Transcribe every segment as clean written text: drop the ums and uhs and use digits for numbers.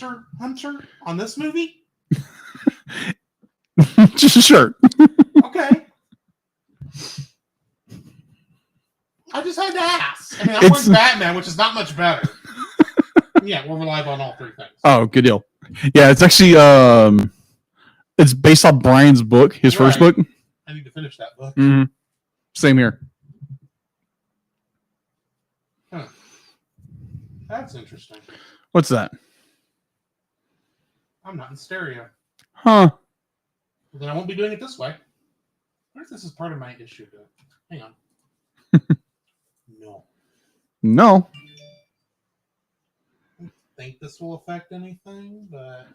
Monster Hunter on this movie? Sure. Okay. I just had to ask. I mean, I'm with Batman, which is not much better. Yeah, we'll rely on all three things. Oh, good deal. Yeah, it's actually it's based off Brian's book, his first book. I need to finish that book. Mm-hmm. Same here. Huh. That's interesting. What's that? I'm not in stereo. Huh. Then I won't be doing it this way. What if this is part of my issue? Hang on. No. No. I don't think this will affect anything, but...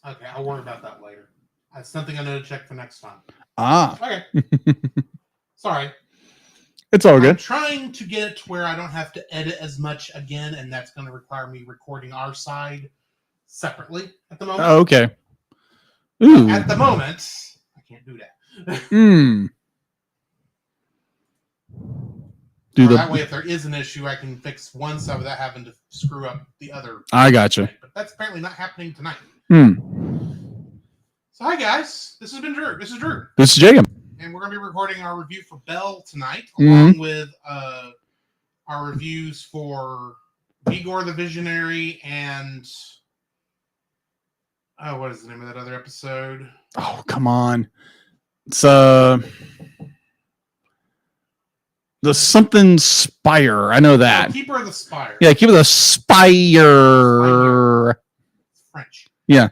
Okay, I'll worry about that later. That's something I know to check for next time. Ah. Okay. Sorry. It's all good. I'm trying to get it to where I don't have to edit as much again, and that's going to require me recording our side separately at the moment. Oh, okay. Ooh. At the moment, I can't do that. That way, if there is an issue, I can fix one side without having to screw up the other. I gotcha. But that's apparently not happening tonight. So, hi guys. This has been Drew. This is Drew. This is Jacob. And we're going to be recording our review for Belle tonight, along with our reviews for Vigor the Visionary and... Oh, what is the name of that other episode? Oh, come on. It's the something Spire. I know that. Oh, Keeper of the Spire. Yeah, Keeper of the Spire. French. Yeah.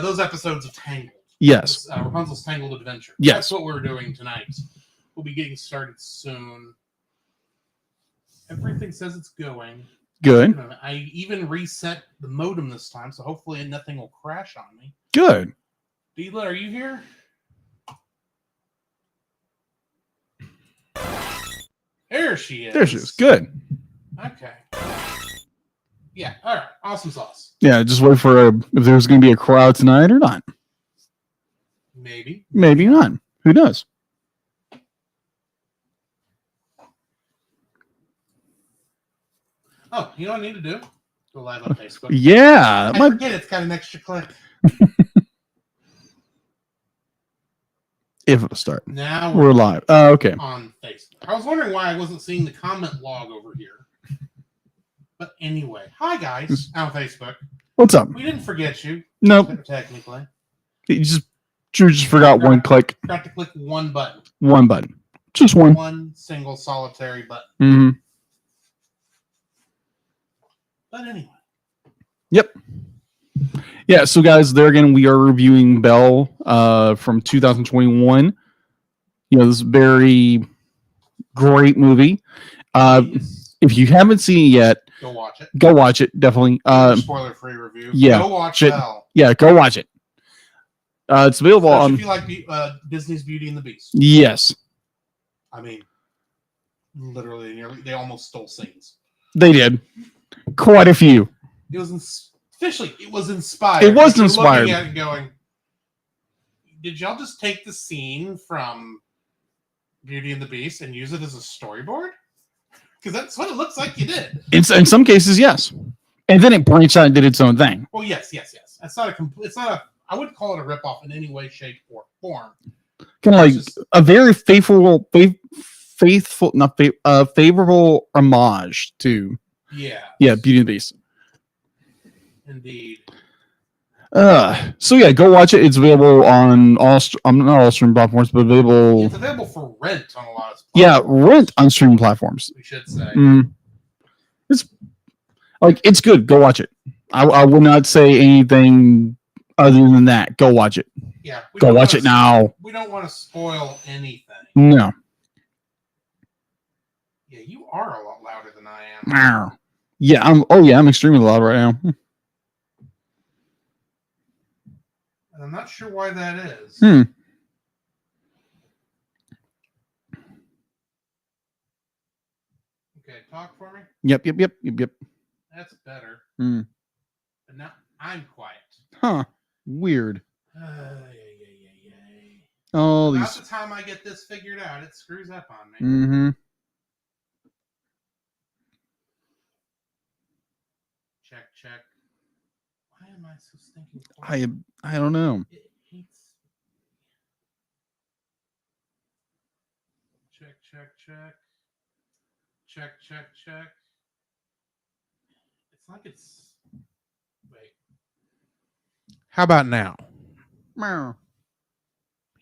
Those episodes of Tangled. Yes. Rapunzel's Tangled Adventure. Yes. That's what we're doing tonight. We'll be getting started soon. Everything says it's going. Good. I even reset the modem this time, so hopefully nothing will crash on me. Good. Deela, are you here? There she is. There she is. Good. Okay. Yeah. All right. Awesome sauce. Yeah. Just wait for if there's going to be a crowd tonight or not. Maybe. Maybe not. Who knows? Oh, you know what I need to do? Go live on Facebook. Yeah. I forget it's got an extra click. If it'll start. Now we're live. Oh, okay. On Facebook. I was wondering why I wasn't seeing the comment log over here. But anyway, hi guys on Facebook. What's up? We didn't forget you. Nope. Technically. Drew just forgot one click. Got to click one button. One button. Just one. One single solitary button. Mm-hmm. But anyway. Yep. Yeah, so guys, there again, we are reviewing Belle from 2021. You know, this very great movie. If you haven't seen it yet, go watch it. Go watch it, definitely. Spoiler-free review. Yeah. Go watch Belle. Yeah, go watch it. It's available on... If you like Disney's Beauty and the Beast. Yes. I mean, literally, they almost stole scenes. They did. Quite a few. It was officially, it was inspired. It was inspired. Looking at it going, did y'all just take the scene from Beauty and the Beast and use it as a storyboard? Because that's what it looks like you did. In some cases, yes. And then it branched out and did its own thing. Well, yes. It's not a. I wouldn't call it a ripoff in any way, shape, or form. Kind of like a very favorable homage to. Yeah. Yeah, Beauty and the Beast. Indeed. So yeah, go watch it. It's available on not all streaming platforms, but available. It's available for rent on a lot of. Yeah, rent on streaming platforms. We should say. It's good. Go watch it. I will not say anything other than that. Go watch it. Yeah. Go watch it now. We don't want to spoil anything. No. Yeah, you are a lot louder than I am. Yeah, I'm extremely loud right now. And I'm not sure why that is. Okay, talk for me. Yep. That That's better. Hmm. But now I'm quiet. Huh. Weird. About All these. the time I get this figured out, it screws up on me. Mm-hmm. Check. Why am I so stinking quiet? I don't know. It hates. Check. It's like it's. Wait. How about now? Meow.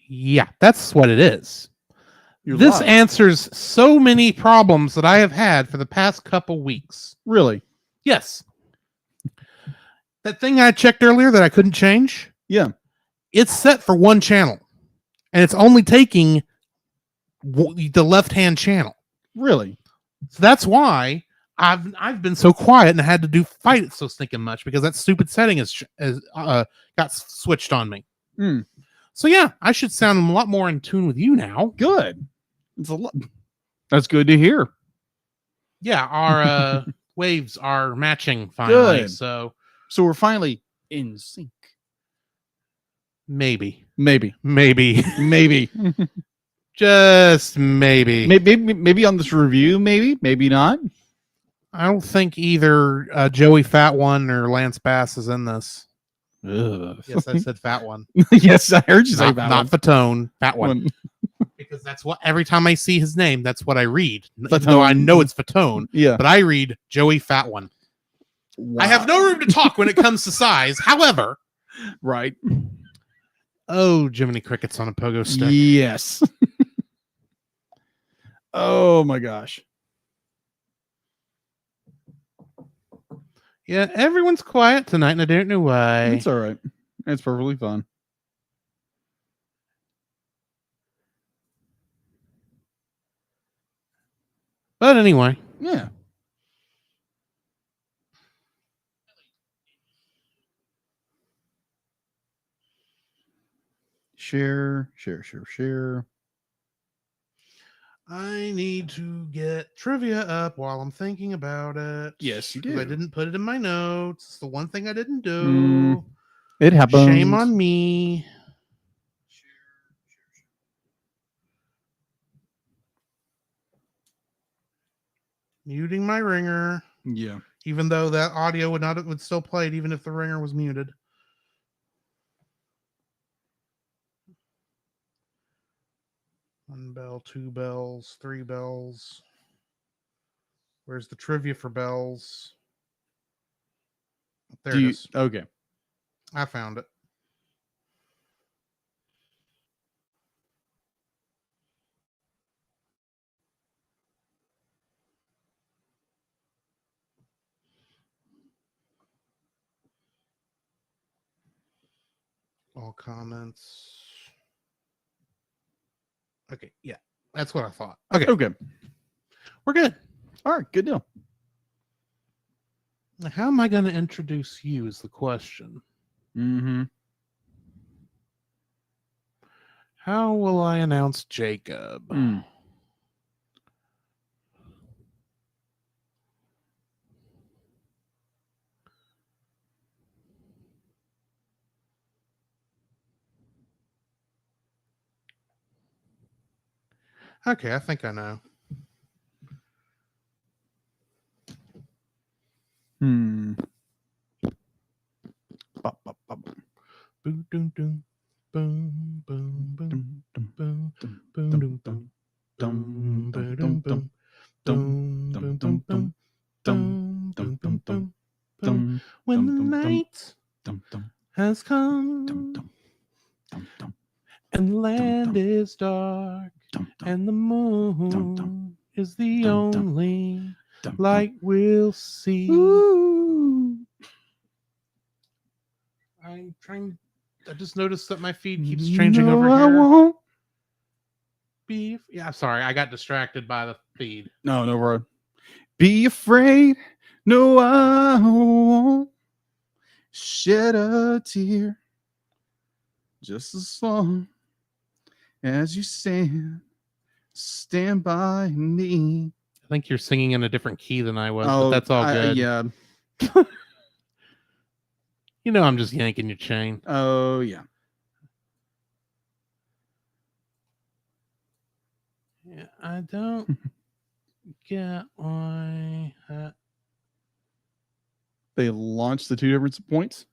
Yeah, that's what it is. You're This live. answers so many problems that I have had for the past couple weeks. Really? Yes. That thing I checked earlier that I couldn't change, Yeah. it's set for one channel. And it's only taking the left-hand channel. Really? So that's why I've been so quiet and I had to fight it so stinking much because that stupid setting got switched on me. Hmm. So yeah, I should sound a lot more in tune with you now. Good. It's a lot. That's good to hear. Yeah, our waves are matching finally. Good. So we're finally in sync. maybe. Maybe. Just maybe. Maybe on this review. Maybe not. I don't think either Joey Fat One or Lance Bass is in this. Ugh. Yes, I said Fat One. Yes, I heard you say that. Not Fatone, Fat One. Because that's what every time I see his name, that's what I read. Even though I know it's Fatone, Yeah. but I read Joey Fat One. Wow. I have no room to talk when it comes to size. However, Right. oh, Jiminy Crickets on a pogo stick. Yes. Oh my gosh. Yeah, everyone's quiet tonight, and I don't know why. It's all right. It's perfectly fine. But anyway, Yeah. Share. I need to get trivia up while I'm thinking about it. Yes, you 'Cause do. I didn't put it in my notes. It's the one thing I didn't do. It happens. Shame on me. Muting my ringer, Yeah. even though that audio would still play it even if the ringer was muted. One bell, two bells, three bells. Where's the trivia for bells? There it is. Okay. I found it. All comments. Okay, yeah. That's what I thought. Okay, Okay. we're good. All right. Good deal. Now, how am I going to introduce you is the question. Mm-hmm. How will I announce Jacob? Okay, I think I know. Boom, boom, boom, boom, boom, boom, boom, boom, boom, boom, boom, boom, boom, boom, boom. When the night has come and the land is dark and the moon is the only light we'll see. I'm trying. I just noticed that my feed keeps changing over I here. won't. Yeah, sorry, I got distracted by the feed. No, bro. Be afraid. No, I won't shed a tear. Just as long as you stand by me. I think you're singing in a different key than I was, but that's all good. Yeah. You know I'm just yanking your chain. Oh yeah. Yeah, I don't get why. They launched the two different points.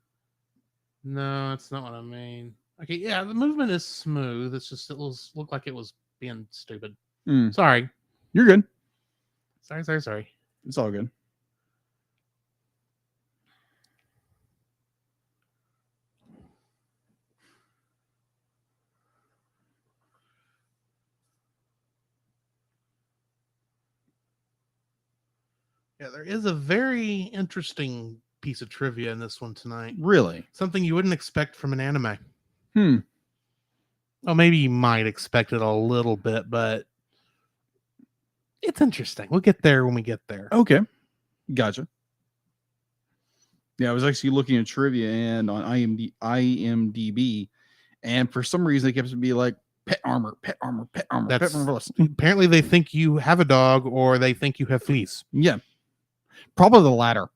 No, that's not what I mean. Okay, yeah, the movement is smooth. It's just looked like it was being stupid. Mm, Sorry. you're good. Sorry. It's all good. Yeah, there is a very interesting piece of trivia in this one tonight. Really? Something you wouldn't expect from an anime. Hmm. Well, maybe you might expect it a little bit, but it's interesting. We'll get there when we get there. Okay. Gotcha. Yeah, I was actually looking at trivia and on IMDb, and for some reason they kept being like pet armor, pet armor, pet armor, pet That's armor. apparently they think you have a dog or they think you have fleas. Yeah. Probably the latter.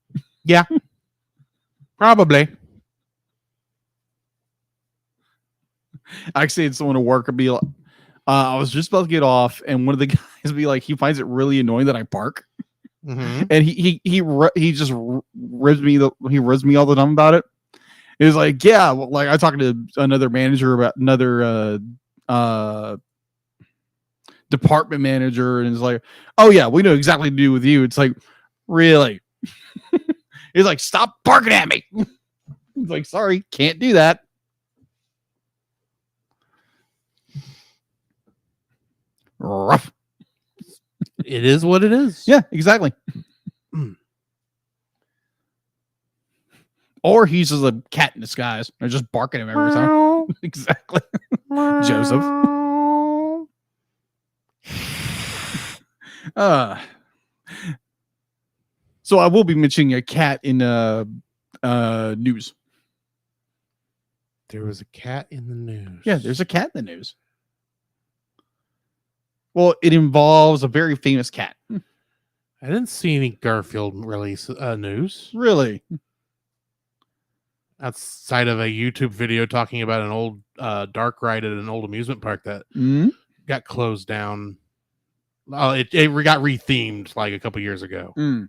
Yeah. Probably. Actually, it's someone to work and be like, I was just about to get off, and one of the guys be like, he finds it really annoying that I bark, Mhm. and he just ribs me all the time about it. It was like, yeah, well, like I talked to another manager about another department manager, and it's like, oh yeah, we know exactly what to do with you. It's like, really? He's like, stop barking at me. It's like, sorry, can't do that. Rough. It is what it is. Yeah, exactly. Or he's just a cat in disguise. They're just barking at him every time. Exactly. Joseph. So I will be mentioning a cat in news. There was a cat in the news. Yeah, there's a cat in the news. Well, it involves a very famous cat. I didn't see any Garfield release news Really? outside of a YouTube video talking about an old dark ride at an old amusement park that Mm-hmm. got closed down. Oh, it got rethemed like a couple years ago. Mm.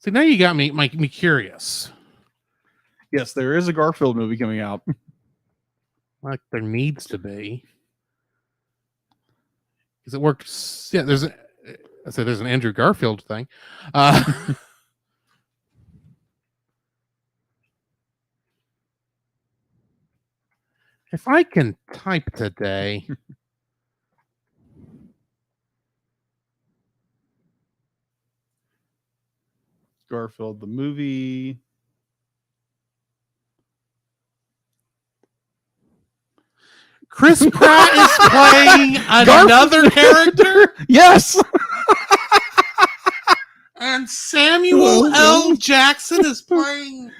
So now you got me curious. Yes, there is a Garfield movie coming out. Like there needs to be, because it works. Yeah, there's an Andrew Garfield thing. If I can type today. Garfield, the movie. Chris Pratt is playing another character, Yes. and Samuel L. Jackson is playing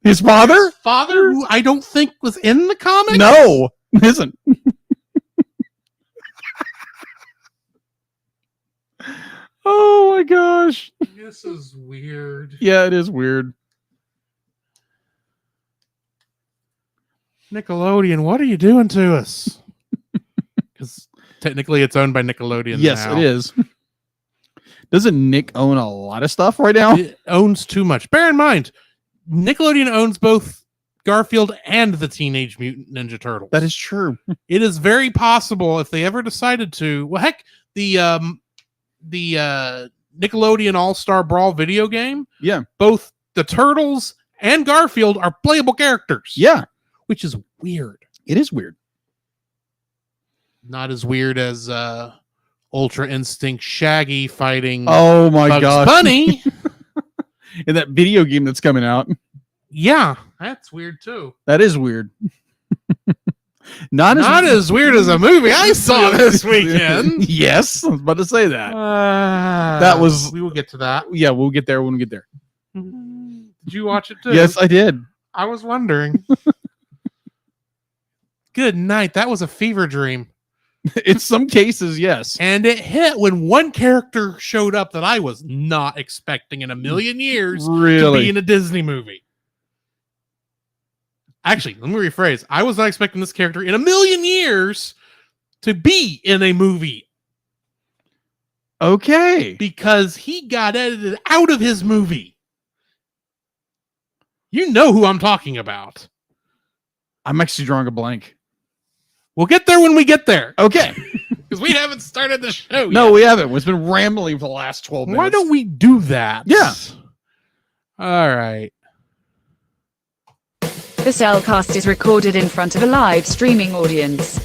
His father? his father, who I don't think was in the comic. No, isn't. Oh my gosh. This is weird. Yeah, it is weird. Nickelodeon, what are you doing to us? Because technically it's owned by Nickelodeon. Yes, now. it is. Doesn't Nick own a lot of stuff right now? It owns too much. Bear in mind, Nickelodeon owns both Garfield and the Teenage Mutant Ninja Turtles. That is true. It is very possible if they ever decided to. Well, heck, the Nickelodeon All-Star Brawl video game. Yeah. Both the Turtles and Garfield are playable characters. Yeah, which is weird. it is weird. Not as weird as Ultra Instinct Shaggy fighting Oh my Bugs gosh. Bunny. In that video game that's coming out. Yeah, that's weird too. That is weird. Not as weird as a movie I saw this weekend. Yes, I was about to say that. That was- We will get to that. Yeah, we'll get there when we get there. Did you watch it too? Yes, I did. I was wondering. Good night. That was a fever dream. In some cases, yes. And it hit when one character showed up that I was not expecting in a million years to be Really? in a Disney movie. Actually, let me rephrase. I was not expecting this character in a million years to be in a movie Okay. because he got edited out of his movie. You know who I'm talking about. I'm actually drawing a blank. We'll get there when we get there Okay. because we haven't started the show No, yet. we haven't. It's been rambling for the last 12 minutes. Why don't we do that? Yeah. All right. The Cellcast is recorded in front of a live streaming audience.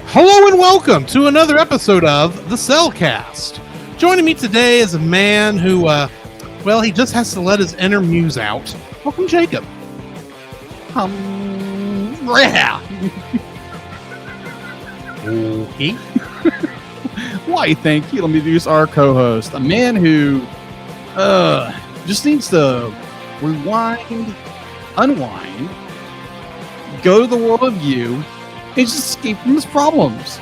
Hello and welcome to another episode of the Cellcast. Joining me today is a man who, well, he just has to let his inner muse out. Welcome, Jacob. Yeah. Okay. Why, thank you. Let me introduce our co-host, a man who just needs to rewind, unwind, go to the world of you, and just escape from his problems.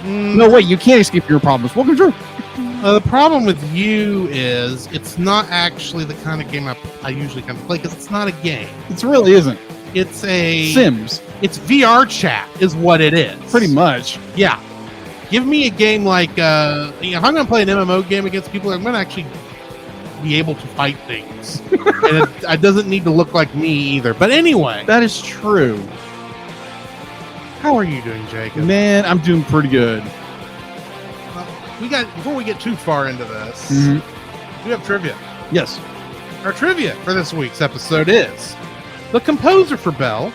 No, wait, you can't escape your problems. Welcome, Drew. The problem with you is it's not actually the kind of game I usually kind of play because it's not a game. It really isn't. It's a Sims, It's VR chat is what it is. pretty much. Yeah. Give me a game like if I'm going to play an MMO game against people, I'm going to actually be able to fight things, and it doesn't need to look like me either. But anyway, That is true. how are you doing, Jacob? Man, I'm doing pretty good. Before we get too far into this, Mhm. we have trivia. Yes. Our trivia for this week's episode is the composer for Bell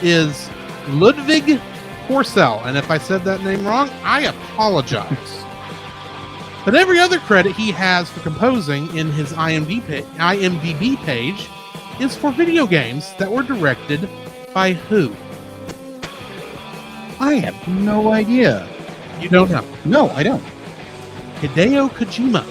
is Ludwig Porcel, and if I said that name wrong, I apologize. But every other credit he has for composing in his IMDb page is for video games that were directed by who? I have no idea. You don't know. No, I don't. Hideo Kojima.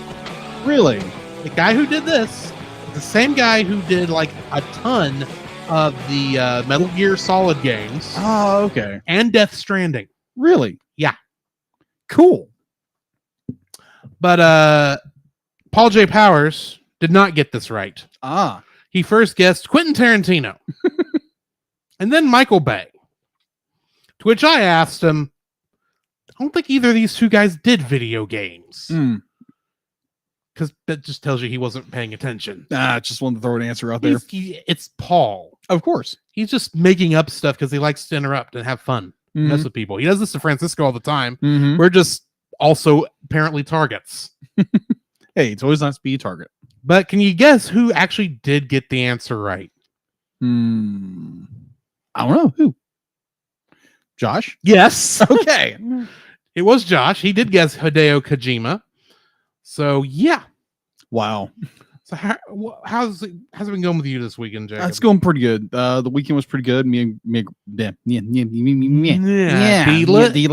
Really? The guy who did this, the same guy who did like a ton of the Metal Gear Solid games Oh, okay. and Death Stranding. Really? Yeah. Cool. But Paul J. Powers did not get this right. Ah. He first guessed Quentin Tarantino and then Michael Bay. To which I asked him, I don't think either of these two guys did video games. Mm. Because that just tells you he wasn't paying attention. Just wanted to throw an answer out there. It's Paul. Of course. He's just making up stuff because he likes to interrupt and have fun. Mhm. Mess with people. He does this to Francisco all the time. Mhm. We're just also apparently targets. Hey, it's always nice to be a target. But can you guess who actually did get the answer right? I don't know. Who? Josh? Yes. Okay. It was Josh. He did guess Hideo Kojima. So, yeah. Wow. So how's it been going with you this weekend, Jacob? That's going pretty good. The weekend was pretty good. Me. Deal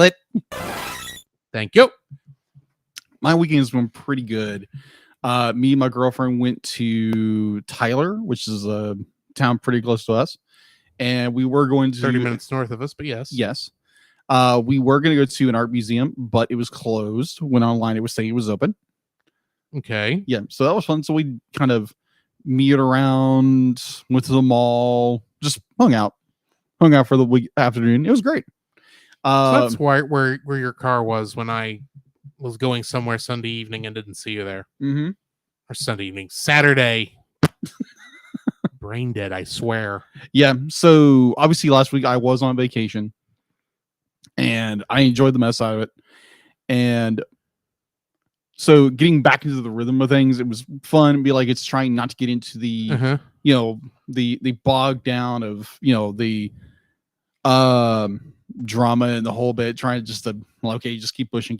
it. Thank you. My weekend's been pretty good. Me and my girlfriend went to Tyler, which is a town pretty close to us, and we were going to 30 minutes north of us, but yes. Yes. We were going to go to an art museum, but it was closed. When online, it was saying it was open. Okay. Yeah, so that was fun. So we kind of meted around, went to the mall, just hung out for the week afternoon. It was great. So that's where your car was when I was going somewhere Sunday evening and didn't see you there. Mhm. Or Sunday evening. Saturday. Brain dead, I swear. Yeah. So obviously last week I was on vacation and I enjoyed the mess out of it. And so getting back into the rhythm of things, it was fun. Be like, it's trying not to get into the, Uh-huh. the bog down of, the drama and the whole bit, trying to just just keep pushing.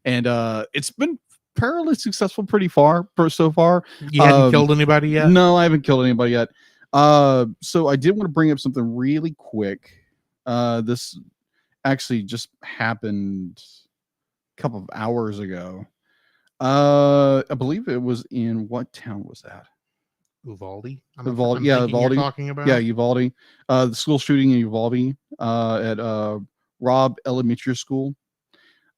And it's been fairly successful so far. You hadn't killed anybody yet? No, I haven't killed anybody yet. So I did want to bring up something really quick. This actually just happened couple of hours ago. I believe it was in what town was that? Uvalde. Uvalde, yeah, thinking you're Uvalde. talking about. Yeah, Uvalde. The school shooting in Uvalde at Robb Elementary School,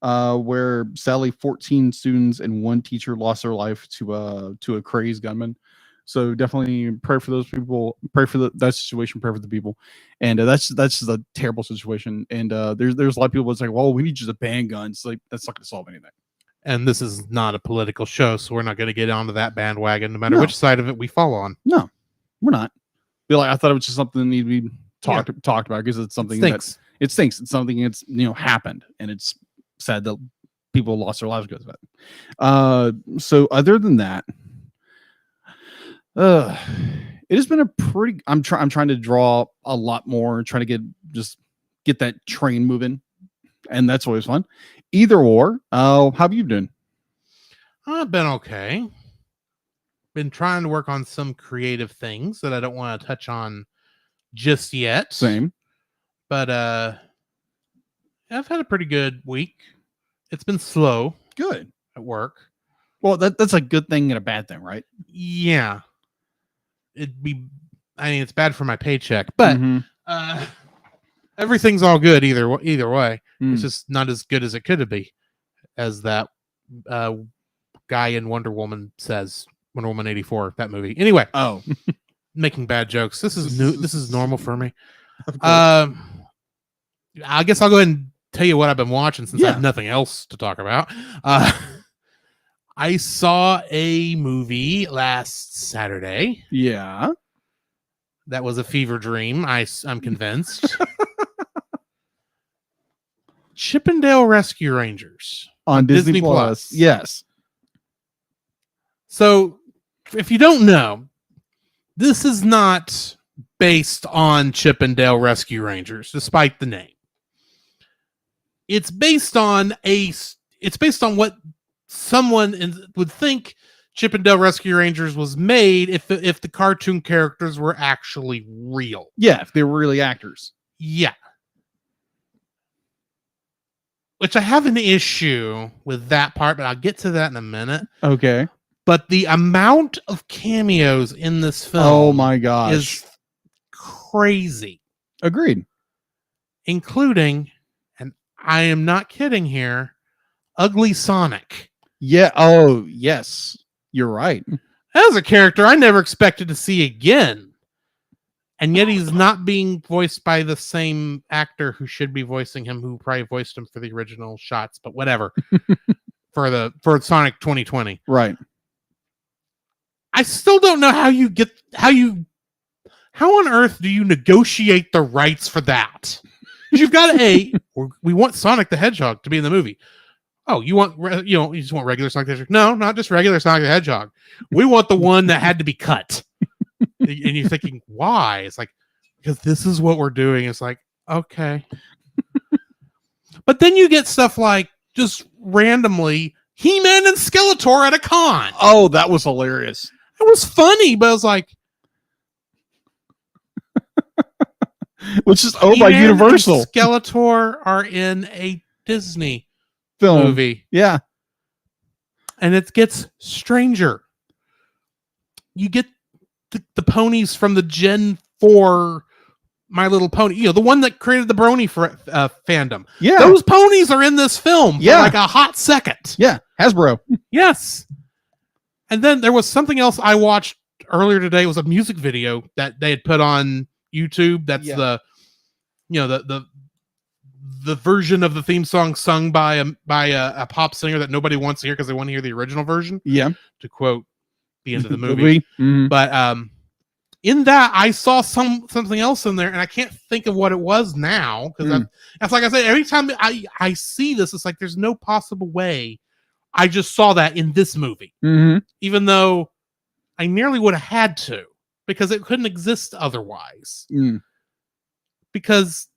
where sadly 14 students and one teacher lost their life to a crazed gunman. So definitely pray for those people. Pray for that situation. Pray for the people, and that's a terrible situation. And there's a lot of people that's like, well, we need just a ban guns. Like that's not going to solve anything. And this is not a political show, so we're not going to get onto that bandwagon, no matter No. which side of it we fall on. No, we're not. Be like, I thought it was just something that needed to be talked about because it's something that it stinks. It's something that's happened, and it's sad that people lost their lives because of it. So other than that, it has been a pretty. I'm trying to draw a lot more, trying to get that train moving, and that's always fun. Either or. How have you been? I've been okay. Been trying to work on some creative things that I don't want to touch on just yet. Same. But I've had a pretty good week. It's been slow. Good. At work. Well, that's a good thing and a bad thing, right? Yeah. It's bad for my paycheck, but everything's all good either way. It's just not as good as it could be, as that guy in Wonder Woman says. Wonder Woman 84, that movie. Anyway, making bad jokes. This is new. This is normal for me. I guess I'll go ahead and tell you what I've been watching since I have nothing else to talk about. I saw a movie last Saturday. Yeah. That was a fever dream. I'm convinced. Chippendale Rescue Rangers on Disney Plus. Yes. So, if you don't know, this is not based on Chippendale Rescue Rangers, despite the name. It's based on what someone would think Chippendale Rescue Rangers was made if the cartoon characters were actually real. Yeah, if they were really actors. Yeah. Which I have an issue with that part, but I'll get to that in a minute. Okay. But the amount of cameos in this film, oh my gosh, is crazy. Agreed. Including, and I am not kidding here, Ugly Sonic. Yeah. Oh, yes. You're right. As a character I never expected to see again. And yet he's not being voiced by the same actor who should be voicing him, who probably voiced him for the original shots, but whatever. for Sonic 2020. Right. I still don't know how on earth do you negotiate the rights for that? You've got we want Sonic the Hedgehog to be in the movie. Oh, you just want regular Sonic the Hedgehog? No, not just regular Sonic the Hedgehog. We want the one that had to be cut. And you're thinking, why? It's like, because this is what we're doing. It's like, okay. But then you get stuff like just randomly He-Man and Skeletor at a con. Oh, that was hilarious. It was funny, but I was like, which is owned by Universal. And Skeletor are in a Disney film movie. Yeah. And it gets stranger. You get the ponies from the Gen 4 My Little Pony. The one that created the Brony for fandom. Yeah. Those ponies are in this film for like a hot second. Yeah. Hasbro. Yes. And then there was something else I watched earlier today. It was a music video that they had put on YouTube. That's the version of the theme song sung by a pop singer that nobody wants to hear because they want to hear the original version. Yeah. To quote the end of the movie. Mm-hmm. But in that I saw something else in there, and I can't think of what it was now because that's like I said. Every time I see this, it's like there's no possible way I just saw that in this movie, even though I nearly would have had to because it couldn't exist otherwise. Because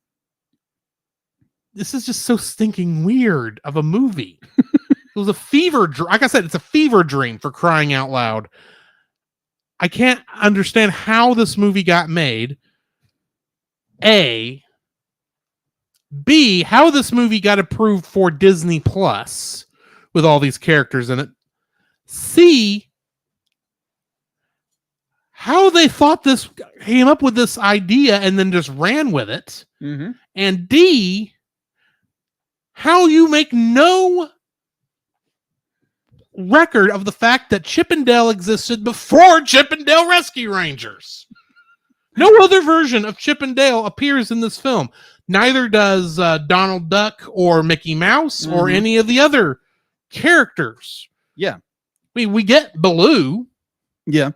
this is just so stinking weird of a movie. It was a fever dream. Like I said, it's a fever dream, for crying out loud. I can't understand how this movie got made. A, B, how this movie got approved for Disney Plus with all these characters in it. C, how they thought this came up with this idea and then just ran with it. Mm-hmm. And D, how you make no record of the fact that Chip and Dale existed before Chip and Dale Rescue Rangers. No other version of Chip and Dale appears in this film. Neither does Donald Duck or Mickey Mouse or any of the other characters. Yeah. I mean, we get Baloo. Yeah.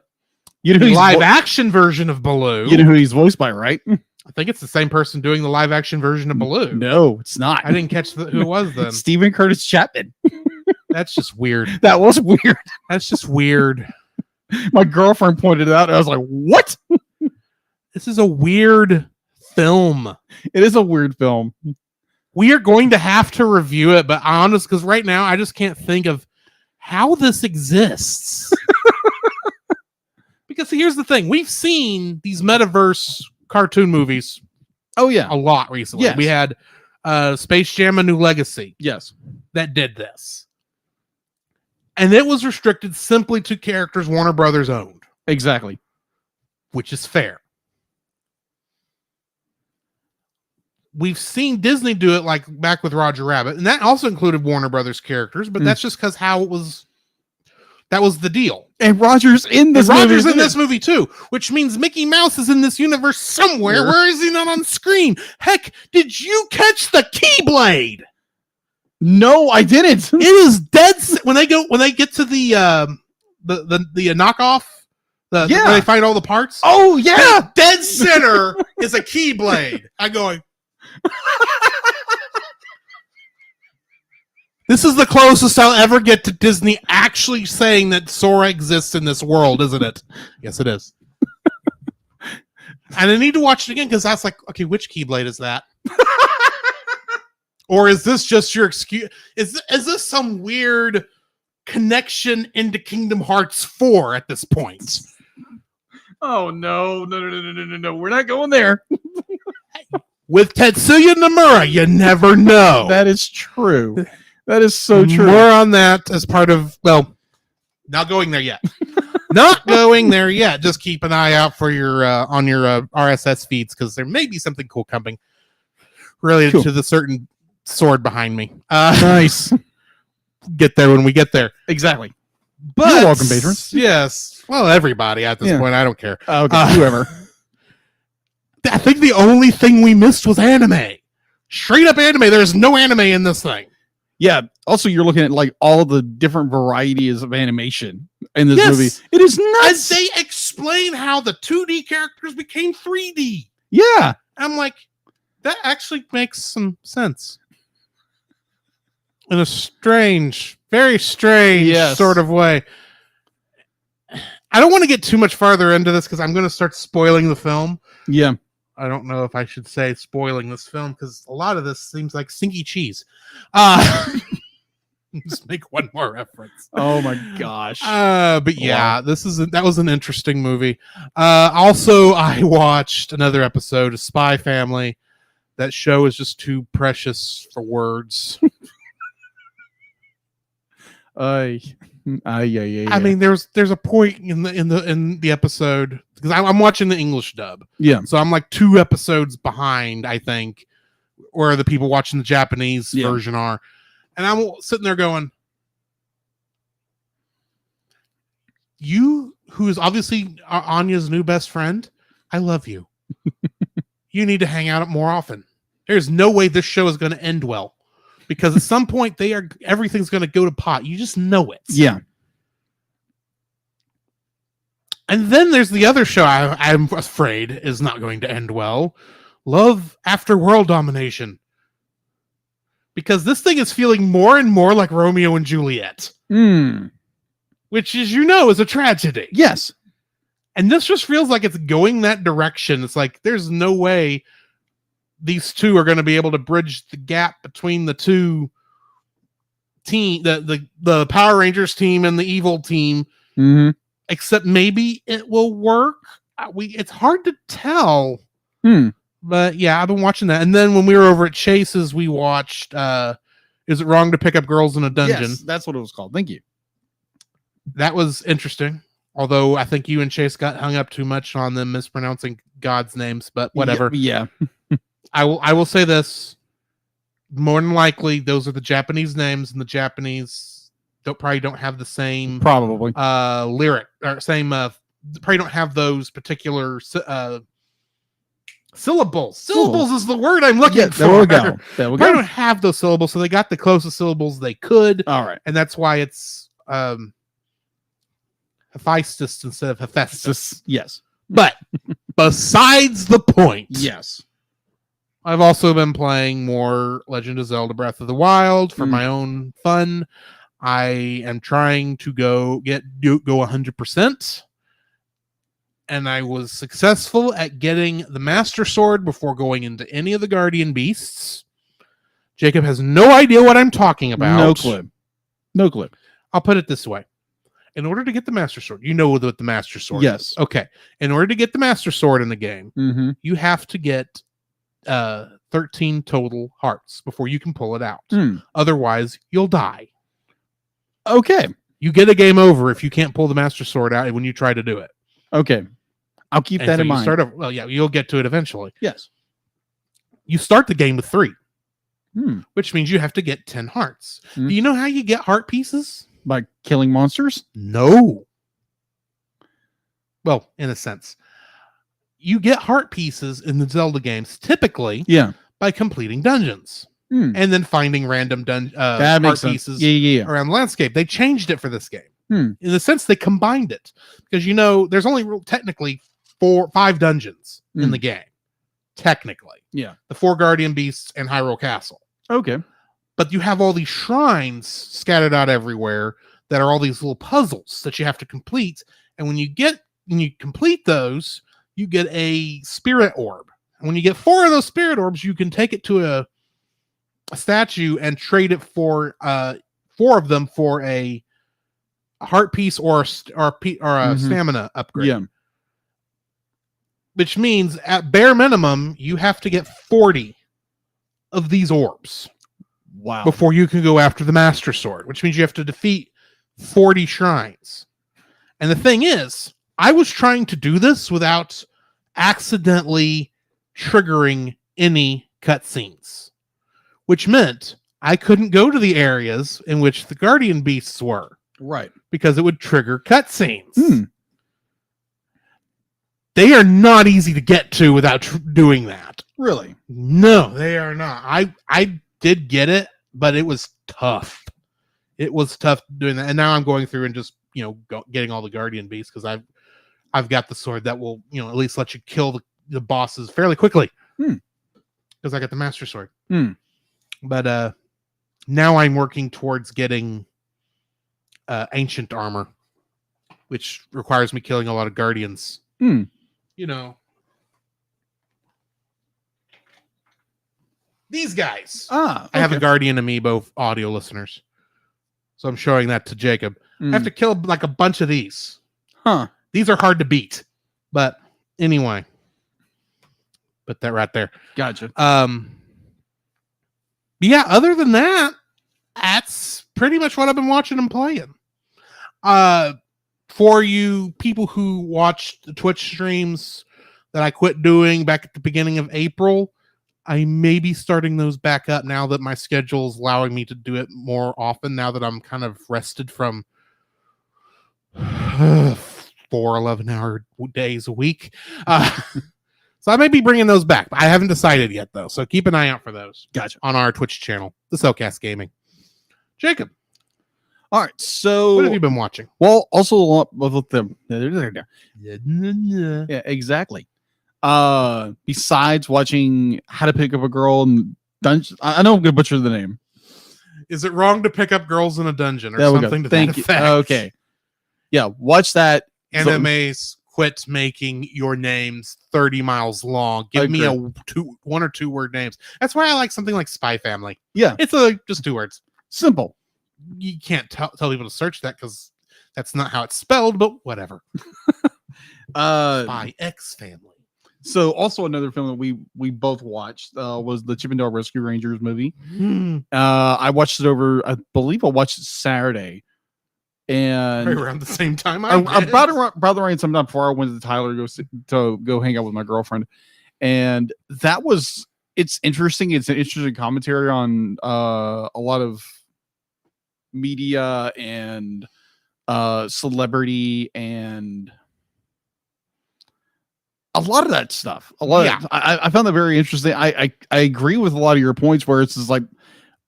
You know The who live action version of Baloo. You know who he's voiced by, right? I think it's the same person doing the live action version of Baloo. No, it's not. I didn't catch who it was then. Stephen Curtis Chapman. That's just weird. That was weird. That's just weird. My girlfriend pointed it out, and I was like, what? This is a weird film. It is a weird film. We are going to have to review it, but honest, because right now I just can't think of how this exists. Because here's the thing. We've seen these metaverse cartoon movies Oh, yeah. a lot recently. Yes. We had Space Jam: A New Legacy Yes. that did this. And it was restricted simply to characters Warner Brothers owned, Exactly. which is fair. We've seen Disney do it like back with Roger Rabbit, and that also included Warner Brothers characters, but that's just because how it was. That was the deal. And Roger's in this And Roger's movie. in this movie too, which means Mickey Mouse is in this universe somewhere. Yeah. Where is he not on screen? Heck, did you catch the Keyblade? No, I didn't. It is dead when they get to the knockoff. Where they find all the parts. Oh, yeah. Dead center is a Keyblade. I'm going. This is the closest I'll ever get to Disney actually saying that Sora exists in this world, isn't it? Yes, it is. And I need to watch it again because that's like, okay, which Keyblade is that? Or is this just your excuse? Is this some weird connection into Kingdom Hearts 4 at this point? Oh, no. No. We're not going there. With Tetsuya Nomura, you never know. That is true. That is so true. More on that as part of, well, not going there yet. Not going there yet. Just keep an eye out for your on your RSS feeds because there may be something cool coming related to the certain sword behind me. Nice. Get there when we get there. Exactly. But You're welcome, patrons. Yes. Well, everybody at this point. I don't care. Okay, whoever. I think the only thing we missed was anime. Straight up anime. There's no anime in this thing. Yeah. Also, you're looking at like all the different varieties of animation in this movie. It is nuts. And they explain how the 2D characters became 3D. Yeah. I'm like, that actually makes some sense. In a strange, very strange sort of way. I don't want to get too much farther into this because I'm going to start spoiling the film. Yeah. I don't know if I should say spoiling this film because a lot of this seems like stinky cheese. Just make one more reference. Oh my gosh. But yeah, that was an interesting movie. Also, I watched another episode of Spy Family. That show is just too precious for words. I mean, there's a point in the episode because I'm watching the English dub. Yeah. So I'm like 2 episodes behind, I think, where the people watching the Japanese version are. And I'm sitting there going, you, who is obviously Anya's new best friend, I love you. You need to hang out more often. There's no way this show is going to end well. Because at some point everything's going to go to pot. You just know it. Yeah. And then there's the other show I'm afraid is not going to end well. Love After World Domination. Because this thing is feeling more and more like Romeo and Juliet. Which, as you know, is a tragedy. Yes. And this just feels like it's going that direction. It's like there's no way these two are going to be able to bridge the gap between the two team, the Power Rangers team and the evil team. Mm-hmm. Except maybe it will work. It's hard to tell But yeah, I've been watching that. And then when we were over at Chase's, we watched Is It Wrong to Pick Up Girls in a Dungeon? Yes, that's what it was called. Thank you. That was interesting. Although I think you and Chase got hung up too much on them mispronouncing God's names, but whatever. Yeah. I will say this. More than likely, those are the Japanese names, and the Japanese probably don't have the same Probably. lyric or same probably don't have those particular syllables. Syllables is the word I'm looking for. There we go. There we Probably go. don't have those syllables, so they got the closest syllables they could, All right. and that's why it's Hephaestus instead of Hephaestus. Yes. But besides the point, Yes. I've also been playing more Legend of Zelda Breath of the Wild for my own fun. I am trying to go 100%. And I was successful at getting the Master Sword before going into any of the Guardian Beasts. Jacob has no idea what I'm talking about. No clue. No clue. I'll put it this way. In order to get the Master Sword, you know what the Master Sword Yes. is. Okay. In order to get the Master Sword in the game, Mm-hmm. you have to get 13 total hearts before you can pull it out. Otherwise, you'll die. Okay. You get a game over if you can't pull the Master Sword out when you try to do it. Okay. I'll keep And that so in you mind. start off, well, yeah, you'll get to it eventually. Yes. You start the game with 3, Hmm. which means you have to get 10 hearts. Hmm. Do you know how you get heart pieces? By killing monsters? No. Well, in a sense. You get heart pieces in the Zelda games typically Yeah. by completing dungeons Hmm. and then finding random That heart makes sense. pieces Yeah. around the landscape. They changed it for this game. Hmm. In the sense they combined it because there's only technically 5 dungeons in the game. Technically. Yeah. The 4 Guardian Beasts and Hyrule Castle. Okay. But you have all these shrines scattered out everywhere that are all these little puzzles that you have to complete. And when you complete those, you get a spirit orb. And when you get 4 of those spirit orbs, you can take it to a statue and trade it for 4 of them for a heart piece or a stamina upgrade. Yeah. Which means at bare minimum, you have to get 40 of these orbs Wow. before you can go after the Master Sword, which means you have to defeat 40 shrines. And the thing is, I was trying to do this without accidentally triggering any cutscenes, which meant I couldn't go to the areas in which the Guardian Beasts were Right. because it would trigger cutscenes. Hmm. They are not easy to get to without doing that. Really? No, they are not. I did get it, but it was tough. It was tough doing that. And now I'm going through and just, getting all the Guardian Beasts because I've got the sword that will, at least let you kill the bosses fairly quickly. Because I got the Master Sword. But now I'm working towards getting ancient armor, which requires me killing a lot of guardians. These guys. Ah. I have a okay. Guardian amiibo, audio listeners. So I'm showing that to Jacob. I have to kill like a bunch of these. Huh. These are hard to beat. But anyway. Put that right there. Gotcha. But yeah, other than that, that's pretty much what I've been watching and playing. For you people who watched the Twitch streams that I quit doing back at the beginning of April, I may be starting those back up now that my schedule is allowing me to do it more often now that I'm kind of rested from 4 11-hour days a week. So I may be bringing those back. I haven't decided yet, though. So keep an eye out for those. Gotcha. On our Twitch channel, the Cellcast Gaming. Jacob, All right. So what have you been watching? Well, also with them. Yeah, exactly. Besides watching How to Pick Up a Girl in Dungeon, I know I'm gonna butcher the name. Is it wrong to pick up girls in a dungeon or There we go. something to Thank that you. effect? Okay. Yeah, watch that. Animes quit making your names 30 miles long. Give me 1 or 2 word names. That's why I like something like Spy Family. Yeah, It's just 2 words. simple. You can't tell people to search that because that's not how it's spelled, but whatever. Spy X Family. So also another film that we both watched was the Chip and Dale Rescue Rangers movie. I watched it over. I believe I watched it Saturday, and Right around the same time I did. brought around sometime before I went to Tyler to go hang out with my girlfriend, and it's interesting. It's an interesting commentary on a lot of media and celebrity and a lot of that stuff. I found that very interesting. I agree with a lot of your points where it's just like,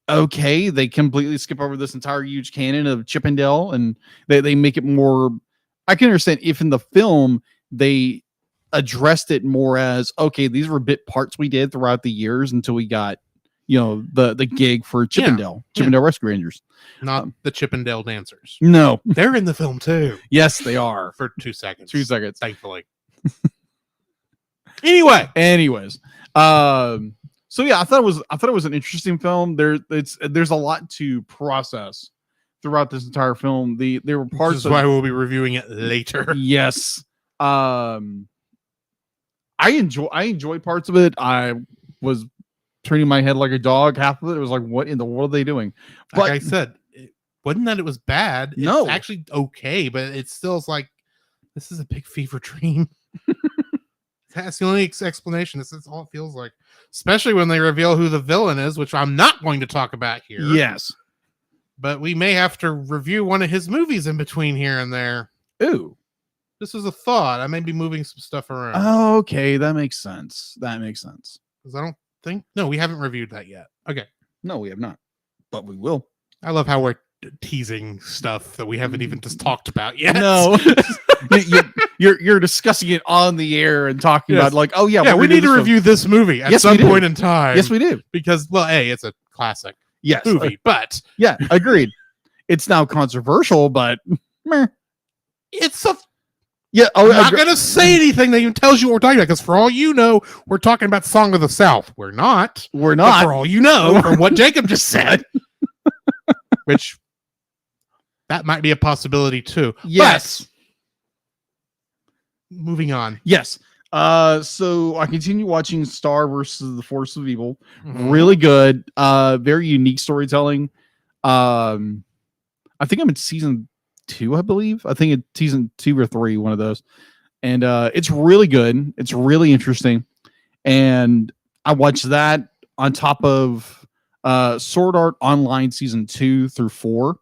okay, they completely skip over this entire huge canon of Chip and Dale, and they make it more. I can understand if in the film they addressed it more as, okay, these were bit parts we did throughout the years until we got, the gig for Chip and Dale Rescue Rangers. Not the Chip and Dale dancers. No, They're in the film too. yes, they are For 2 seconds. 2 seconds. Thankfully. Anyways. So yeah, I thought it was an interesting film. There's a lot to process throughout this entire film. There were parts This is why we'll be reviewing it later. Yes. I enjoyed parts of it. I was turning my head like a dog. Half of it was like, what in the world are they doing? But Like I said, it wasn't that it was bad. No. It's actually okay, but it still is like, this is a big fever dream. That's the only explanation. This is all it feels like. Especially when they reveal who the villain is, which I'm not going to talk about here. yes. But we may have to review one of his movies in between here and there. Ooh. This is a thought. I may be moving some stuff around. Oh, okay, that makes sense. Because I don't think... No, we haven't reviewed that yet. Okay. No, we have not, but we will. I love how we're teasing stuff that we haven't even just talked about yet. No, you're discussing it on the air and talking Yes. about like, oh yeah, Yeah, we're we gonna need do to this review this movie at Yes, we some do. point in time. Yes, we do. Because, well, it's a classic Yes, movie, but yeah, agreed. It's now controversial, but meh. it's a... Yeah, I'm not going to say anything that even tells you what we're talking about, because for all you know, we're talking about Song of the South. We're not. we're But not. for all you know, from what Jacob just said, which that might be a possibility too. Yes, But moving on. yes. So I continue watching Star versus the Force of Evil. Mhm. Really good. Very unique storytelling. I think I'm in season 2, I believe. I think it's season 2 or 3, one of those. And it's really good. It's really interesting. And I watched that on top of Sword Art Online season 2 through 4.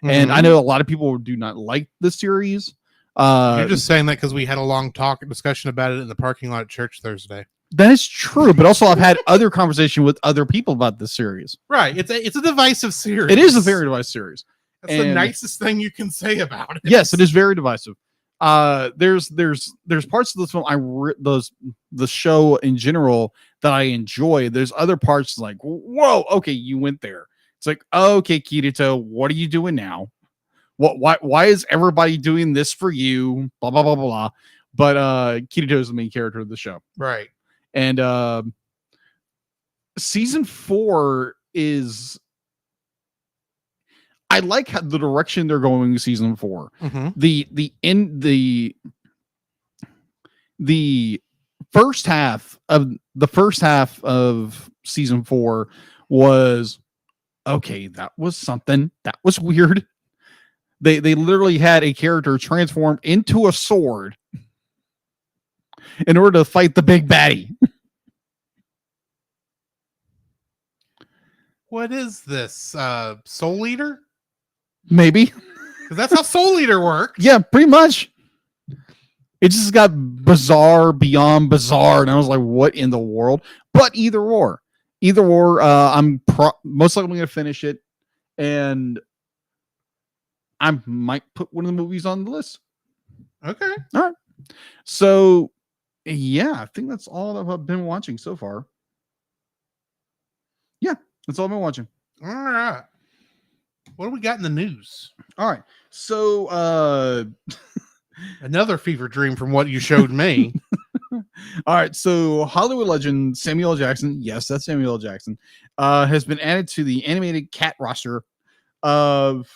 And I Mhm. know a lot of people do not like the series. You're just saying that because we had a long discussion about it in the parking lot at church Thursday. That is true, but also I've had other conversation with other people about this series. Right. It's a divisive series. It is a very divisive series. That's the and- nicest thing you can say about it. Yes, it is very divisive. There's parts of this film the show in general that I enjoy. There's other parts like, whoa, okay, you went there. It's like, okay, Kirito, what are you doing now? Why is everybody doing this for you? Blah blah blah blah blah. But Kirito is the main character of the show. Right. And season 4 is, I like how the direction they're going in season 4. Mhm. The first half of season 4 was okay. That was something. That was weird. They literally had a character transformed into a sword in order to fight the big baddie. What is this? Soul Eater? Maybe. Because that's how Soul Eater works. Yeah, pretty much. It just got bizarre beyond bizarre, and I was like, "What in the world?" But either or, I'm most likely going to finish it, and I might put one of the movies on the list. Okay. So, yeah, I think that's all that I've been watching so far. Yeah, that's all I've been watching. All right. What do we got in the news? All right, so Another fever dream from what you showed me. all right, so Hollywood legend Samuel L. Jackson, yes, that's Samuel L. Jackson, has been added to the animated cat roster of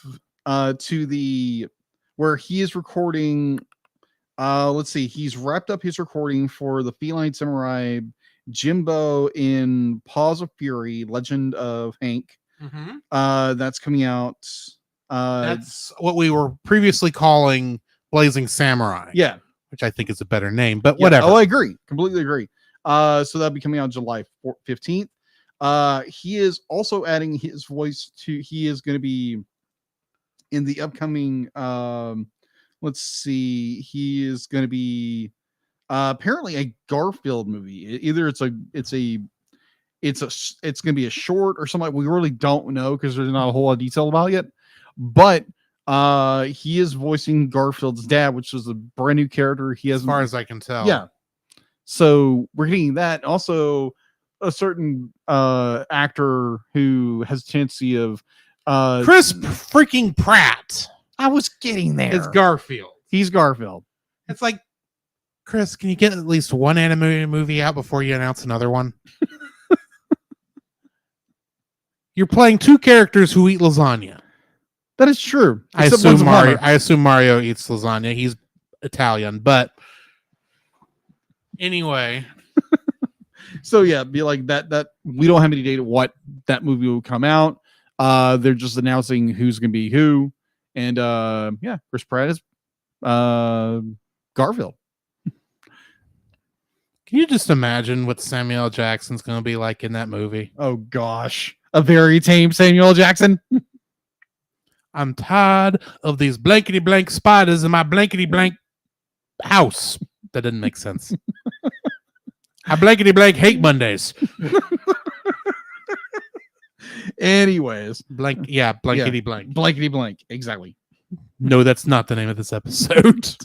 where he is recording Let's see. He's wrapped up his recording for the Feline Samurai Jimbo in Paws of Fury, Legend of Hank. That's coming out. That's what we were previously calling Blazing Samurai. Yeah. Which I think is a better name, but Yeah. whatever. Oh, I agree. Completely agree. So that'll be coming out July 15th. He is also adding his voice to, he is going to be in the upcoming, let's see, he is going to be apparently a Garfield movie. Either it's going to be a short or something. We really don't know because there's not a whole lot of detail about it yet. But he is voicing Garfield's dad, which is a brand new character. He has, as far as I can tell. yeah. So we're getting that. Also, a certain actor who has a tendency of Chris freaking Pratt I was getting there. is Garfield. He's Garfield. It's like, Chris, can you get at least one animated movie out before you announce another one? You're playing two characters who eat lasagna. That is true. I Except assume one's a Mario. plumber. I assume Mario eats lasagna. He's Italian, but anyway, So yeah, be like that we don't have any data what that movie will come out. They're just announcing who's gonna be who. And yeah, Chris Pratt is Garfield. can you just imagine what Samuel L. Jackson's going to be like in that movie? Oh gosh. A very tame Samuel L. Jackson. I'm tired of these blankety blank spiders in my blankety blank house. That didn't make sense. I blankety blank hate Mondays. Anyways, Blankety blank. blankety blank. Exactly. No, that's not the name of this episode.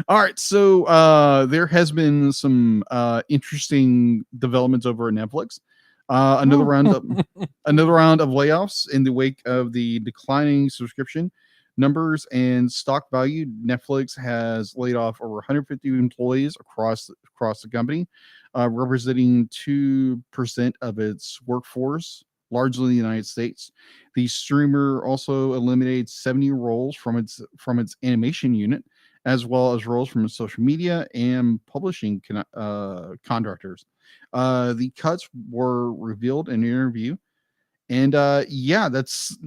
All right, so there has been some interesting developments over at Netflix. Another round of layoffs in the wake of the declining subscription numbers and stock value. Netflix has laid off over 150 employees across the company, representing 2% of its workforce, largely in the United States. The streamer also eliminated 70 roles from its animation unit, as well as roles from social media and publishing contractors. The cuts were revealed in an interview, and yeah, that's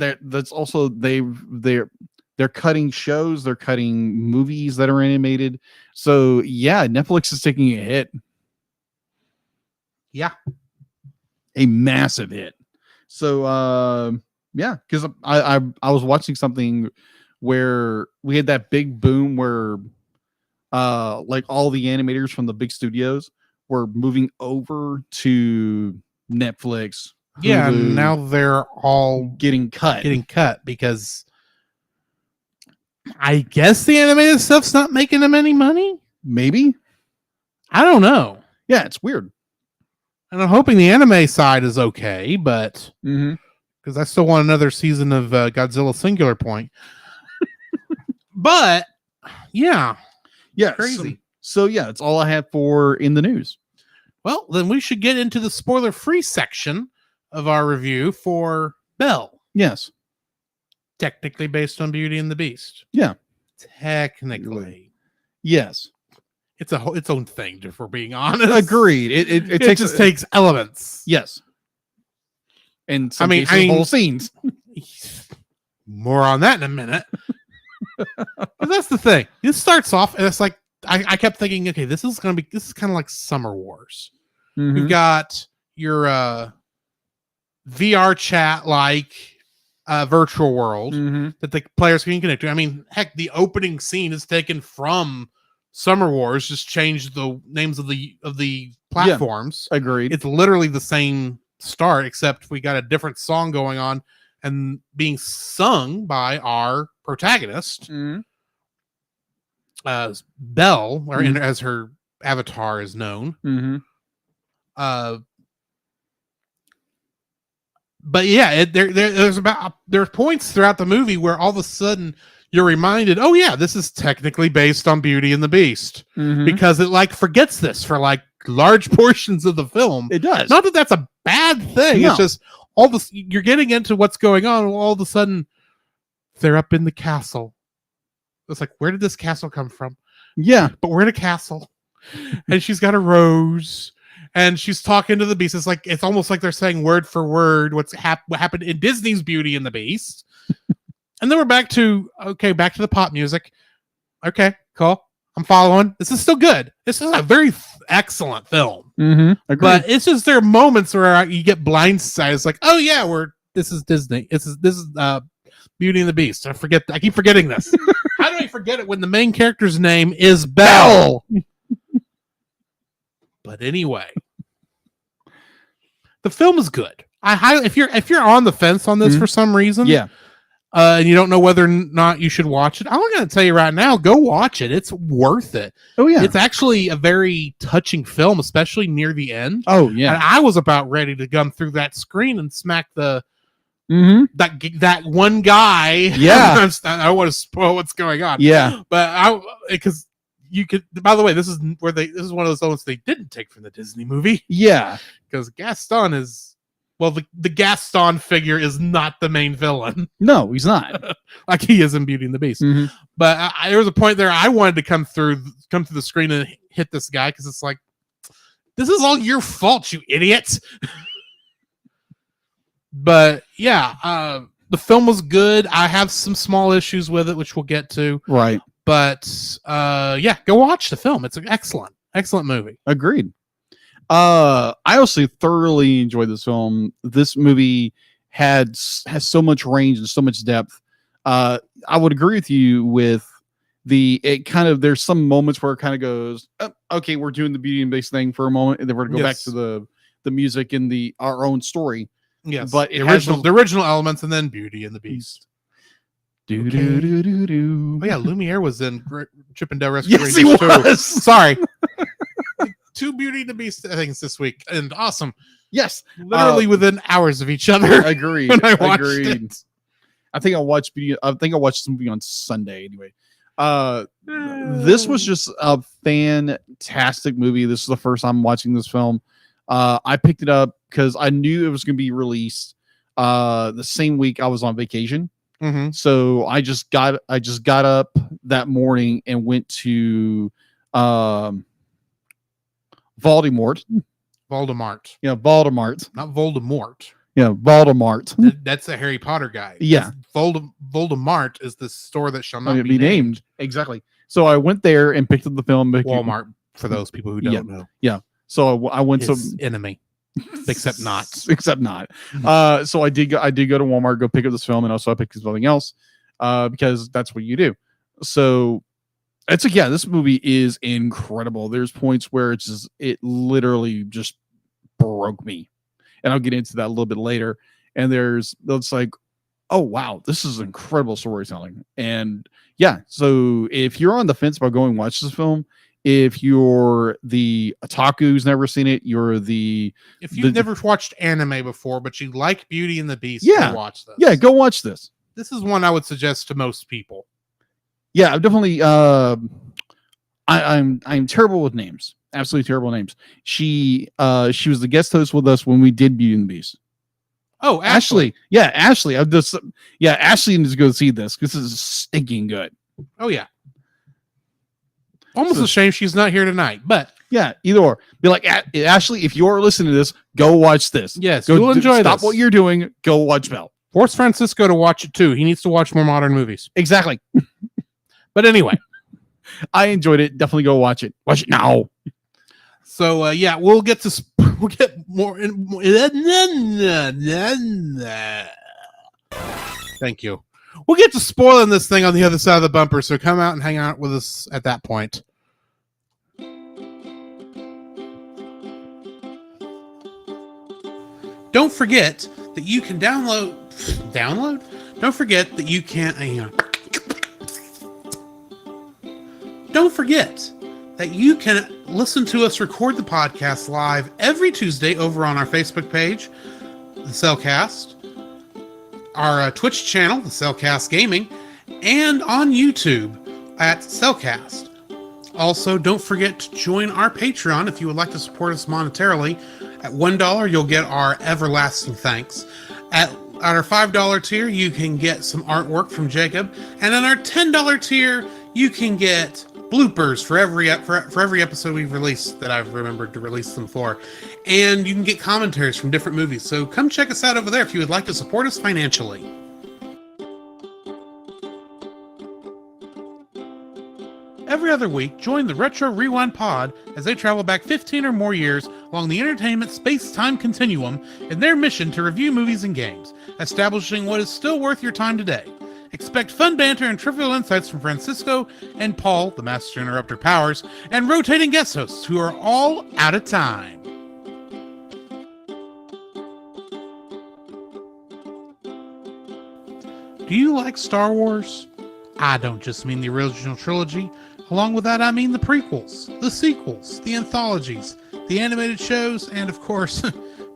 also they're cutting shows, they're cutting movies that are animated. So yeah, Netflix is taking a hit. Yeah, a massive hit. So yeah, because I was watching something where we had that big boom where like all the animators from the big studios were moving over to Netflix. yeah. Hulu, And now they're all getting cut. because I guess the animated stuff's not making them any money. Maybe. I don't know. Yeah, it's weird. And I'm hoping the anime side is okay, but Mm-hmm. because I still want another season of Godzilla Singular Point. But yeah, Yeah, crazy. So yeah, that's all I have for in the news. Well, then we should get into the spoiler-free section of our review for Belle. Yes. Technically based on Beauty and the Beast. Yeah. Technically. Yes. It's its own thing, if we're being honest. Agreed. It It takes elements. Yes. And some I mean, whole scenes. More on that in a minute. But that's the thing. This starts off, and it's like I kept thinking, okay, this is kind of like Summer Wars. Mhm. You've got your VR chat like virtual world Mhm. that the players can connect to. I mean, heck, the opening scene is taken from Summer Wars, just changed the names of the platforms. Agreed. It's literally the same start, except we got a different song going on and being sung by our protagonist, Mhm. Belle, or Mhm. as her avatar is known. Mhm. But yeah, there's points throughout the movie where all of a sudden you're reminded, oh yeah, this is technically based on Beauty and the Beast, Mhm. because it like forgets this for like large portions of the film. It does. Not that that's a bad thing. No. It's just all this you're getting into what's going on. And all of a sudden, they're up in the castle. It's like, where did this castle come from? Yeah. but we're in a castle, and she's got a rose, and she's talking to the beast. It's like it's almost like they're saying word for word what happened in Disney's Beauty and the Beast. And then we're back to the pop music. Okay, cool. I'm following. This is still good. This is a very excellent film. Mm-hmm. Agreed. But it's just there are moments where you get blindsided. It's like, oh yeah, this is Disney. This is Beauty and the Beast. I keep forgetting this. How do I forget it when the main character's name is Belle? But anyway, the film is good. If you're on the fence on this for some reason, yeah. And you don't know whether or not you should watch it, I'm going to tell you right now, go watch it. It's worth it. Oh yeah. It's actually a very touching film, especially near the end. Oh yeah. And I was about ready to come through that screen and smack that one guy. Yeah. I don't want to spoil what's going on. Yeah. But because you could. By the way, this is one of those elements they didn't take from the Disney movie. Yeah. Because Gaston is. Well, the Gaston figure is not the main villain. No, he's not. Like he is in Beauty and the Beast. Mm-hmm. But there was a point there I wanted to come through the screen and hit this guy because it's like, this is all your fault, you idiot. But yeah, the film was good. I have some small issues with it, which we'll get to. Right. But yeah, go watch the film. It's an excellent movie. Agreed. I also thoroughly enjoyed this film. This movie has so much range and so much depth. I would agree with you with there's some moments where it kind of goes, oh, okay, we're doing the Beauty and Beast thing for a moment, and then we're gonna go back to the music and our own story. Yes, but the original elements, and then Beauty and the Beast. Do do do do do. Oh yeah, Lumiere was in Chippendale Rescue Yes, he Rangers was. too. Sorry. 2 Beauty and the Beast things this week, and awesome. Yes, literally within hours of each other. Agreed. When I watched it. I think I watched this movie on Sunday anyway. This was just a fantastic movie. This is the first time watching this film. I picked it up because I knew it was going to be released the same week I was on vacation. Mm-hmm. So I just got up that morning and went to Voldemort. Yeah, Voldemort. not Voldemort. Yeah, Voldemort. That's a Harry Potter guy. Yeah. Voldemort is the store that shall not be named. Exactly. So I went there and picked up the film. Walmart, for those people who don't know. Yeah. So I went to enemy, except not. Except not. So I did go to Walmart, go pick up this film, and also I picked up something else because that's what you do. So this movie is incredible. There's points where it literally just broke me, and I'll get into that a little bit later. And it's like, oh wow, this is incredible storytelling. And yeah, so if you're on the fence about going watch this film, if you're the otaku who's never seen it, if you've never watched anime before, but you like Beauty and the Beast, go watch this. Yeah, go watch this. This is one I would suggest to most people. Yeah, I'm definitely. I'm terrible with names. Absolutely terrible names. She was the guest host with us when we did Beauty and the Beast. Oh, Ashley. Yeah, Ashley. Ashley needs to go see this because this is stinking good. Oh yeah. Almost a shame she's not here tonight, but yeah, either or. Be like, Ashley, if you're listening to this, go watch this. Yes, you'll enjoy this. Stop what you're doing. Go watch Belle. Force Francisco to watch it too. He needs to watch more modern movies. Exactly. But anyway, I enjoyed it. Definitely go watch it. Watch it now. So yeah, we'll get more. Thank you. We'll get to spoiling this thing on the other side of the bumper. So come out and hang out with us at that point. Don't forget that you can download. Don't forget that you can. Don't forget that you can listen to us record the podcast live every Tuesday over on our Facebook page, the Cellcast, our Twitch channel, the Cellcast Gaming, and on YouTube at Cellcast. Also, don't forget to join our Patreon if you would like to support us monetarily. At $1, you'll get our everlasting thanks. At our $5 tier, you can get some artwork from Jacob. And at our $10 tier, you can get bloopers for every episode we've released that I've remembered to release them for. And you can get commentaries from different movies. So come check us out over there if you would like to support us financially. Every other week, join the Retro Rewind Pod as they travel back 15 or more years along the entertainment space-time continuum in their mission to review movies and games, establishing what is still worth your time today. Expect fun banter and trivial insights from Francisco and Paul, the Master Interrupter Powers, and rotating guest hosts who are all out of time. Do you like Star Wars? I don't just mean the original trilogy. Along with that, I mean the prequels, the sequels, the anthologies, the animated shows, and of course,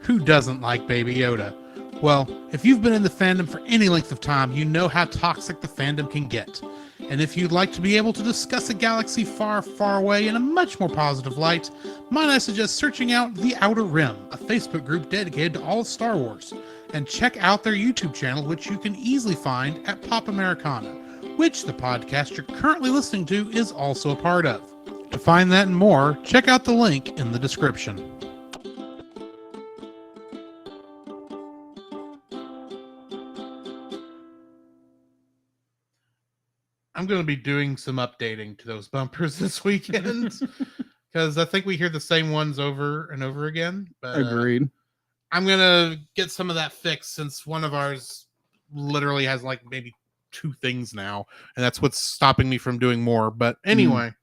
who doesn't like Baby Yoda? Well, if you've been in the fandom for any length of time, you know how toxic the fandom can get. And if you'd like to be able to discuss a galaxy far, far away in a much more positive light, might I suggest searching out The Outer Rim, a Facebook group dedicated to all of Star Wars, and check out their YouTube channel, which you can easily find at Pop Americana, which the podcast you're currently listening to is also a part of. To find that and more, check out the link in the description. I'm going to be doing some updating to those bumpers this weekend because I think we hear the same ones over and over again. But, Agreed. I'm going to get some of that fixed since one of ours literally has like maybe 2 things now, and that's what's stopping me from doing more. But anyway,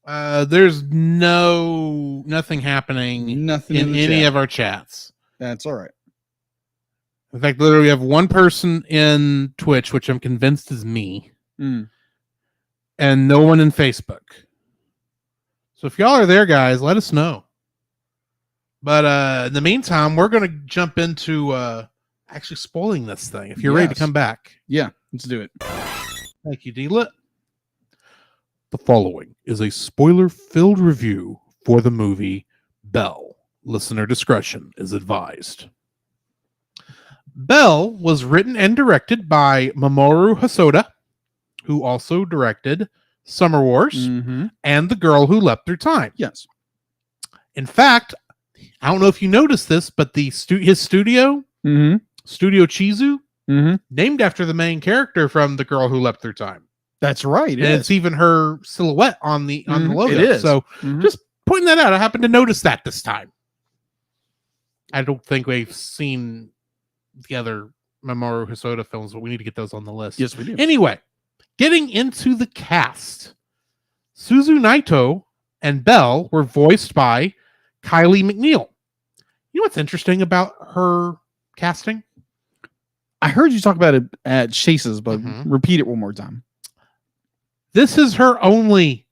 there's nothing happening in any of our chats. That's all right. In fact, literally we have one person in Twitch, which I'm convinced is me, and no one in Facebook. So if y'all are there, guys, let us know. But in the meantime, we're going to jump into actually spoiling this thing. If you're ready to come back. Yeah, let's do it. Thank you, D-Lit. The following is a spoiler-filled review for the movie Belle. Listener discretion is advised. Belle was written and directed by Mamoru Hosoda, who also directed Summer Wars and The Girl Who Leapt Through Time. Yes. In fact, I don't know if you noticed this, but his studio, Studio Chizu, named after the main character from The Girl Who Leapt Through Time. That's right. And it's even her silhouette on the logo. It is. So just pointing that out. I happened to notice that this time. I don't think we've seen the other Mamoru Hosoda films, but we need to get those on the list. Yes, we do. Anyway, getting into the cast. Suzu Naito and Belle were voiced by Kylie McNeil. You know what's interesting about her casting? I heard you talk about it at Chase's, but repeat it one more time. This is her only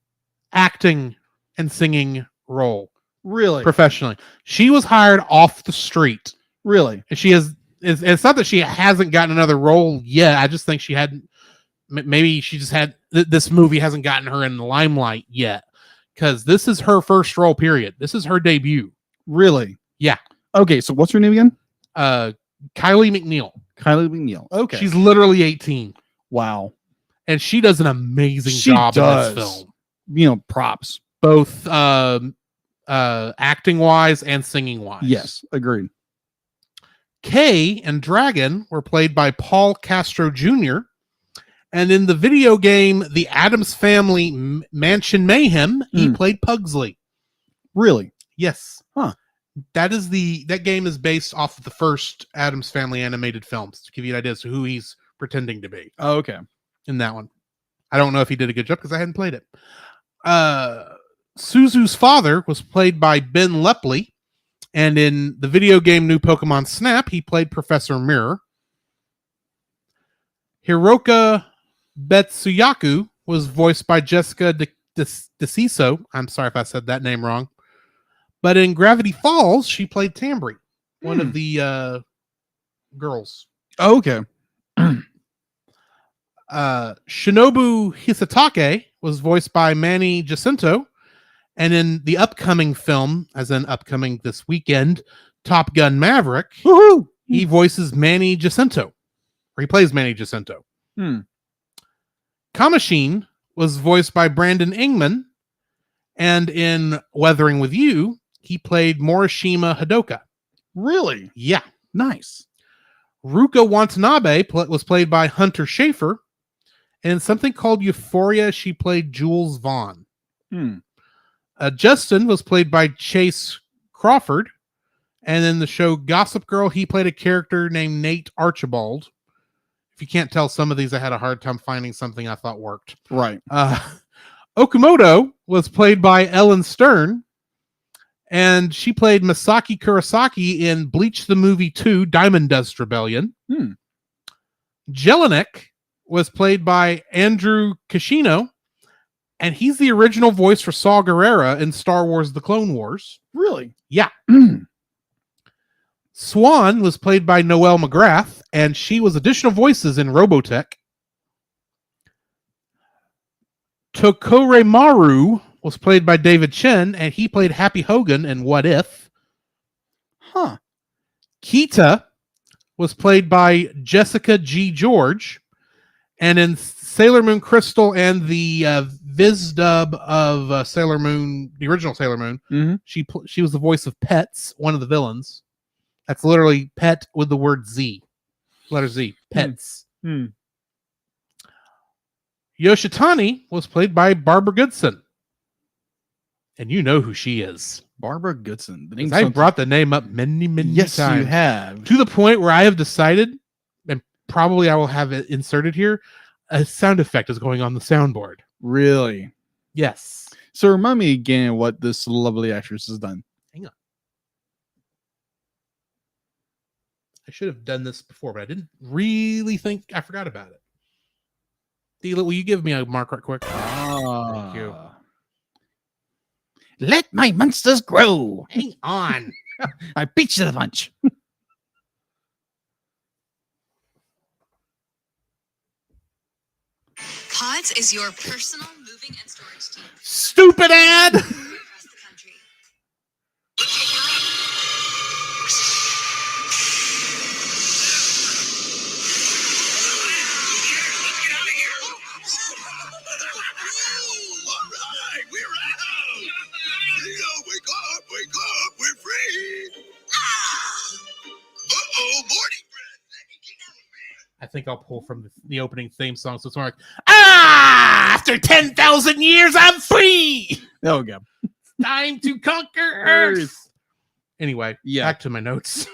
acting and singing role. Really? Professionally. She was hired off the street. Really? And she has, it's not that she hasn't gotten another role yet. I just think she hadn't, maybe she just had, this movie hasn't gotten her in the limelight yet. Because this is her first role, period. This is her debut. Really? Yeah. Okay, so what's her name again? Kylie McNeil. Kylie McNeil. Okay. She's literally 18. Wow. And she does an amazing job in this film. You know, props. Both acting wise and singing wise. Yes, agreed. Kay and Dragon were played by Paul Castro Jr. And in the video game The Addams Family Mansion Mayhem, he played Pugsley. Really? Yes. Huh. That game is based off of the first Addams Family animated films, to give you an idea as to who he's pretending to be. Oh, okay. In that one. I don't know if he did a good job because I hadn't played it. Suzu's father was played by Ben Lepley, and in the video game New Pokemon Snap, he played Professor Mirror. Hiroka Betsuyaku was voiced by Jessica DeCiso. I'm sorry if I said that name wrong. But in Gravity Falls, she played Tambry, one of the girls. Oh, okay. Shinobu Hisatake was voiced by Manny Jacinto. And in the upcoming film, as in upcoming this weekend, Top Gun Maverick, he voices Manny Jacinto. Or he plays Manny Jacinto. Kamashine was voiced by Brandon Ingman, and in Weathering with You, he played Morishima Hadoka. Really? Yeah. Nice. Ruka Watanabe was played by Hunter Schafer, and in something called Euphoria, she played Jules Vaughn. Justin was played by Chase Crawford, and in the show Gossip Girl, he played a character named Nate Archibald. If you can't tell, some of these I had a hard time finding something I thought worked. Right. Okamoto was played by Ellen Stern, and she played Masaki Kurosaki in Bleach the Movie 2, Diamond Dust Rebellion. Jelinek was played by Andrew Kishino, and he's the original voice for Saw Gerrera in Star Wars The Clone Wars. Really? Yeah. Swan was played by Noelle McGrath, and she was additional voices in Robotech. Tokore Maru was played by David Chen, and he played Happy Hogan in What If. Huh. Kita was played by Jessica G. George, and in Sailor Moon Crystal and the Viz dub of Sailor Moon, the original Sailor Moon, she was the voice of Pets, one of the villains. That's literally pet with the word Z. Letter Z. Pets. Yoshitani was played by Barbara Goodson. And you know who she is. Barbara Goodson. I brought the name up many times. Yes, you have. To the point where I have decided, and probably I will have it inserted here, a sound effect is going on the soundboard. Really? Yes. So remind me again what this lovely actress has done. Hang on. I should have done this before, but I didn't really think I forgot about it. Dila, will you give me a mark right quick? Thank you. Let my monsters grow. Hang on. I beat you to the punch. Pods is your personal moving and storage team. Stupid ad! Across the country. Wake up, we're free. Uh-oh, morning bread. Let me get out of bed. I think I'll pull from the opening theme song, so it's more like, after 10,000 years, I'm free! There we go. Time to conquer Earth! Anyway, Yeah. back to my notes.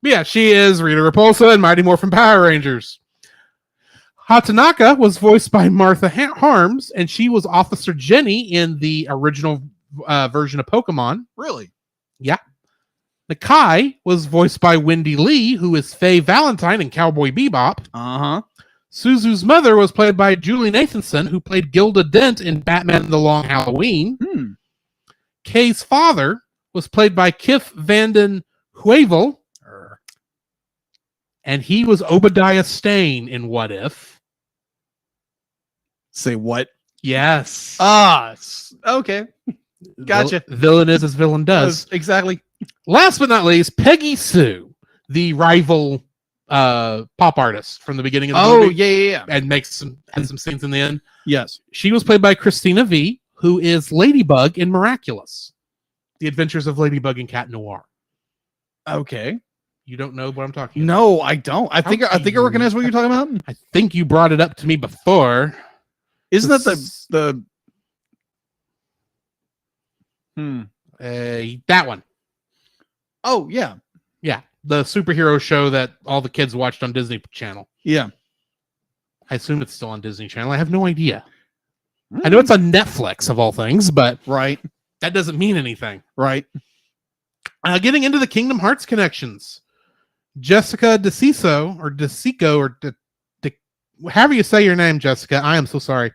Yeah, she is Rita Repulsa in Mighty Morphin Power Rangers. Hatanaka was voiced by Martha Harms, and she was Officer Jenny in the original version of Pokemon. Really? Yeah. Nakai was voiced by Wendy Lee, who is Faye Valentine in Cowboy Bebop. Uh-huh. Suzu's mother was played by Julie Nathanson, who played Gilda Dent in Batman The Long Halloween. Kay's father was played by Kif Vanden Heuvel, and he was Obadiah Stane in What If. Say what? Yes. Okay. Gotcha. Villain is as villain does. Exactly. Last but not least, Peggy Sue, the rival pop artist from the beginning of the movie. Yeah. And had some scenes in the end. Yes. She was played by Christina V, who is Ladybug in Miraculous. The Adventures of Ladybug and Cat Noir. Okay. You don't know what I'm talking about? No, I don't. I think I recognize what you're talking about. I think you brought it up to me before. Isn't that the that one. Oh, yeah. Yeah. The superhero show that all the kids watched on Disney Channel. Yeah. I assume it's still on Disney Channel. I have no idea. I know it's on Netflix of all things, but Right. that doesn't mean anything. Right. Getting into the Kingdom Hearts connections. Jessica DeCiso, or DeCico, or however you say your name, Jessica. I am so sorry.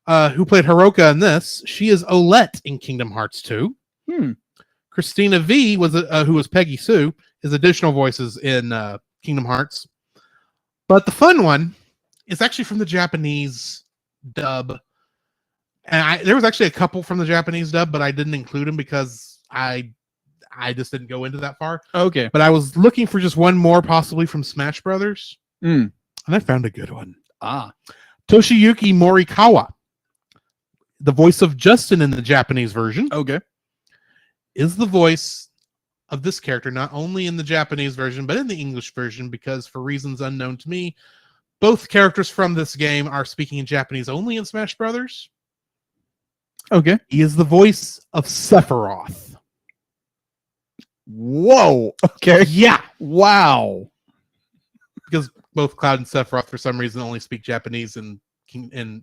Who played Hiroka in this? She is Olette in Kingdom Hearts 2. Christina V was who was Peggy Sue, is additional voices in Kingdom Hearts. But the fun one is actually from the Japanese dub. And there was actually a couple from the Japanese dub, but I didn't include them because I just didn't go into that far. Okay. But I was looking for just one more, possibly from Smash Brothers. And I found a good one. Toshiyuki Morikawa, the voice of Justin in the Japanese version, Okay. is the voice of this character, not only in the Japanese version, but in the English version, because for reasons unknown to me, both characters from this game are speaking in Japanese only in Smash Brothers. Okay. He is the voice of Sephiroth. Whoa. Okay. Yeah, Wow. because both Cloud and Sephiroth, for some reason, only speak Japanese in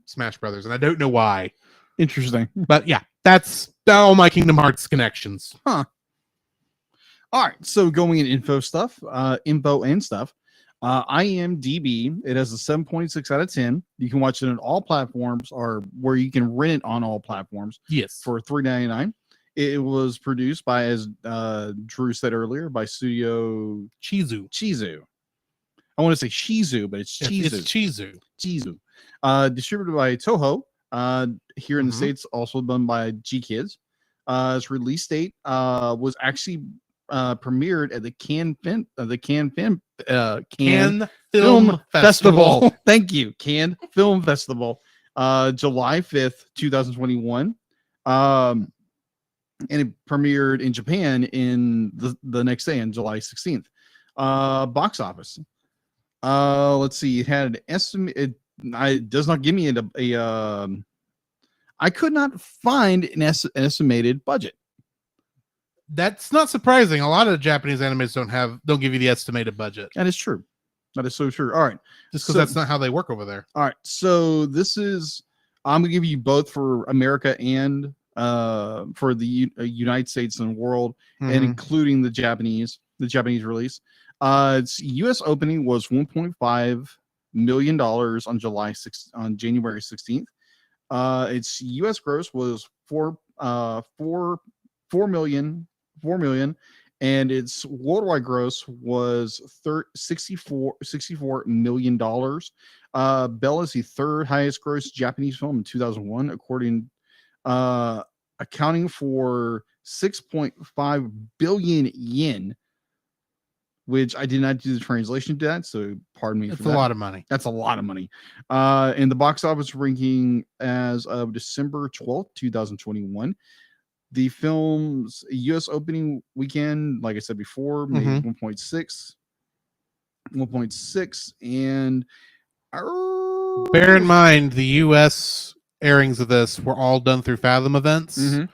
Smash Brothers, and I don't know why. Interesting. But yeah, that's all my Kingdom Hearts connections. All right. So going in info and stuff. IMDb, it has a 7.6 out of 10. You can watch it on all platforms, or where you can rent it on all platforms Yes. for $3.99. It was produced by, as Drew said earlier, by Studio Chizu. I want to say Shizu, but it's Chizu. It's Chizu. Chizu. Distributed by Toho. Here in the Mhm. States, also done by G Kids. Its release date was actually premiered at the Cannes Film Festival. Thank you, Cannes Film Festival, July 5th, 2021. And it premiered in Japan in the next day, on July 16th. Box office. Let's see. It had an estimate. It does not give me I could not find an estimated budget. That's not surprising. A lot of Japanese animes don't give you the estimated budget, That is true. That is so true. All right. just because So- that's not how they work over there. All right. So I'm gonna give you both for America and for the United States and world, and Mhm. including the Japanese release. Its U.S. opening was $1.5 million on January 16th. Its U.S. gross was 4 million, and its worldwide gross was $64 million. Bell is the third highest gross Japanese film in 2001, accounting for 6.5 billion yen, which I did not do the translation to that, so pardon me It's for a that. lot of money. That's a lot of money. And the box office ranking as of December 12th, 2021. The film's U.S. opening weekend, like I said before, made Mhm. 1.6, and Bear in mind, the U.S. airings of this were all done through Fathom events, Mhm.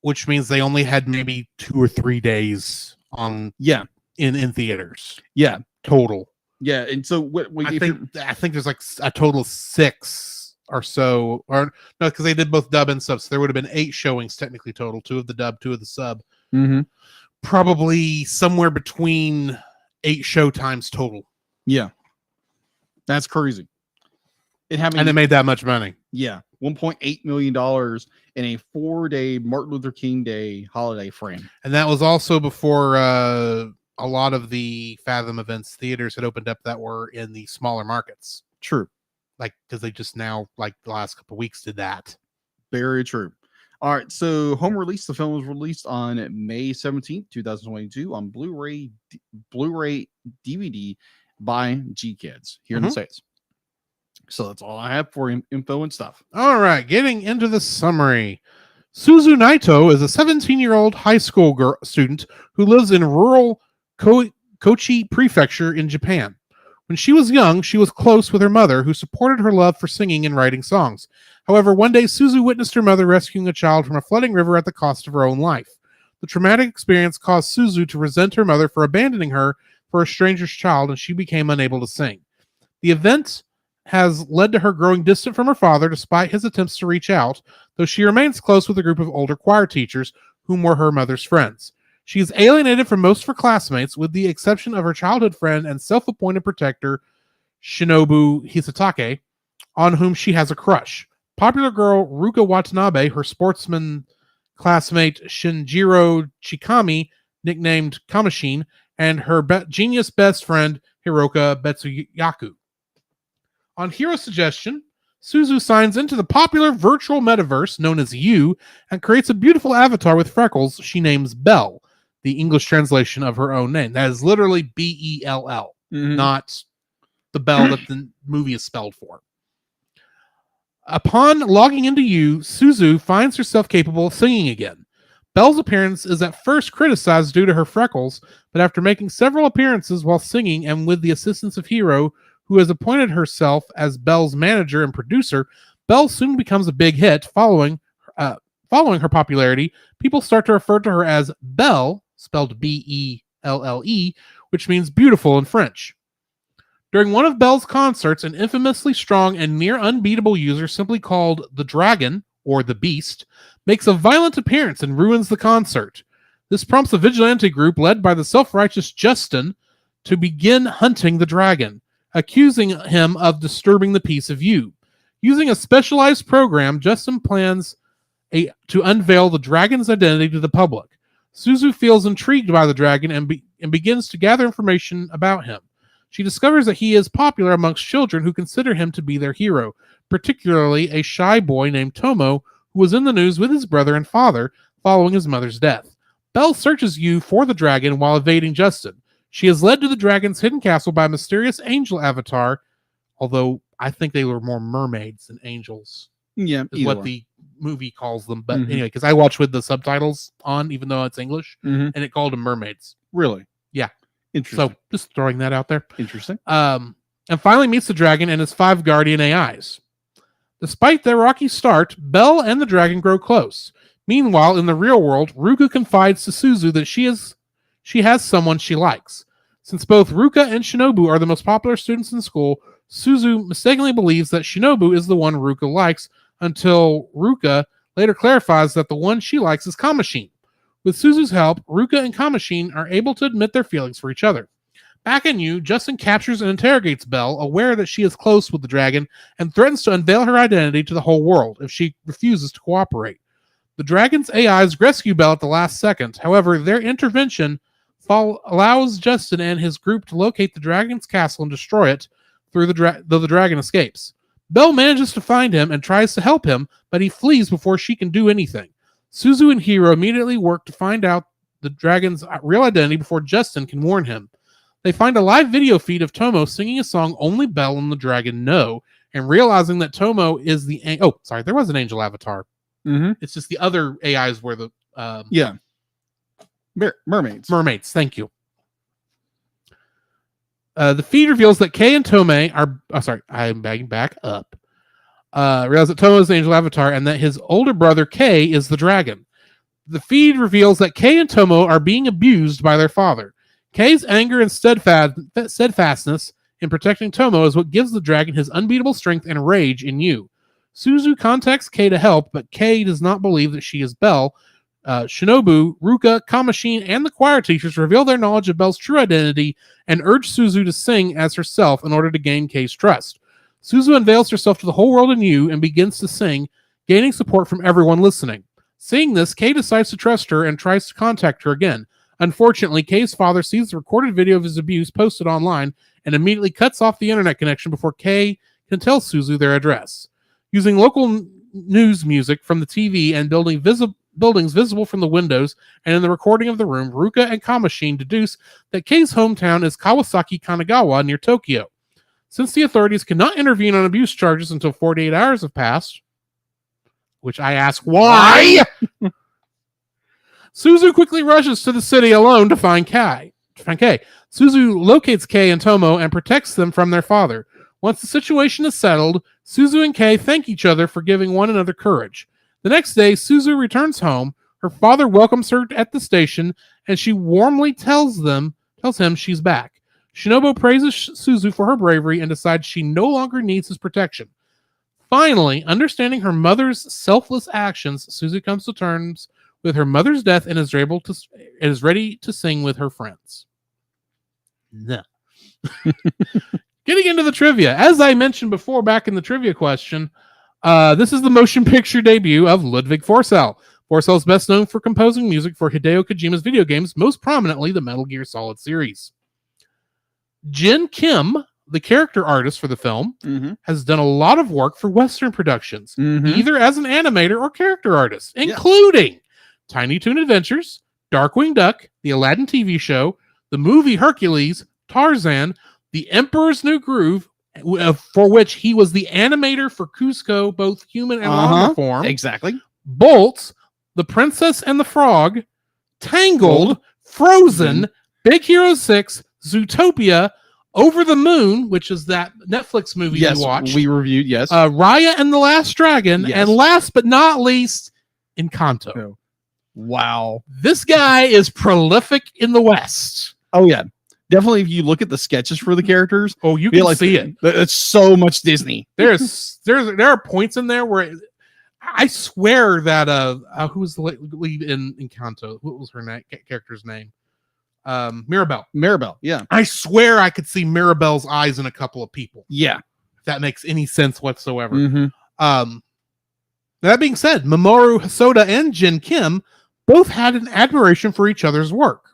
which means they only had maybe 2 or 3 days yeah, in theaters yeah, total. yeah. And so what I think there's like a total of 6 or so, or no, because they did both dub and sub, so there would have been 8 showings technically total, 2 of the dub, 2 of the sub. Probably somewhere between 8 show times total, yeah, that's crazy. It happened, and they made that much money. yeah, $1.8 million in a 4-day Martin Luther King Day holiday frame. And that was also before a lot of the Fathom events theaters had opened up that were in the smaller markets, True. like because they just now, like the last couple of weeks, did that. Very true. All right, so home release. The film was released on May 17th, 2022 on Blu-ray DVD by G Kids here in the States. So that's all I have for info and stuff. All right, getting into the summary. Suzu Naito is a 17-year-old high school student who lives in rural Kochi Prefecture in Japan. When she was young, she was close with her mother, who supported her love for singing and writing songs. However, one day, Suzu witnessed her mother rescuing a child from a flooding river at the cost of her own life. The traumatic experience caused Suzu to resent her mother for abandoning her for a stranger's child, and she became unable to sing. The event has led to her growing distant from her father despite his attempts to reach out, though she remains close with a group of older choir teachers whom were her mother's friends. She is alienated from most of her classmates, with the exception of her childhood friend and self-appointed protector, Shinobu Hisatake, on whom she has a crush. Popular girl Ruka Watanabe, her sportsman classmate Shinjiro Chikami, nicknamed Kamashin, and her genius best friend Hiroka Betsuyaku. On Hero's suggestion, Suzu signs into the popular virtual metaverse known as You and creates a beautiful avatar with freckles she names Belle, the English translation of her own name. That is literally Bell, not the Bell that the movie is spelled for. Upon logging into U, Suzu finds herself capable of singing again. Belle's appearance is at first criticized due to her freckles, but after making several appearances while singing and with the assistance of Hiro, who has appointed herself as Belle's manager and producer, Belle soon becomes a big hit. Following her popularity, people start to refer to her as Belle, spelled Belle, which means beautiful in French. During one of Belle's concerts, an infamously strong and near unbeatable user simply called the Dragon, or the Beast, makes a violent appearance and ruins the concert. This prompts a vigilante group led by the self-righteous Justin to begin hunting the Dragon, accusing him of disturbing the peace of U. Using a specialized program, Justin plans to unveil the Dragon's identity to the public. Suzu feels intrigued by the Dragon and begins to gather information about him. She discovers that he is popular amongst children who consider him to be their hero, particularly a shy boy named Tomo, who was in the news with his brother and father following his mother's death. Belle searches U for the Dragon while evading Justin. She is led to the Dragon's hidden castle by a mysterious angel avatar, although I think they were more mermaids than angels, Yeah, is what the movie calls them. But anyway, because I watched with the subtitles on, even though it's English, and it called them mermaids. Really? Yeah. Interesting. So just throwing that out there. Interesting. And finally meets the Dragon and his 5 guardian AIs. Despite their rocky start, Belle and the Dragon grow close. Meanwhile, in the real world, Ruka confides to Suzu that she has someone she likes. Since both Ruka and Shinobu are the most popular students in school, Suzu mistakenly believes that Shinobu is the one Ruka likes, until Ruka later clarifies that the one she likes is Kamashin. With Suzu's help, Ruka and Kamashin are able to admit their feelings for each other. Back in U, Justin captures and interrogates Belle, aware that she is close with the Dragon, and threatens to unveil her identity to the whole world if she refuses to cooperate. The Dragon's AIs rescue Belle at the last second. However, their intervention allows Justin and his group to locate the Dragon's castle and destroy it, though the Dragon escapes. Belle manages to find him and tries to help him, but he flees before she can do anything. Suzu and Hiro immediately work to find out the Dragon's real identity before Justin can warn him. They find a live video feed of Tomo singing a song only Belle and the Dragon know, and realizing that Tomo is there was an angel avatar. It's just the other AIs were the mermaids. Mermaids, thank you. The feed reveals that Kei and Tomei are... I'm backing back up. Realize that Tomo is the angel avatar and that his older brother Kei is the Dragon. The feed reveals that Kei and Tomo are being abused by their father. Kei's anger and steadfastness in protecting Tomo is what gives the Dragon his unbeatable strength and rage in U. Suzu contacts Kei to help, but Kei does not believe that she is Belle. Shinobu, Ruka, Kamashin, and the choir teachers reveal their knowledge of Belle's true identity and urge Suzu to sing as herself in order to gain Kei's trust. Suzu unveils herself to the whole world in U and begins to sing, gaining support from everyone listening. Seeing this, Kei decides to trust her and tries to contact her again. Unfortunately, Kei's father sees the recorded video of his abuse posted online and immediately cuts off the internet connection before Kei can tell Suzu their address. Using local news music from the TV and buildings visible from the windows and in the recording of the room, Ruka and Kamashin deduce that Kei's hometown is Kawasaki Kanagawa near Tokyo. Since the authorities cannot intervene on abuse charges until 48 hours have passed, which I ask why, Suzu quickly rushes to the city alone to find Kei. Suzu locates Kei and Tomo and protects them from their father. Once the situation is settled, Suzu and Kei thank each other for giving one another courage. The next day, Suzu returns home. Her father welcomes her at the station, and she warmly tells him she's back. Shinobu praises Suzu for her bravery and decides she no longer needs his protection. Finally, understanding her mother's selfless actions, Suzu comes to terms with her mother's death and is ready to sing with her friends. No. Getting into the trivia. As I mentioned before back in the trivia question, this is the motion picture debut of Ludwig Forssell. Forssell is best known for composing music for Hideo Kojima's video games, most prominently the Metal Gear Solid series. Jin Kim, the character artist for the film, has done a lot of work for Western productions, either as an animator or character artist, including Tiny Toon Adventures, Darkwing Duck, the Aladdin TV show, the movie Hercules, Tarzan, The Emperor's New Groove, for which he was the animator for Cusco, both human and llama form. Exactly. Bolt, The Princess and the Frog, Tangled, Frozen, Big Hero 6, Zootopia, Over the Moon, which is that Netflix movie Yes, we watched. we reviewed. Yes. Raya and the Last Dragon, Yes. and last but not least, Encanto. Oh. Wow. This guy is prolific in the West. Oh yeah. Definitely. If you look at the sketches for the characters, Oh, you be can like, see it. It's so much Disney. There are points in there where I swear that who was the lead in Encanto? What was her character's name? Mirabelle. Yeah. I swear I could see Mirabelle's eyes in a couple of people. Yeah. If that makes any sense whatsoever. Mm-hmm. That being said, Mamoru Hosoda and Jin Kim both had an admiration for each other's work.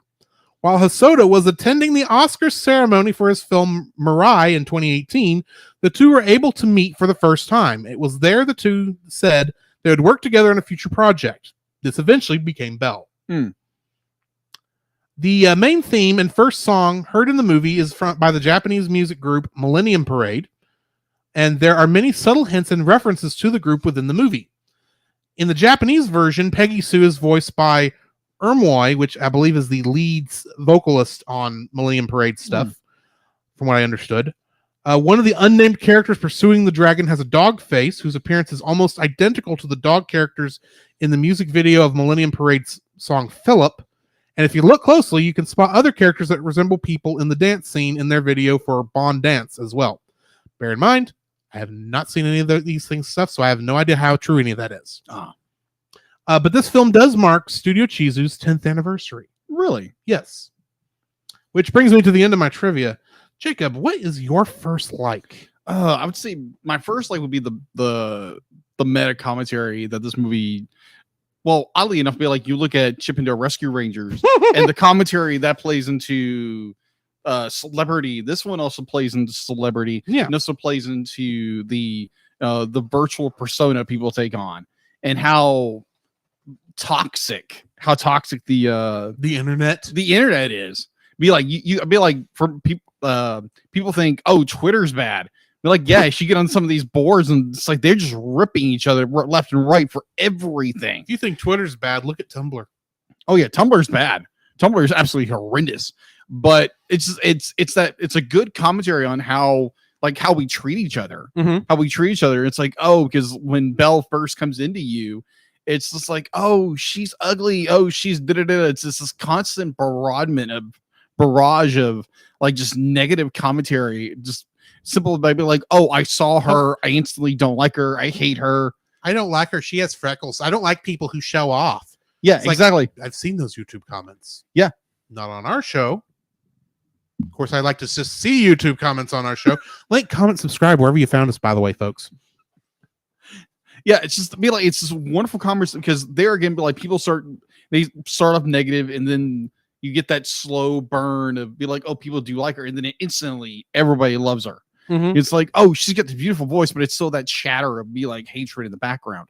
While Hosoda was attending the Oscars ceremony for his film Mirai in 2018, the two were able to meet for the first time. It was there the two said they would work together on a future project. This eventually became Belle. The main theme and first song heard in the movie is by the Japanese music group Millennium Parade, and there are many subtle hints and references to the group within the movie. In the Japanese version, Peggy Sue is voiced by Ermoy, which I believe is the lead vocalist on Millennium Parade stuff, from what I understood. One of the unnamed characters pursuing the dragon has a dog face, whose appearance is almost identical to the dog characters in the music video of Millennium Parade's song Philip. And if you look closely, you can spot other characters that resemble people in the dance scene in their video for Bond Dance as well. Bear in mind, I have not seen any of these things stuff, so I have no idea how true any of that is. But this film does mark Studio Chizu's 10th anniversary. Really? Yes. Which brings me to the end of my trivia. Jacob, what is your first like? I would say my first like would be the meta commentary that this movie. Well, oddly enough, be like you look at Chip and Dale Rescue Rangers and the commentary that plays into celebrity. This one also plays into celebrity. Yeah. And also plays into the virtual persona people take on and how toxic the internet is. Be like you be like for people people think, oh, Twitter's bad. They're like, yeah, you get on some of these boards and it's like they're just ripping each other left and right for everything. If you think Twitter's bad, look at Tumblr. Oh yeah, Tumblr's bad. Tumblr is absolutely horrendous. But it's a good commentary on how we treat each other. How we treat each other. It's like, oh, because when Belle first comes into you, it's just like, oh, she's ugly. Oh, she's da-da-da. It's just this constant barrage of like just negative commentary. Just simple by being like, oh, I saw her. I instantly don't like her. I hate her. I don't like her. She has freckles. I don't like people who show off. Yeah, It's like- exactly. I've seen those YouTube comments. Yeah. Not on our show. Of course, I like to just see YouTube comments on our show. Like, comment, subscribe wherever you found us, by the way, folks. Yeah, it's just be like it's this wonderful conversation because there again, be like people start off negative and then you get that slow burn of be like, oh, people do like her, and then instantly everybody loves her. It's like, oh, she's got the beautiful voice, but it's still that chatter of be like hatred in the background.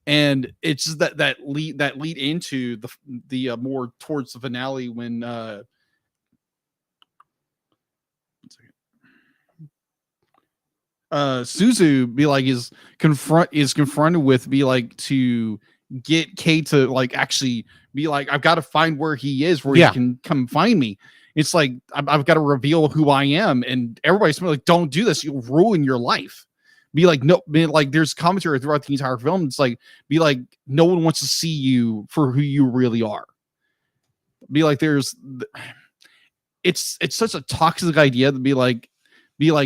And it's just that lead into the more towards the finale when Suzu be like is confronted with be like to get Kate to like actually be like, I've got to find where he is where he can come find me. It's like I've got to reveal who I am, and everybody's like, don't do this, you'll ruin your life. Be like, no, like there's commentary throughout the entire film. It's like, be like, no one wants to see you for who you really are. Be like, it's such a toxic idea to be like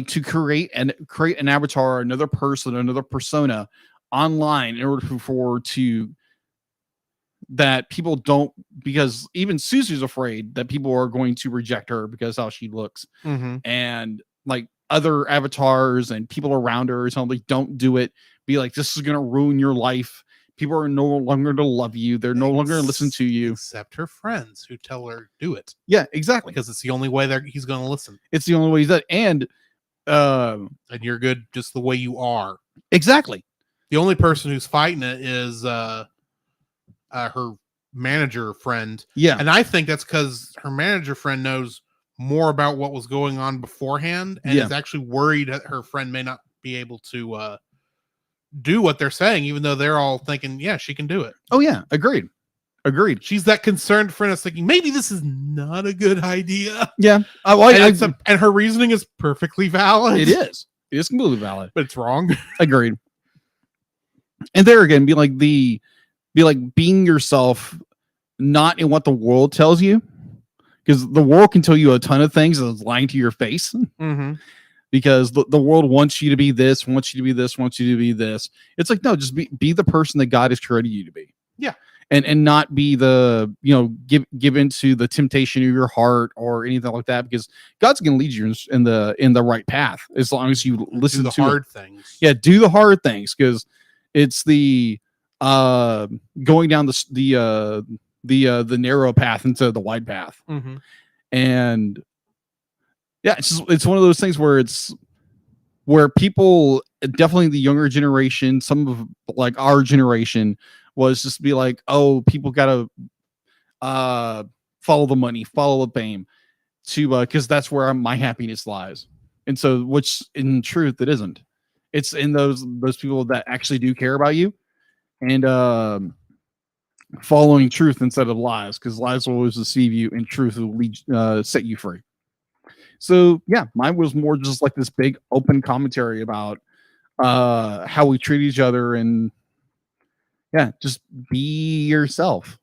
to create an avatar, another person, another persona online in order for that people don't, because even Suzu's afraid that people are going to reject her because how she looks. And like other avatars and people around her or something, don't do it. Be like, this is going to ruin your life. People are no longer to love you. They're no longer going to listen to you. Except her friends who tell her do it. Yeah, exactly. Because it's the only way he's going to listen. It's the only way he's that. And you're good just the way you are. Exactly. The only person who's fighting it is her manager friend. Yeah. And I think that's because her manager friend knows more about what was going on beforehand, and is actually worried that her friend may not be able to do what they're saying, even though they're all thinking, yeah, she can do it. Oh yeah, agreed. She's that concerned friend that's thinking maybe this is not a good idea. Yeah, and her reasoning is perfectly valid. It is completely valid, but it's wrong. Agreed. And there again, be like being yourself, not in what the world tells you, because the world can tell you a ton of things that's lying to your face. Mm-hmm. Because the world wants you to be this, wants you to be this, wants you to be this. It's like, no, just be the person that God has created you to be. Yeah. And not be the, give into the temptation of your heart or anything like that, because God's going to lead you in the right path as long as you listen to the hard things. Yeah, do the hard things, because it's the going down the narrow path into the wide path. Mm-hmm. And yeah, it's one of those things where people, definitely the younger generation, some of like our generation, was just be like, oh, people gotta follow the money, follow the fame, to because that's where my happiness lies. And so, which in truth it isn't. It's in those people that actually do care about you, and following truth instead of lies, because lies will always deceive you, and truth will set you free. So yeah, mine was more just like this big open commentary about how we treat each other, and yeah, just be yourself.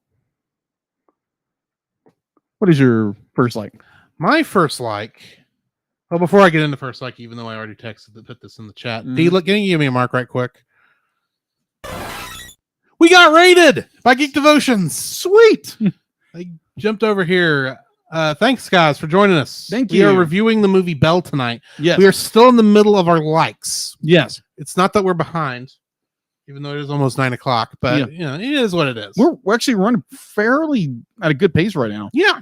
What is your first like? My first like. Well, before I get into first like, even though I already texted to put this in the chat, D, look, can you give me a mark right quick? We got rated by Geek Devotions. Sweet. I jumped over here. Thanks, guys, for joining us. Thank you. you. We are reviewing the movie Belle tonight. Yes. We are still in the middle of our likes. Yes. It's not that we're behind, even though it is almost 9:00, but it is what it is. We're actually running fairly at a good pace right now. Yeah.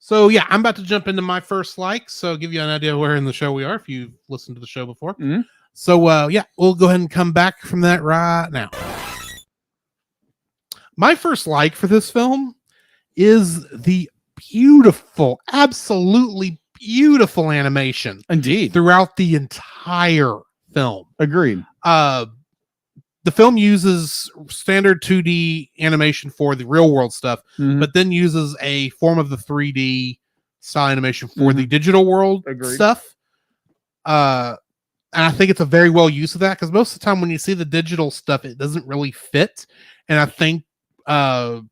So yeah, I'm about to jump into my first like. So give you an idea where in the show we are if you've listened to the show before. Mm-hmm. So yeah, we'll go ahead and come back from that right now. My first like for this film is the beautiful, absolutely beautiful animation. Indeed. Throughout the entire film. Agreed. The film uses standard 2D animation for the real world stuff, but then uses a form of the 3D style animation for the digital world stuff. And I think it's a very well use of that, because most of the time when you see the digital stuff, it doesn't really fit. And I think Mamoru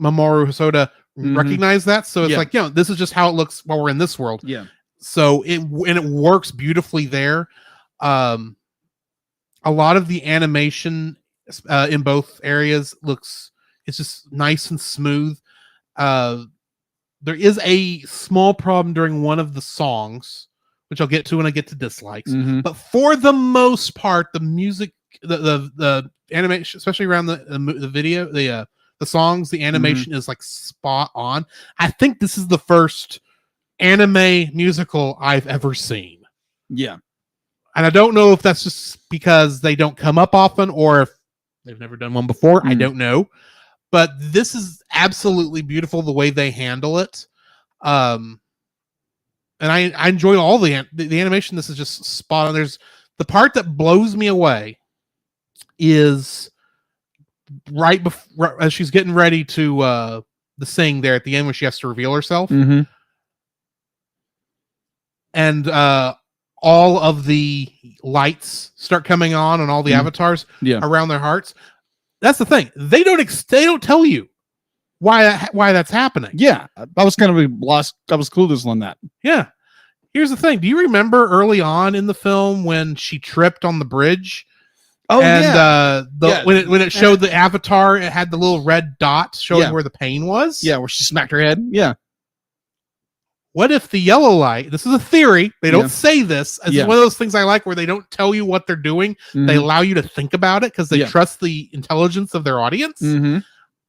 Hosoda recognized that. So it's like, this is just how it looks while we're in this world. Yeah. So it works beautifully there. A lot of the animation in both areas it's just nice and smooth. There is a small problem during one of the songs, which I'll get to when I get to dislikes. But for the most part, the music, the animation, especially around the video, the songs, the animation is like spot on. I think this is the first anime musical I've ever seen. Yeah. And I don't know if that's just because they don't come up often or if they've never done one before. I don't know. But this is absolutely beautiful the way they handle it. And I enjoy all the animation. This is just spot on. There's the part that blows me away is right before, as she's getting ready to sing there at the end when she has to reveal herself. And all of the lights start coming on all the avatars around their hearts. That's the thing. They don't tell you why that's happening. Yeah. I was kind of lost. I was clueless on that. Yeah. Here's the thing. Do you remember early on in the film when she tripped on the bridge? Oh, and when it showed the avatar, it had the little red dot showing where the pain was. Yeah, where she smacked her head. Yeah. What if the yellow light, this is a theory, they don't say this, it's one of those things I like where they don't tell you what they're doing, they allow you to think about it because they trust the intelligence of their audience.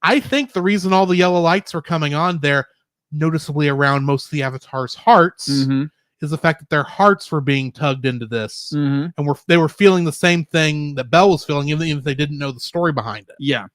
I think the reason all the yellow lights were coming on there noticeably around most of the avatars' hearts is the fact that their hearts were being tugged into this, and they were feeling the same thing that Belle was feeling, even if they didn't know the story behind it. Yeah.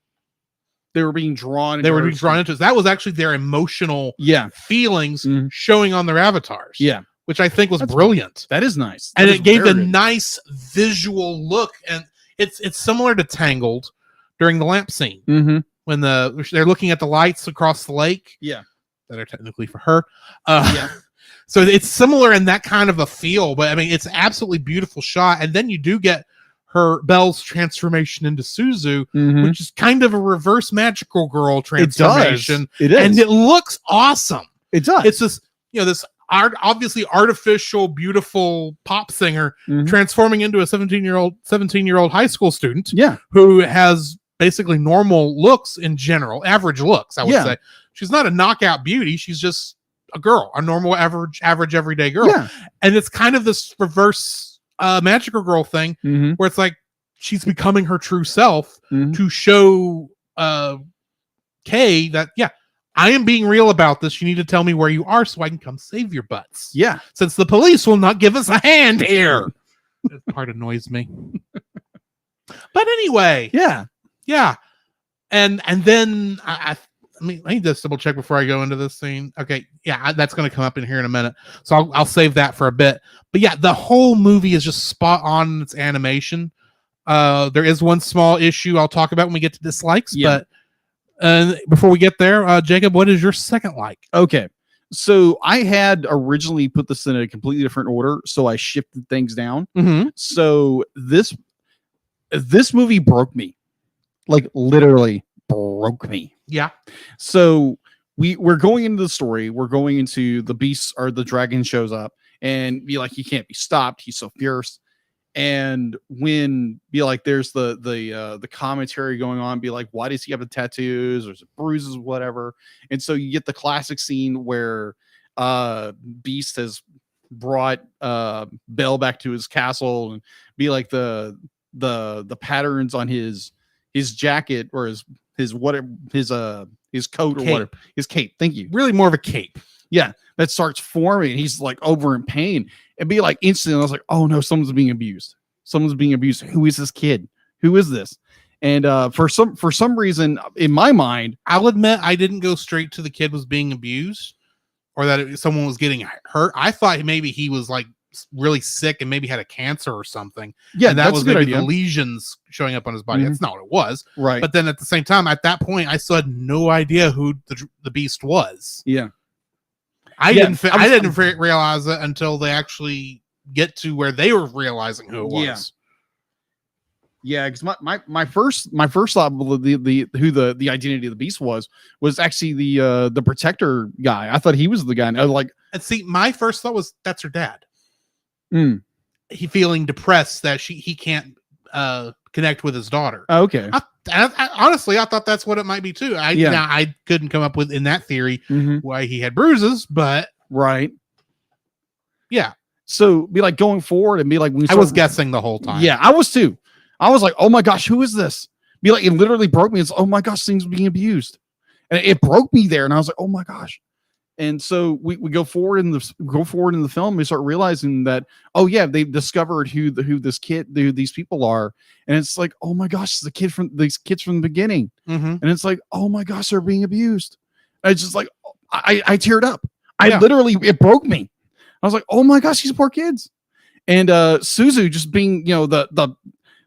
They were being drawn. They were being drawn into. That was actually their emotional Yeah. feelings Mhm. showing on their avatars. Yeah. Which I think was That's brilliant. That is nice. And That it is gave very a good. nice visual look. And it's similar to Tangled during the lamp scene Mhm. when they're looking at the lights across the lake. Yeah. That are technically for her. Yeah. So it's similar in that kind of a feel, but I mean, it's absolutely beautiful shot. And then you do get Belle's transformation into Suzu, Mhm. which is kind of a reverse magical girl transformation. It is. And it looks awesome. It does. It's this, this obviously artificial, beautiful pop singer Mhm. transforming into a 17-year-old high school student Yeah. who has basically normal looks in general, average looks, I would Yeah. say. She's not a knockout beauty. She's just a girl, a normal, average, everyday girl. Yeah. And it's kind of this reverse magical girl thing Mhm. where it's like she's becoming her true self Mhm. to show Kay that, I am being real about this. You need to tell me where you are so I can come save your butts. Yeah. Since the police will not give us a hand here. That part annoys me. But anyway, Yeah. and then I mean, I need to double check before I go into this scene. Okay, that's going to come up in here in a minute, so I'll save that for a bit. But yeah, the whole movie is just spot on in its animation. There is one small issue I'll talk about when we get to dislikes, Yeah. but before we get there, Jacob, what is your second like? Okay. So I had originally put this in a completely different order, so I shifted things down. Mm-hmm. So this movie broke me, like literally broke me. Yeah. So we're going into the story. We're going into the beast, or the dragon shows up and be like, he can't be stopped. He's so fierce. And when there's the commentary going on, be like, why does he have the tattoos or is it bruises, whatever? And so you get the classic scene where Beast has brought Belle back to his castle, and be like the patterns on his jacket, or his coat, or Cape. whatever, his cape. Thank you. Really more of a cape. Yeah, that starts forming. He's like over in pain, and be like instantly, I was like, oh no, someone's being abused. Someone's being abused. Who is this kid? Who is this? And for some reason, in my mind, I'll admit I didn't go straight to the kid was being abused, or that someone was getting hurt. I thought maybe he was like really sick and maybe had a cancer or something. yeah, And that that's was a good maybe idea. the lesions showing up on his body. Mhm. That's not what it was. Right. But then at the same time, at that point, I still had no idea who the beast was. Yeah. I Yeah, didn't realize it until they actually get to where they were realizing who it was. Yeah, because my first thought of the identity of the beast was actually the protector guy. I thought he was the guy. And I was like, And see, my first thought was that's her dad. Mm. He feeling depressed that he can't connect with his daughter. okay. I honestly, I thought that's what it might be too. Yeah. Now, I couldn't come up with in that theory Mhm. why he had bruises, but Right. yeah, So be like going forward and be like, when we I was start- guessing the whole time. Yeah, I was too. I was like, oh my gosh, who is this? Be like, it literally broke me. It's, oh my gosh, things being abused. And it broke me there. And I was like, oh my gosh. And so we go forward in the film. We start realizing that, oh yeah, they've discovered who these people are. And it's like, oh my gosh, it's these kids from the beginning. Mhm. And it's like, oh my gosh, they're being abused. And it's just like, I teared up. Yeah. It broke me. I was like, oh my gosh, these poor kids. And Suzu just being, the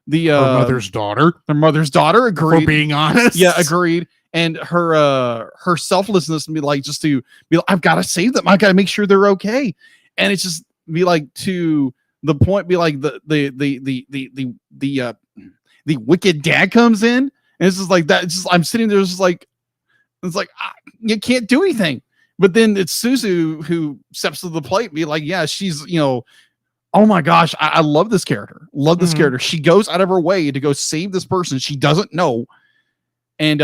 Her mother's daughter, their mother's daughter, for agreed. being honest. Yeah, agreed. And her selflessness, and be like, just to be like, I've got to save them. I got to make sure they're okay. And it's just be like, to the point, be like the wicked dad comes in, and it's just like that. It's just, I'm sitting there, just like, it's like, you can't do anything. But then it's Suzu who steps to the plate and be like, yeah, she's, oh my gosh, I love this character. Love this Mhm. character. She goes out of her way to go save this person she doesn't know. And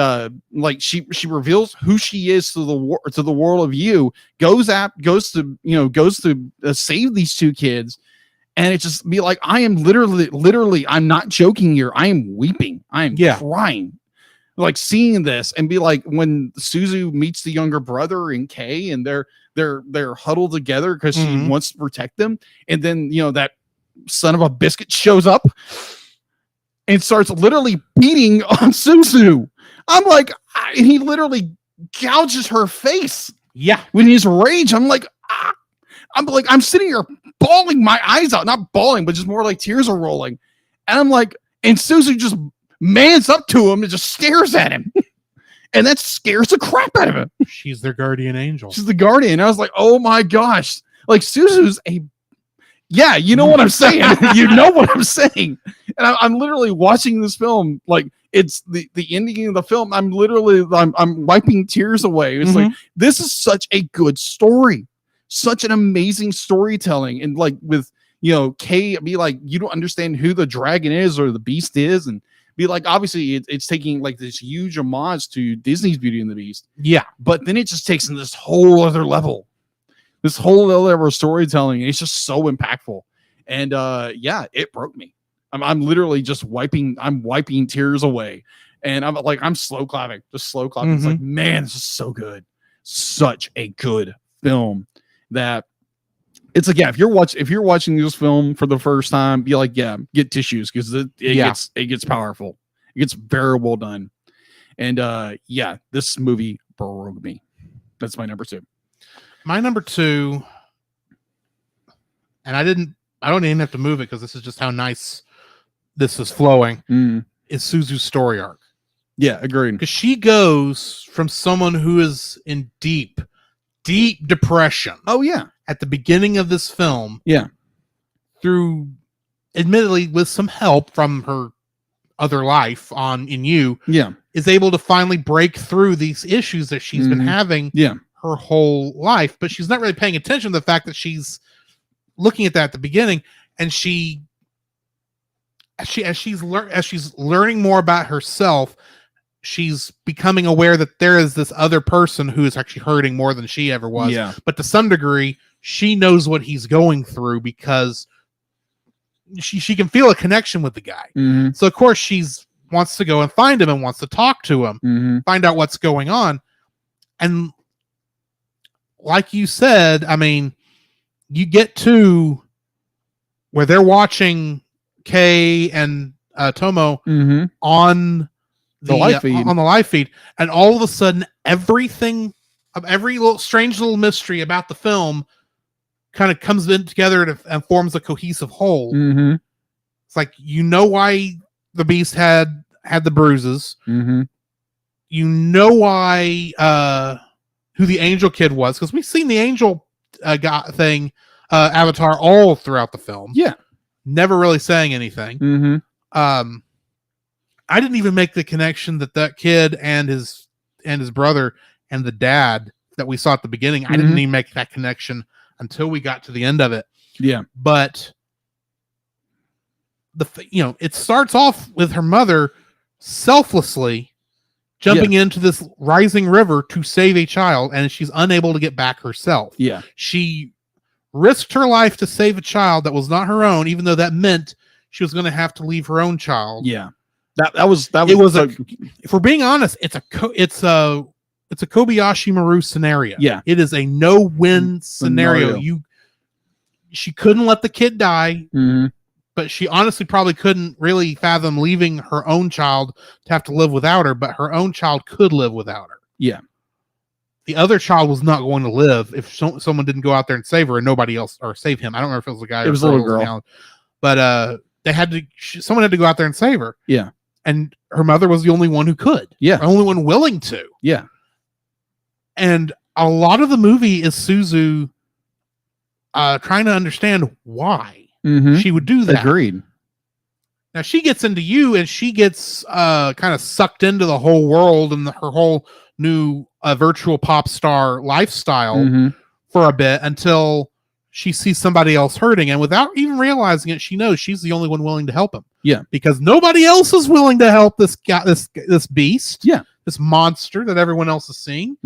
like she reveals who she is to the world of you, goes to save these two kids. And it just be like, I am literally, I'm not joking here. I am weeping. I am crying. Like seeing this, and be like, when Suzu meets the younger brother and Kay, and they're huddled together because she Mhm. wants to protect them, and then that son of a biscuit shows up and starts literally beating on Suzu. I'm like, he literally gouges her face Yeah. when he's rage. I'm like, I'm sitting here bawling my eyes out, not bawling, but just more like tears are rolling. And I'm like, and Suzu just mans up to him and just stares at him. And that scares the crap out of him. She's their guardian angel. She's the guardian. I was like, oh my gosh. Like Suzu's yeah, you know what I'm saying. You know what I'm saying. And I'm literally watching this film. Like it's the ending of the film. I'm wiping tears away. It's like, this is such a good story. Such an amazing storytelling. And like with, Kay be like, you don't understand who the dragon is or the beast is. And be like, obviously it's taking like this huge homage to Disney's Beauty and the Beast. Yeah. But then it just takes in this whole other level. This whole other level of storytelling. It's just so impactful. And yeah, it broke me. I'm literally just wiping tears away. And I'm slow clapping. Just slow clapping. It's like, man, this is so good. Such a good film that it's like, yeah, if you're watching this film for the first time, be like, yeah, get tissues because it gets powerful. It gets very well done. And yeah, this movie broke me. That's my number 2. My number 2, and I don't even have to move it because this is just how nice this is flowing, is Suzu's story arc. Yeah, agreed. Because she goes from someone who is in deep depression. Oh, yeah. At the beginning of this film. Yeah. Through, admittedly, with some help from her other life in You. Yeah. Is able to finally break through these issues that she's been having her whole life. But she's not really paying attention to the fact that she's looking at that at the beginning. And as she's learning more about herself, she's becoming aware that there is this other person who is actually hurting more than she ever was. Yeah. But to some degree, she knows what he's going through because she can feel a connection with the guy. So of course she's wants to go and find him and wants to talk to him, find out what's going on. And like you said, I mean, you get to where they're watching Kay and Tomo on the live feed. On the live feed, and all of a sudden every little strange little mystery about the film kind of comes in together and forms a cohesive whole. It's like, why the Beast had the bruises. You know why who the Angel Kid was, because we've seen the Angel Avatar all throughout the film. Yeah. Never really saying anything. I didn't even make the connection that kid and his brother and the dad that we saw at the beginning. I didn't even make that connection until we got to the end of it. Yeah. But it starts off with her mother selflessly jumping into this rising river to save a child, and she's unable to get back herself. Yeah. She risked her life to save a child that was not her own, even though that meant she was going to have to leave her own child. Yeah. That was if we're being honest, it's a Kobayashi Maru scenario. Yeah. It is a no-win scenario. She couldn't let the kid die, but she honestly probably couldn't really fathom leaving her own child to have to live without her, but her own child could live without her. Yeah. The other child was not going to live if someone didn't go out there and save her and nobody else, or save him. I don't remember if it was a guy. It was a little girl. But someone had to go out there and save her. Yeah. And her mother was the only one who could. Yeah. The only one willing to. Yeah. And a lot of the movie is Suzu trying to understand why she would do that. Agreed. Now she gets into You, and she gets kind of sucked into the whole world and her whole new virtual pop star lifestyle for a bit until she sees somebody else hurting, and without even realizing it, she knows she's the only one willing to help him. Yeah, because nobody else is willing to help this guy, this beast. Yeah, this monster that everyone else is seeing.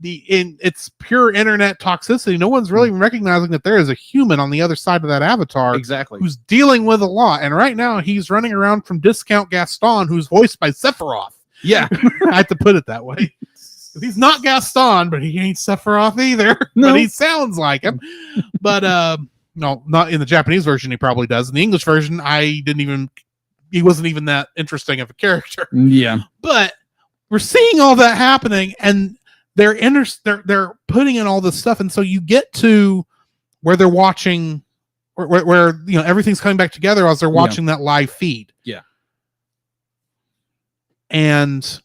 It's pure internet toxicity. No one's really recognizing that there is a human on the other side of that avatar, exactly, who's dealing with a lot. And right now, he's running around from Discount Gaston, who's voiced by Sephiroth. Yeah, I have to put it that way. He's not Gaston, but he ain't Sephiroth either. No. But he sounds like him. But no, not in the Japanese version. He probably does. In the English version, he wasn't even that interesting of a character. Yeah. But we're seeing all that happening, and they're putting in all this stuff, and so you get to where they're watching, where you know everything's coming back together as they're watching that live feed. Yeah. And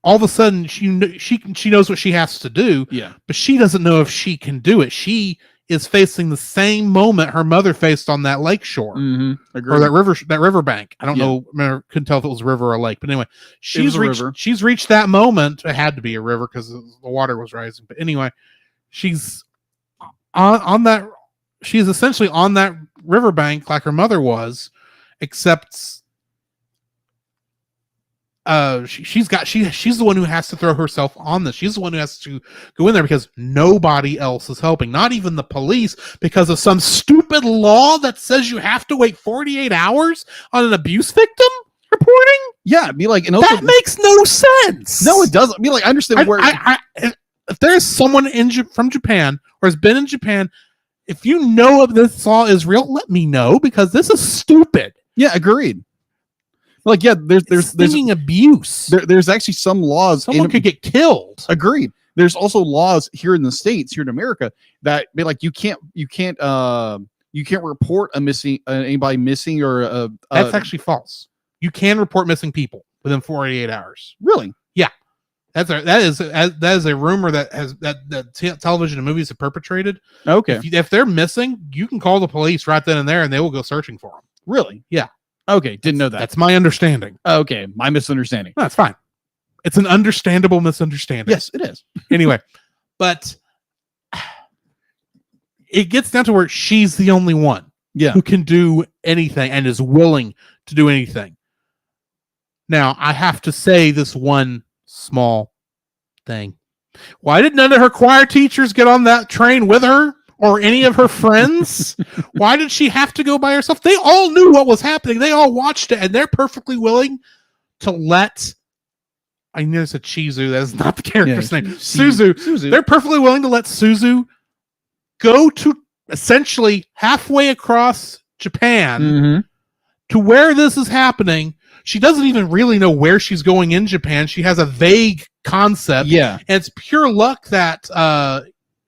all of a sudden, she knows what she has to do. Yeah. But she doesn't know if she can do it. She is facing the same moment her mother faced on that lake shore or that riverbank. I don't know. Couldn't tell if it was a river or a lake. But anyway, she's reached that moment. It had to be a river because the water was rising. But anyway, she's on that. She's essentially on that riverbank like her mother was, except she's the one who has to throw herself on this. She's the one who has to go in there because nobody else is helping, not even the police, because of some stupid law that says you have to wait 48 hours on an abuse victim reporting. Yeah, I mean, like, and that makes no sense. No, it doesn't. I mean, like, I understand where if there's someone from Japan or has been in Japan, if you know if this law is real, let me know, because this is stupid. Yeah, agreed. Like, yeah, there's abuse. There's actually some laws. Someone could get killed. Agreed. There's also laws here in the States, here in America, that be like you can't report anybody missing or that's actually false. You can report missing people within 48 hours. Really? Yeah. That is a rumor that television and movies have perpetrated. Okay. If they're missing, you can call the police right then and there, and they will go searching for them. Really? Yeah. Okay, didn't know that. That's my understanding. Okay, my misunderstanding. No, that's fine. It's an understandable misunderstanding. Yes, it is. Anyway, but it gets down to where she's the only one who can do anything and is willing to do anything. Now, I have to say this one small thing. Why did none of her choir teachers get on that train with her? Or any of her friends? Why did she have to go by herself? They all knew what was happening. They all watched it, and they're perfectly willing to let. I knew it's a Chizu. That is not the character's name. Suzu. They're perfectly willing to let Suzu go to essentially halfway across Japan to where this is happening. She doesn't even really know where she's going in Japan. She has a vague concept. Yeah. And it's pure luck that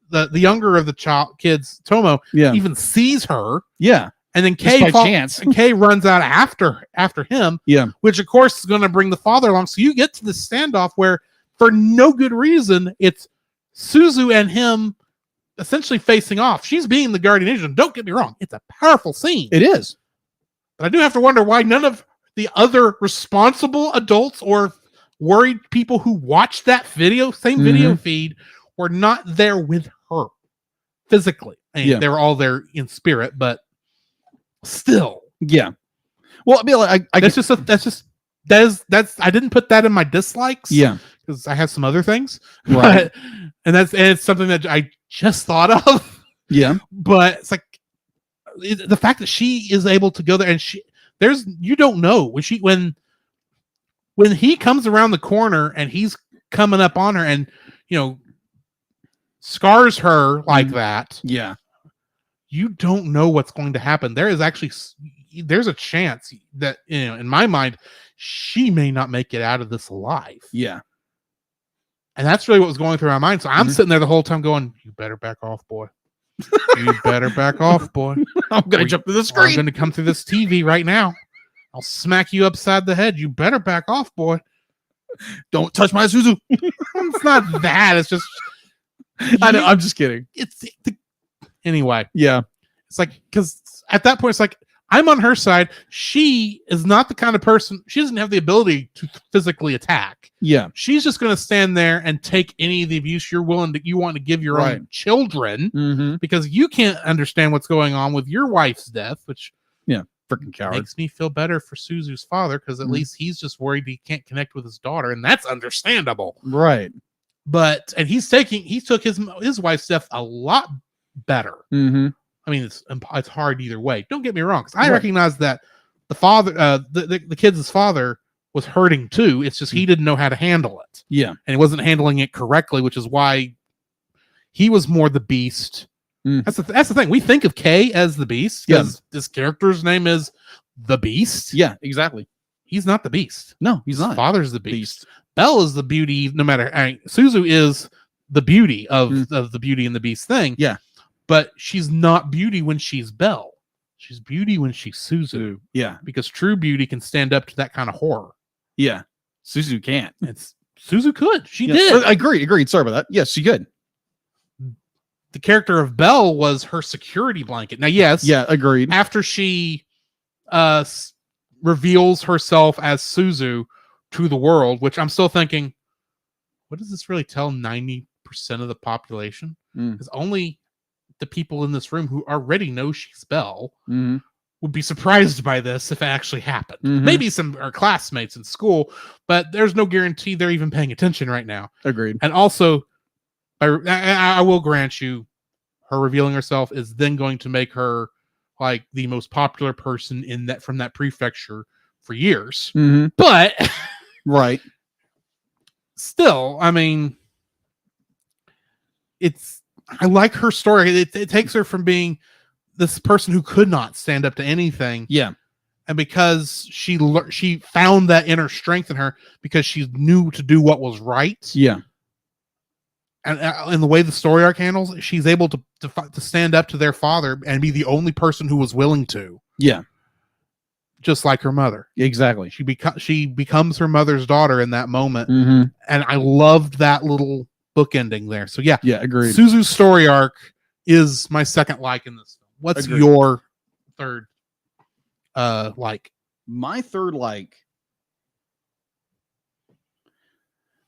the younger of the kids, Tomo, even sees her. Yeah. And then Kei runs out after him. Yeah. Which of course is going to bring the father along. So you get to the standoff where, for no good reason, it's Suzu and him essentially facing off. She's being the guardian angel. Don't get me wrong. It's a powerful scene. It is. But I do have to wonder why none of the other responsible adults or worried people who watched that video feed were not there with her physically. I mean, they were all there in spirit, but still. Yeah. Well, I mean, like, that's I didn't put that in my dislikes. Yeah. Because I have some other things. Right. And it's something that I just thought of. Yeah. But it's like the fact that she is able to go there, and you don't know when he comes around the corner and he's coming up on her and, you know, scars her like that. Yeah. You don't know what's going to happen. There's a chance that, you know, in my mind, she may not make it out of this alive. Yeah. And that's really what was going through my mind. So I'm sitting there the whole time going, you better back off, boy. You better back off, boy. I'm going to jump through the screen. I'm going to come through this TV right now. I'll smack you upside the head. You better back off, boy. Don't touch my Suzu. It's not that. It's just... I know. I'm just kidding. Anyway. Yeah. It's like, because at that point, it's like, I'm on her side. She is not the kind of person, she doesn't have the ability to physically attack. Yeah. She's just going to stand there and take any of the abuse you want to give your own children, because you can't understand what's going on with your wife's death, which freaking coward. Makes me feel better for Suzu's father, because at least he's just worried he can't connect with his daughter, and that's understandable. Right. But he took his wife's death a lot better. I mean, it's hard either way. Don't get me wrong, because I recognize that the father, the kid's father, was hurting too. It's just he didn't know how to handle it. Yeah, and he wasn't handling it correctly, which is why he was more the beast. That's the thing. We think of Kei as the beast because this character's name is the Beast. Yeah, exactly. he's not the Beast. No, he's His not. father's the Beast. Belle is the beauty. No matter, Suzu is the beauty of the Beauty and the Beast thing. Yeah. But she's not beauty when she's Belle. She's beauty when she's Suzu. Yeah. Because true beauty can stand up to that kind of horror. Yeah. Suzu can't. It's Suzu could. She Yeah. did. Agreed. Sorry about that. Yes, she could. The character of Belle was her security blanket. Now, yes. Yeah, agreed. After she reveals herself as Suzu to the world, which I'm still thinking, what does this really tell 90% of the population? Because only the people in this room who already know she's Belle would be surprised by this if it actually happened. Maybe some are classmates in school, but there's no guarantee they're even paying attention right now. Agreed. And also, I will grant you, her revealing herself is then going to make her like the most popular person in that from that prefecture for years. But right. Still, I mean, I like her story. It takes her from being this person who could not stand up to anything. Yeah. And because she found that inner strength in her because she knew to do what was right. Yeah. And in the way the story arc handles, she's able to stand up to their father and be the only person who was willing to. Yeah. Just like her mother. Exactly. She becomes her mother's daughter in that moment. And I loved that little book ending there. So yeah. Yeah, agreed. Suzu's story arc is my second like in this film. What's Agreed. your third like? My third like.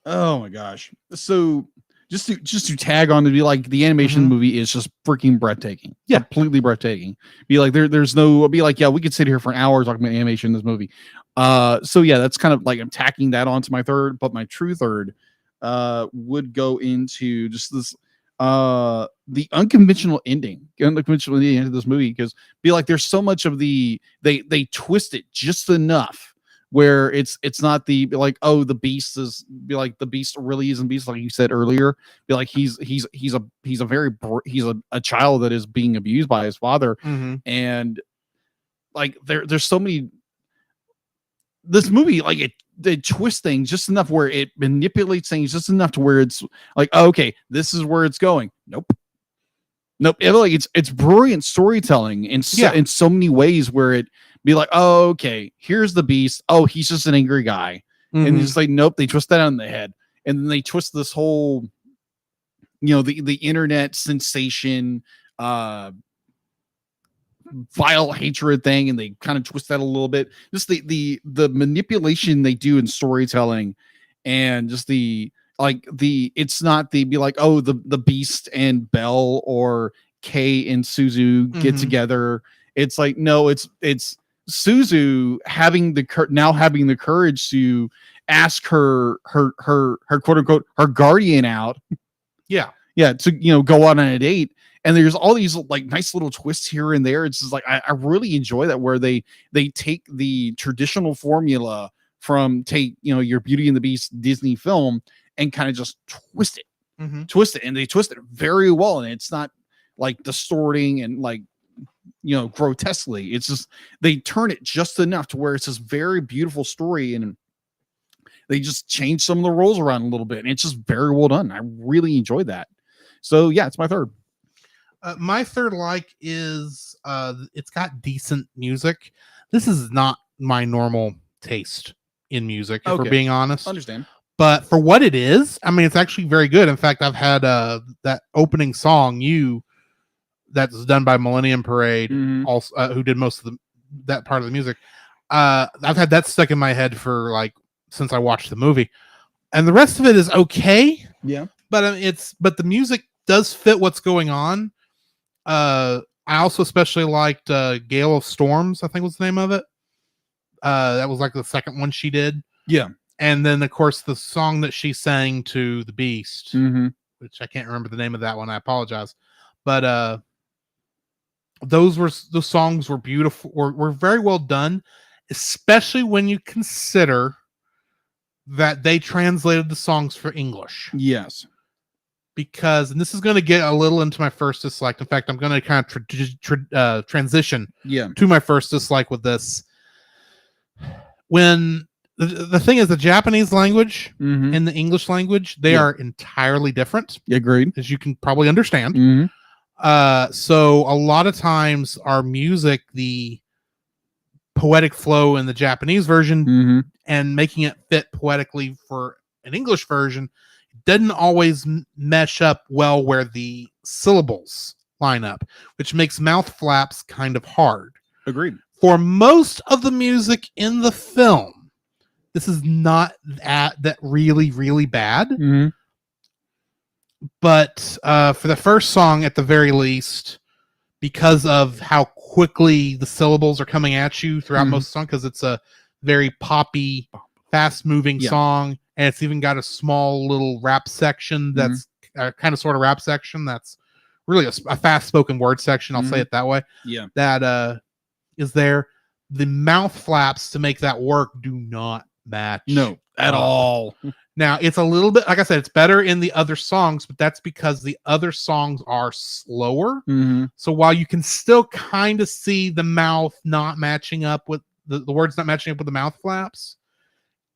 Oh my gosh. So just to tag on to be like the animation movie is just freaking breathtaking. Yeah. Completely breathtaking. Be like there's no be like, yeah, we could sit here for an hour talking about animation in this movie. So yeah, that's kind of like I'm tacking that onto my third, but my true third would go into just this the unconventional ending of this movie, because be like there's so much of the they twist it just enough where it's not the like, oh, the Beast is be like the Beast really isn't Beast like you said earlier. Be like he's a child that is being abused by his father, and like there's so many. This movie like it twists things just enough where it manipulates things just enough to where it's like, oh, okay, this is where it's going. Nope. It's brilliant storytelling in so many ways where it be like, oh, okay, here's the Beast. Oh, he's just an angry guy. And it's like, nope, they twist that on the head. And then they twist this whole, the internet sensation, vile hatred thing, and they kind of twist that a little bit. Just the manipulation they do in storytelling, and just it's not the be like, oh, the Beast and Belle or Kay and Suzu get together. It's like, no, it's Suzu having the courage to ask her quote unquote her guardian out. To go out on a date. And there's all these like nice little twists here and there. It's just like I really enjoy that, where they take the traditional formula from your Beauty and the Beast Disney film and kind of just twist it, and they twist it very well. And it's not like distorting and like grotesquely. It's just they turn it just enough to where it's this very beautiful story, and they just change some of the roles around a little bit, and it's just very well done. I really enjoyed that. So yeah, it's my third. My third like is it's got decent music. This is not my normal taste in music, if we're being honest. Understand. But for what it is, I mean, it's actually very good. In fact, I've had that opening song, that's done by Millennium Parade, also who did most of that part of the music. I've had that stuck in my head for like since I watched the movie, and the rest of it is okay. Yeah, but but the music does fit what's going on. I also especially liked Gale of Storms, I think was the name of it. That was like the second one she did. Yeah. And then of course the song that she sang to the Beast, which I can't remember the name of that one. I apologize. But those songs were beautiful, were very well done, especially when you consider that they translated the songs for English. Yes. Because, and this is going to get a little into my first dislike. In fact, I'm going to kind of transition to my first dislike with this. when the thing is, the Japanese language Mm-hmm. and the English language, they Yeah. are entirely different, Agreed. as you can probably understand. Mm-hmm. So a lot of times our music, the poetic flow in the Japanese version Mm-hmm. and making it fit poetically for an English version doesn't always mesh up well where the syllables line up, which makes mouth flaps kind of hard. Agreed. For most of the music in the film, this is not that really, really bad. Mm-hmm. But for the first song, at the very least, because of how quickly the syllables are coming at you throughout Mhm. most of the song, because it's a very poppy, fast-moving Yeah. song, and it's even got a small little rap section that's kind of sort of rap section that's really a fast-spoken word section, I'll say Mhm. it that way, Yeah. that is there. The mouth flaps to make that work do not match. No, at up. all. Now, it's a little bit, like I said, it's better in the other songs, but that's because the other songs are slower. Mm-hmm. So while you can still kind of see the mouth not matching up with the words not matching up with the mouth flaps,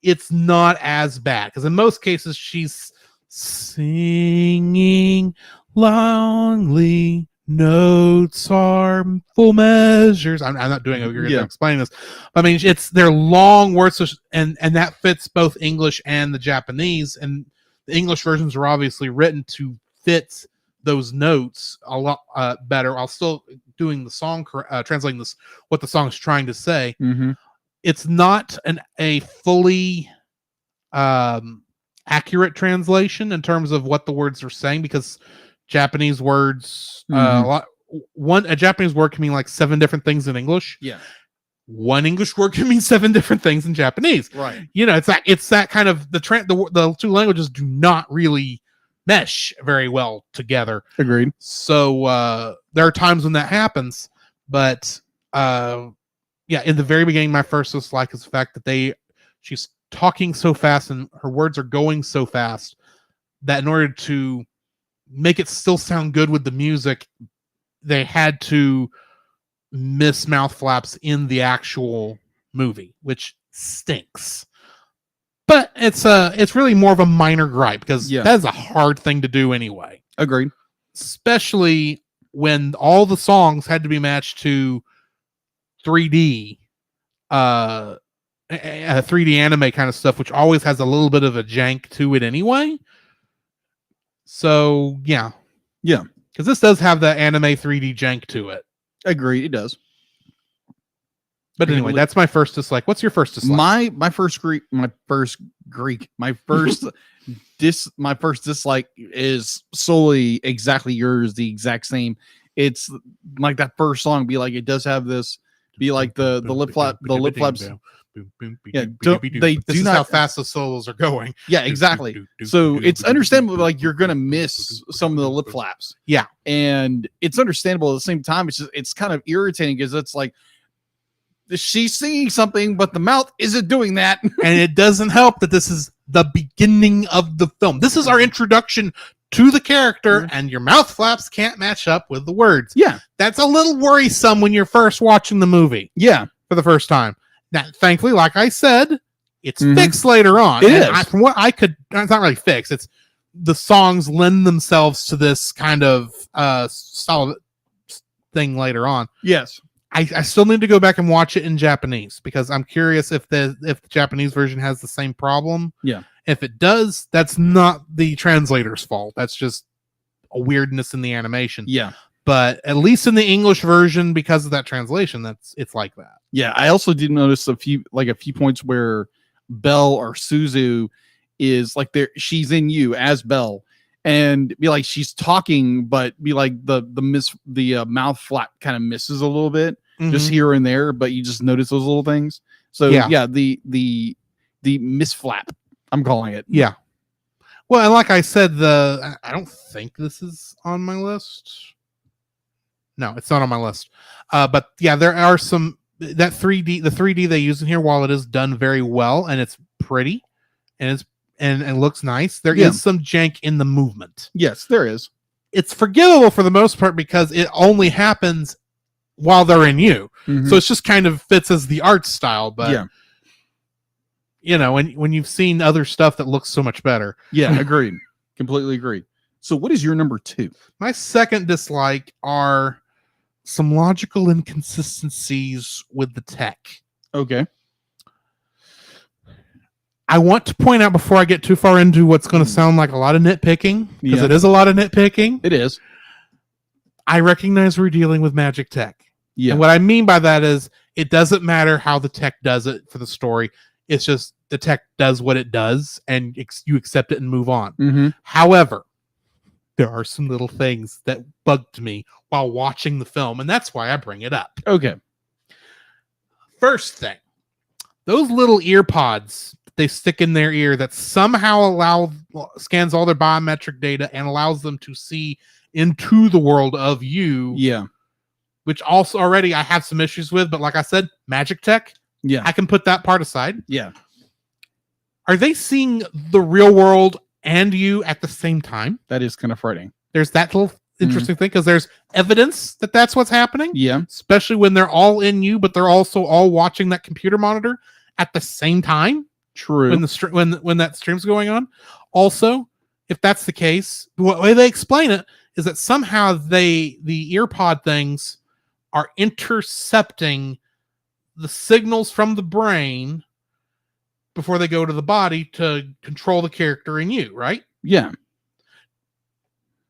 it's not as bad. Because in most cases, she's singing longly, notes are full measures. I'm not doing it. You're going to explain this. I mean, they're long words, and that fits both English and the Japanese. And the English versions are obviously written to fit those notes a lot better. While still doing the song, translating this what the song is trying to say. Mm-hmm. It's not a fully accurate translation in terms of what the words are saying, because Japanese words a Japanese word can mean like 7 different things in English. Yeah. One English word can mean 7 different things in Japanese. Right. You know, it's that kind of the two languages do not really mesh very well together. Agreed. So there are times when that happens, but in the very beginning, my first dislike is the fact that she's talking so fast and her words are going so fast that in order to make it still sound good with the music, they had to miss mouth flaps in the actual movie, which stinks. But it's really more of a minor gripe, because that's a hard thing to do anyway. Agreed. Especially when all the songs had to be matched to 3D 3D anime kind of stuff, which always has a little bit of a jank to it anyway. So yeah, because this does have the anime 3D jank to it. Agreed. It does. But anyway, that's my first dislike. What's your first dislike? My first dislike is solely exactly yours, the exact same. It's like that first song. Be like, it does have this. Be like the lip flaps. Yeah, they this do is not how fast the solos are going. Yeah, exactly. So it's understandable, like you're gonna miss some of the lip flaps. Yeah, and it's understandable at the same time. It's kind of irritating because it's like she's singing something, but the mouth isn't doing that, and it doesn't help that this is the beginning of the film. This is our introduction to the character, and your mouth flaps can't match up with the words. Yeah, that's a little worrisome when you're first watching the movie. Yeah, for the first time. Now, thankfully, like I said, it's fixed later on. It is. From what I could, it's not really fixed. It's the songs lend themselves to this kind of solid thing later on. Yes. I still need to go back and watch it in Japanese, because I'm curious if the Japanese version has the same problem. Yeah. If it does, that's not the translator's fault. That's just a weirdness in the animation. Yeah. But at least in the English version, because of that translation, it's like that. Yeah, I also did notice a few points where Belle or Suzu is like she's in you as Belle, and be like she's talking, but be like the mouth flap kind of misses a little bit, just here and there, but you just notice those little things. So yeah, the misflap, I'm calling it. Yeah. Well, and like I said, I don't think this is on my list. No, it's not on my list. But yeah, there are some the 3D they use in here, while it is done very well and it's pretty and it looks nice, there is some jank in the movement. Yes, there is. It's forgivable for the most part because it only happens while they're in you. So it's just kind of fits as the art style, but when you've seen other stuff that looks so much better. Yeah, agreed. Completely agreed. So what is your number 2? My second dislike are some logical inconsistencies with the tech. Okay. I want to point out before I get too far into what's going to sound like a lot of nitpicking, because Yeah. it is a lot of nitpicking. It is. I recognize we're dealing with magic tech. Yeah. And what I mean by that is it doesn't matter how the tech does it for the story. It's just the tech does what it does and you accept it and move on. Mm-hmm. However, there are some little things that bugged me while watching the film, and that's why I bring it up. Okay. First thing, those little ear pods they stick in their ear that somehow scans all their biometric data and allows them to see into the world of you. Yeah. Which also already I have some issues with, but like I said, magic tech, Yeah. I can put that part aside. Yeah. Are they seeing the real world and you at the same time? That is kind of frightening. There's that little interesting thing because there's evidence that that's what's happening. Yeah. Especially when they're all in you, but they're also all watching that computer monitor at the same time. True. When that stream's going on. Also, if that's the case, the way they explain it is that somehow the ear pod things are intercepting the signals from the brain before they go to the body to control the character in you, right? Yeah.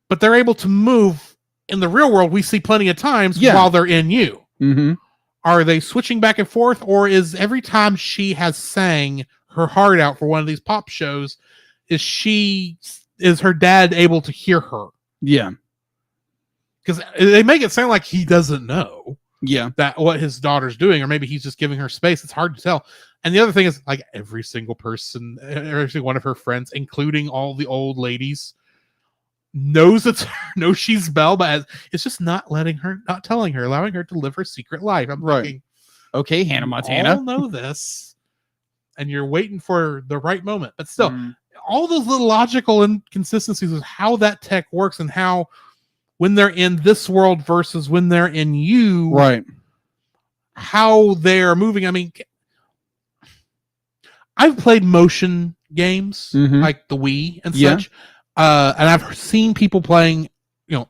But they're able to move in the real world. We see plenty of times while they're in you. Mm-hmm. Are they switching back and forth, or is every time she has sang her heart out for one of these pop shows, is her dad able to hear her? Yeah. Because they make it sound like he doesn't know Yeah. that what his daughter's doing, or maybe he's just giving her space. It's hard to tell. And the other thing is, like, every single person, every single one of her friends, including all the old ladies, knows she's Belle, but it's just not telling her, allowing her to live her secret life. I'm Right. thinking, Okay, Hannah all Montana. know this, and you're waiting for the right moment. But still, Mm. all those little logical inconsistencies with how that tech works and how when they're in this world versus when they're in you, Right. how they're moving. I mean, I've played motion games Mhm. like the Wii and Yeah. such, and I've seen people playing,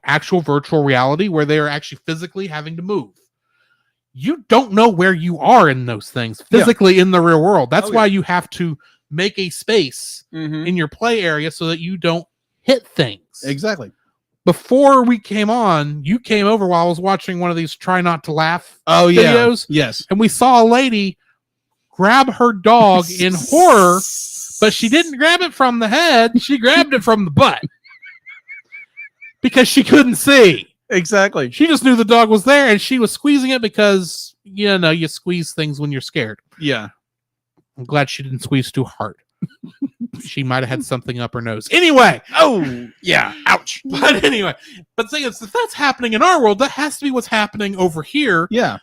actual virtual reality where they are actually physically having to move. You don't know where you are in those things physically in the real world. That's Oh, why yeah. you have to make a space Mm-hmm. in your play area so that you don't hit things. Exactly. Before we came on, you came over while I was watching one of these try not to laugh Oh yeah. videos, Yes. and we saw a lady grab her dog in horror, but she didn't grab it from the head. She grabbed it from the butt because she couldn't see. Exactly. She just knew the dog was there, and she was squeezing it because, you squeeze things when you're scared. Yeah. I'm glad she didn't squeeze too hard. She might have had something up her nose. Anyway, Oh yeah. Ouch. but anyway, but the thing is, if that's happening in our world, that has to be what's happening over here, Yeah.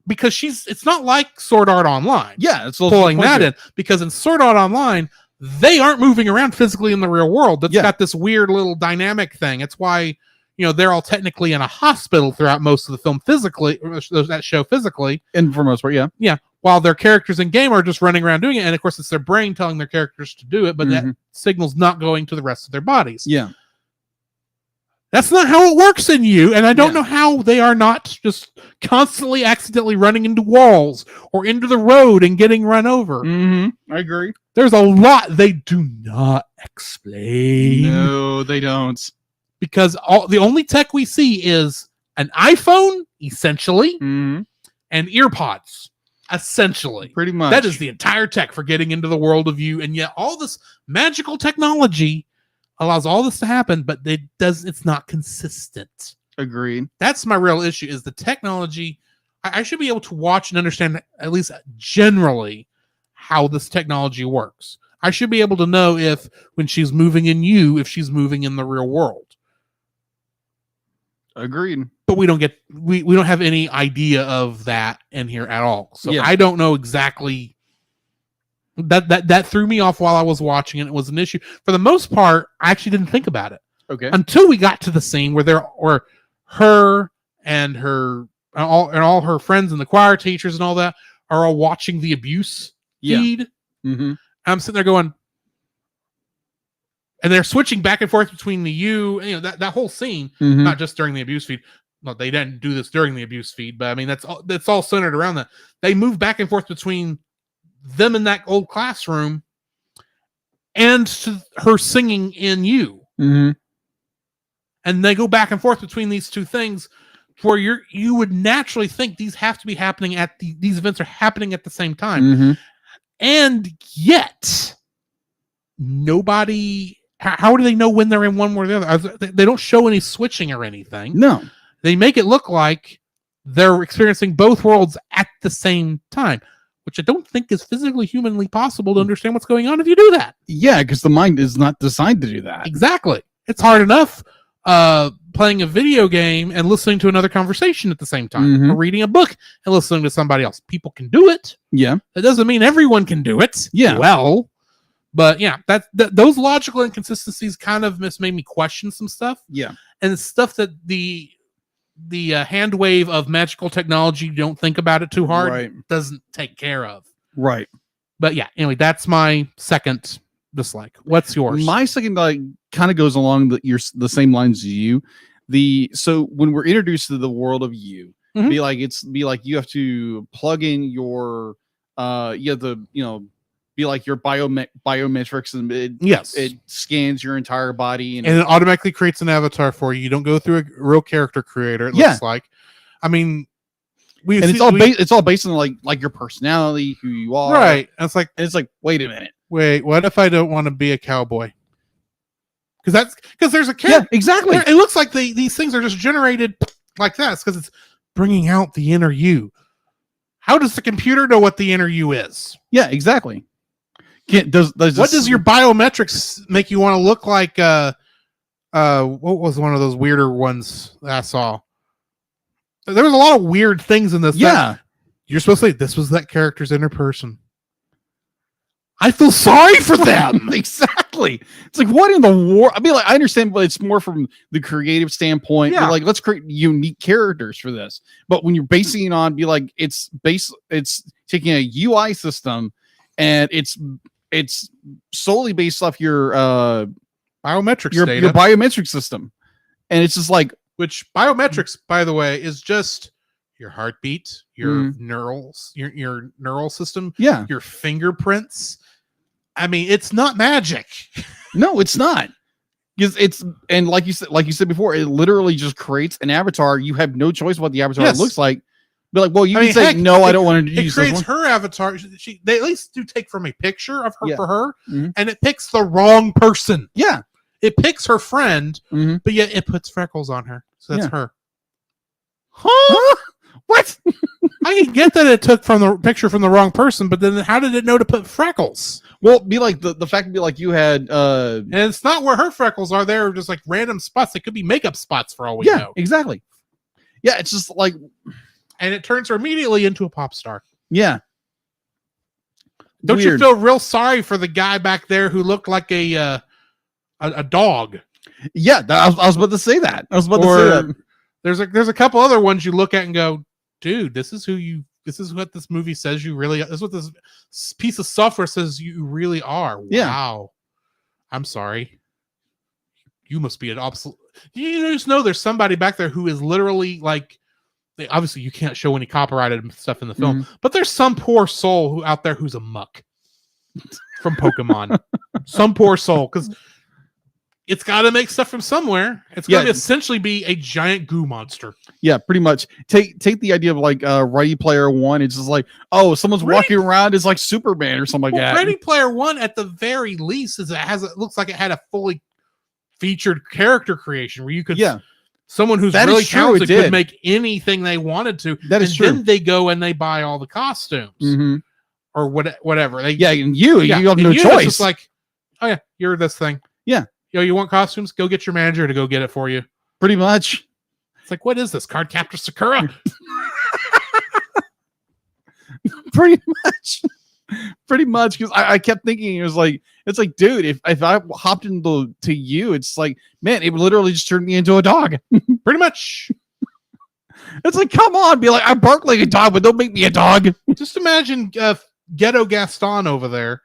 because it's not like Sword Art Online. Yeah. It's Pulling that in, because in Sword Art Online, they aren't moving around physically in the real world. That's got this weird little dynamic thing. It's why, they're all technically in a hospital throughout most of the film physically, or that show physically. And for most part, yeah. Yeah. While their characters in game are just running around doing it. And of course, it's their brain telling their characters to do it, but that signal's not going to the rest of their bodies. Yeah. That's not how it works in you. And I don't know how they are not just constantly accidentally running into walls or into the road and getting run over. Mm-hmm. I agree. There's a lot they do not explain. No, they don't. Because the only tech we see is an iPhone, essentially, Mm-hmm. and earpods, essentially. Pretty much. That is the entire tech for getting into the world of you. And yet all this magical technology allows all this to happen, but it's not consistent. Agreed. That's my real issue, is the technology. I should be able to watch and understand, at least generally, how this technology works. I should be able to know if when she's moving in you, if she's moving in the real world. Agreed. But we don't have any idea of that in here at all. So Yeah. I don't know exactly. That threw me off while I was watching it. It was an issue. For the most part, I actually didn't think about it Okay. until we got to the scene where her and all her friends and the choir teachers and all that are all watching the abuse Yeah. feed. Mm-hmm. I'm sitting there going, and they're switching back and forth between the you, that whole scene, Mm-hmm. not just during the abuse feed. Well, they didn't do this during the abuse feed, but I mean, that's all centered around that. They move back and forth between them in that old classroom and to her singing in you. Mm-hmm. And they go back and forth between these two things where you would naturally think these have to be happening these events are happening at the same time. Mm-hmm. And yet nobody, how do they know when they're in one or the other? They don't show any switching or anything. No. They make it look like they're experiencing both worlds at the same time, which I don't think is physically humanly possible to understand what's going on if you do that. Yeah, because the mind is not designed to do that. Exactly. It's hard enough playing a video game and listening to another conversation at the same time, Mhm. or reading a book and listening to somebody else. People can do it. Yeah. That doesn't mean everyone can do it. Yeah. Well, but yeah, those logical inconsistencies kind of made me question some stuff, Yeah. and it's stuff that the hand wave of magical technology, don't think about it too hard, Right. doesn't take care of. Right. But yeah, anyway, that's my second dislike. What's yours? My second kind of goes along the same lines as you. So when we're introduced to the world of you, Mhm. be like you have to plug in your you have to be like your biometrics, and Yes. it scans your entire body And it automatically creates an avatar for you. You don't go through a real character creator. It Yeah. looks like. I mean, it's all based on like your personality, who you are, right. And And it's like, wait a minute. wait, what if I don't want to be a cowboy? Because there's a character. Yeah, exactly. It looks like these things are just generated like that. It's because it's bringing out the inner you. How does the computer know what the inner you is? Yeah, exactly. What What does your biometrics make you want to look like? What was one of those weirder ones that I saw? There was a lot of weird things in this. Yeah. You're supposed to say this was that character's inner person. I feel sorry for them. Exactly. It's like, what in the war? I mean, like, I understand, but it's more from the creative standpoint. Yeah. You're like, let's create unique characters for this. But when you're basing it on, it's taking a UI system, and it's solely based off your Biometrics your data. biometric system, and it's just like, Which biometrics, by the way, is just your heartbeat, your Mm. neurals, your neural system, yeah, your fingerprints. I mean, it's not magic. no, it's not. Because and like you said before, it literally just creates an avatar. You have no choice what the avatar Yes. looks like. Be like, well, you I can mean, say heck, no, I it- don't want to It use this creates one. her avatar. They at least do take from a picture of her Yeah. for her, Mhm. and it picks the wrong person. Yeah. It picks her friend, Mhm. but yet it puts freckles on her. So that's Yeah. her. Huh? What? I can get that it took from the picture from the wrong person, but then how did it know to put freckles? Well, be like the fact would be like you had And it's not where her freckles are. They're just like random spots. They could be makeup spots for all we yeah, know. exactly. Yeah, it's just like, And it turns her immediately into a pop star. yeah. Don't you Weird. feel real sorry for the guy back there who looked like a dog? Yeah, I was about to say that. I was about to say Or that. there's a couple other ones you look at and go, dude, this is what this movie says you really. This is what this piece of software says you really are. Yeah. Wow. I'm sorry. You must be an obsolete. You just know there's somebody back there who is literally like. Obviously, you can't show any copyrighted stuff in the film, Mm-hmm. but there's some poor soul out there who's a muck from Pokemon. Some poor soul, because it's got to make stuff from somewhere. It's going to Yeah. essentially be a giant goo monster. Yeah, pretty much. Take the idea of like Ready Player One. It's just like, oh, someone's Ready- walking around as like Superman or something like Well, that. Ready Player One, at the very least, it looks like it had a fully featured character creation where you could, Yeah, someone who's That is really true, talented it could did. make anything they wanted to. that is and true. then they go and they buy all the costumes Mhm. or whatever. They Yeah, and you have and no it's choice. just like, oh yeah, you're this thing. Yeah. You want costumes? Go get your manager to go get it for you. Pretty much. It's like, what is this? Card Captor Sakura? Pretty much. Pretty much. Because I kept thinking it's like, dude, if I hopped into you, it's like, man, it would literally just turn me into a dog. Pretty much. It's like, come on, be like, I bark like a dog, but don't make me a dog. Just imagine ghetto Gaston over there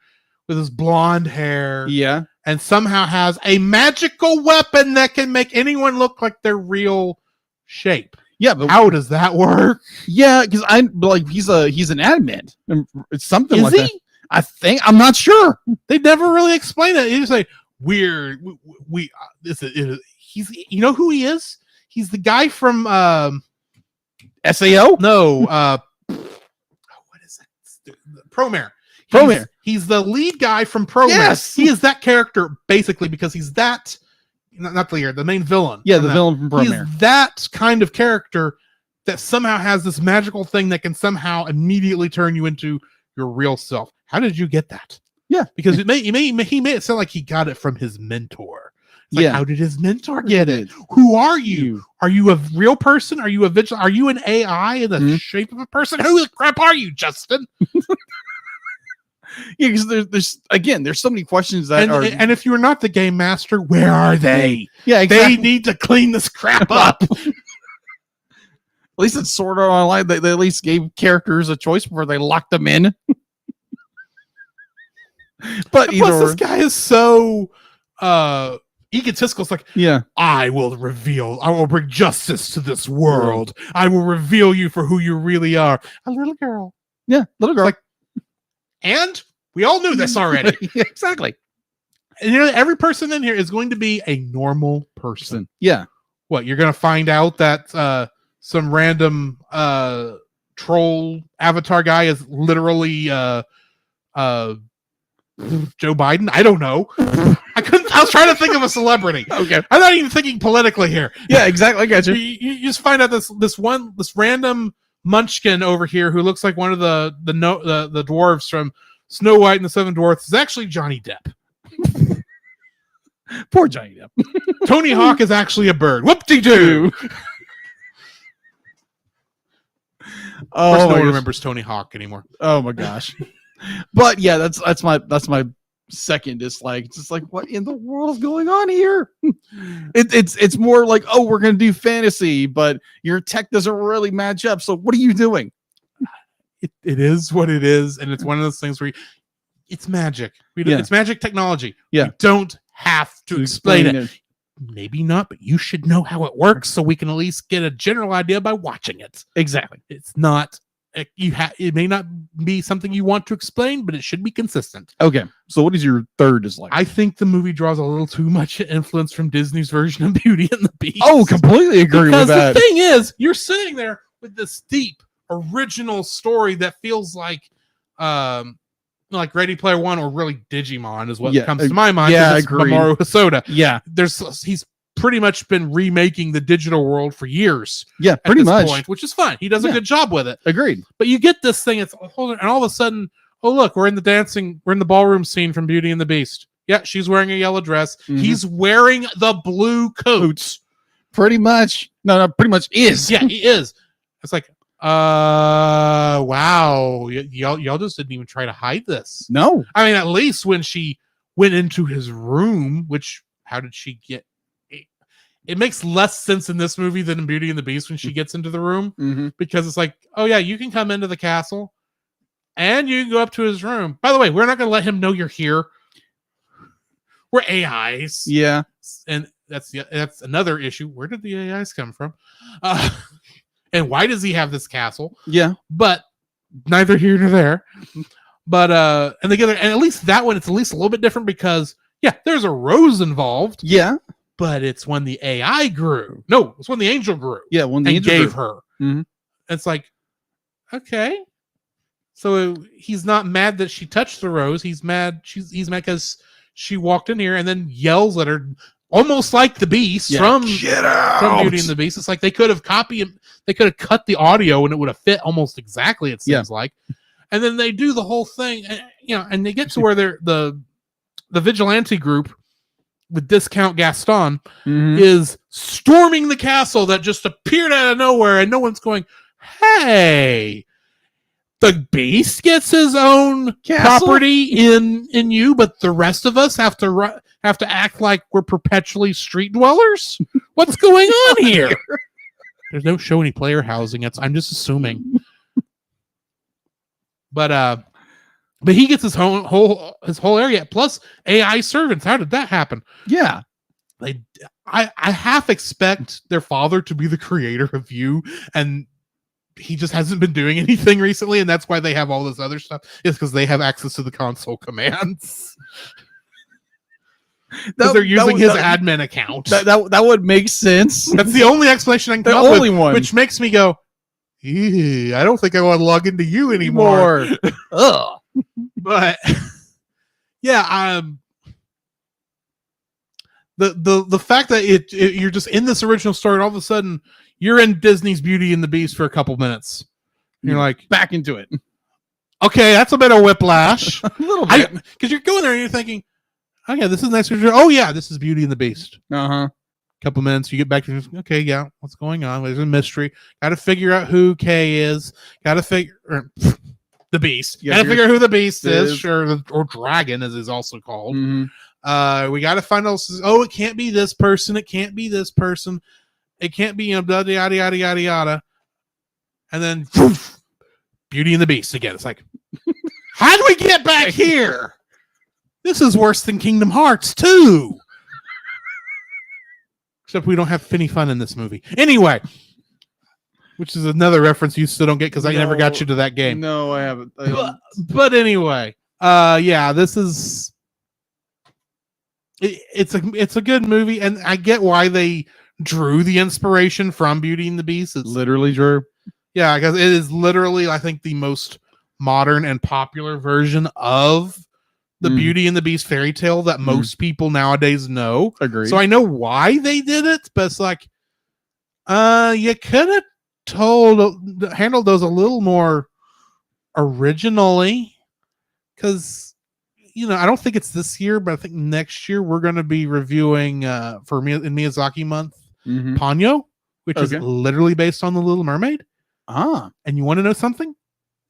with his blonde hair, Yeah. and somehow has a magical weapon that can make anyone look like their real shape. Yeah, but How does that work? yeah, because he's an admin. It's something Is like he? that. I think I'm not sure. They never really explain it. They just say weird. He's you know who he is? He's the guy from SAO? no what is that? Promare. Promare. He's the lead guy from Promare. Yes. He is that character basically because he's that not the leader, the main villain. Yeah, from the that. villain from Promare. He's that kind of character that somehow has this magical thing that can somehow immediately turn you into your real self. How did you get that? Yeah. Because he made it sound like he got it from his mentor. It's like, Yeah. how did his mentor get it? Who are you? Are you a real person? Are you a vigilante? Are you an AI in the shape of a person? Who the crap are you, Justin? Yeah, because there's so many questions that are. And if you're not the game master, where are they? Yeah, They exactly. need to clean this crap up. At least it's sort of online. They at least gave characters a choice before they locked them in. But Plus, this guy is so egotistical. It's like, yeah, I will bring justice to this world. I will reveal you for who you really are. A little girl. yeah, little girl. Like, and we all knew this already. Yeah, exactly. And every person in here is going to be a normal person. Yeah, What, you're going to find out that some random troll avatar guy is literally Joe Biden? I don't know. I was trying to think of a celebrity. okay. I'm not even thinking politically here. Yeah, exactly. I got You, you. you just find out this random munchkin over here who looks like one of the dwarves from Snow White and the Seven Dwarfs is actually Johnny Depp. Poor Johnny Depp. Tony Hawk is actually a bird. Whoop-de-doo. Of course, Oh, no my one gosh. remembers Tony Hawk anymore. Oh my gosh. But yeah, that's my second dislike. It's just like, what in the world is going on here? It's more like, oh, we're gonna do fantasy, but your tech doesn't really match up. So what are you doing? It is what it is, and it's one of those things where it's magic. Yeah. It's magic technology. Yeah. We don't have to explain it. Maybe not, but you should know how it works so we can at least get a general idea by watching it. Exactly. It's not it may not be something you want to explain, but it should be consistent. Okay. So what is your third dislike? I think the movie draws a little too much influence from Disney's version of Beauty and the Beast. Oh, completely agree because with that. the thing is, you're sitting there with this deep original story that feels like Ready Player One or really Digimon is what Yeah, comes to my mind. yeah, 'cause it's agreed. Mamoru Hosoda. Yeah. He's pretty much been remaking the digital world for years. Yeah, At pretty this much. point, which is fine. He does a Yeah. good job with it. Agreed. But you get this thing, and all of a sudden, oh look, we're in the ballroom scene from Beauty and the Beast. Yeah, she's wearing a yellow dress. Mhm. He's wearing the blue coat. Pretty much. No, pretty much is. Yeah, he is. It's like, wow, y'all just didn't even try to hide this. No. I mean, at least when she went into his room, which how did she get? It makes less sense in this movie than in Beauty and the Beast when she gets into the room, Mm-hmm. because it's like, oh yeah, you can come into the castle and you can go up to his room. By the way, we're not going to let him know you're here. We're AIs. Yeah. And that's another issue. Where did the AIs come from? And why does he have this castle? Yeah. But neither here nor there. But and at least that one, it's at least a little bit different because yeah, there's a rose involved, Yeah. but it's when the AI grew. No, it's when the angel grew Yeah. When the and angel gave grew. her. Mhm. It's like, okay. So he's not mad that she touched the rose. He's mad. He's mad because she walked in here and then yells at her, almost like the Beast Yeah. from Get out. from Beauty and the Beast. It's like they could have copied him. They could have cut the audio and it would have fit almost exactly. It seems like, and then they do the whole thing, and they get to where they're the vigilante group with Discount Gaston Mhm. is storming the castle that just appeared out of nowhere, and no one's going, "Hey, the Beast gets his own Castle? property in you, but the rest of us have to act like we're perpetually street dwellers. What's going on here?" There's no show any player housing. I'm just assuming. But But he gets his whole area plus AI servants. How did that happen? Yeah. I half expect their father to be the creator of You, and he just hasn't been doing anything recently, and that's why they have all this other stuff. Is because they have access to the console commands. Because they're using his admin account. That would make sense. That's the only explanation I can The come up only with, one. which makes me go, "Ew, I don't think I want to log into You anymore." Ugh. But yeah, the fact that you're just in this original story, and all of a sudden you're in Disney's Beauty and the Beast for a couple minutes. And you're like, back into it. okay, that's a bit of whiplash. A little bit. Because you're going there and you're thinking, oh yeah, this is nice. Oh yeah, this is Beauty and the Beast. Uh-huh. Couple minutes, you get back to, okay, yeah, what's going on? There's a mystery. Got to figure out who Kay is. Got to figure the Beast. Yeah, Got to figure out who the Beast is, is. sure, or Dragon, as is also called. Mhm. We got to find out. Oh, it can't be this person. It can't be this person. It can't be yada yada yada yada yada. And then Beauty and the Beast again. It's like, how do we get back here? This is worse than Kingdom Hearts 2. Except we don't have Finny Fun in this movie. Anyway, which is another reference you still don't get because I never got you to that game. No, I haven't. But anyway, yeah, this is it's a good movie, and I get why they drew the inspiration from Beauty and the Beast. It's Literally, Drew. yeah, because it is literally, I think, the most modern and popular version of the Beauty and the Beast fairy tale that most people nowadays know. Agreed. So I know why they did it, but it's like, you could have handled those a little more originally, because I don't think it's this year, but I think next year we're going to be reviewing for me in Miyazaki month, Mhm. Ponyo, which is Okay. literally based on the Little Mermaid. Ah, And you want to know something?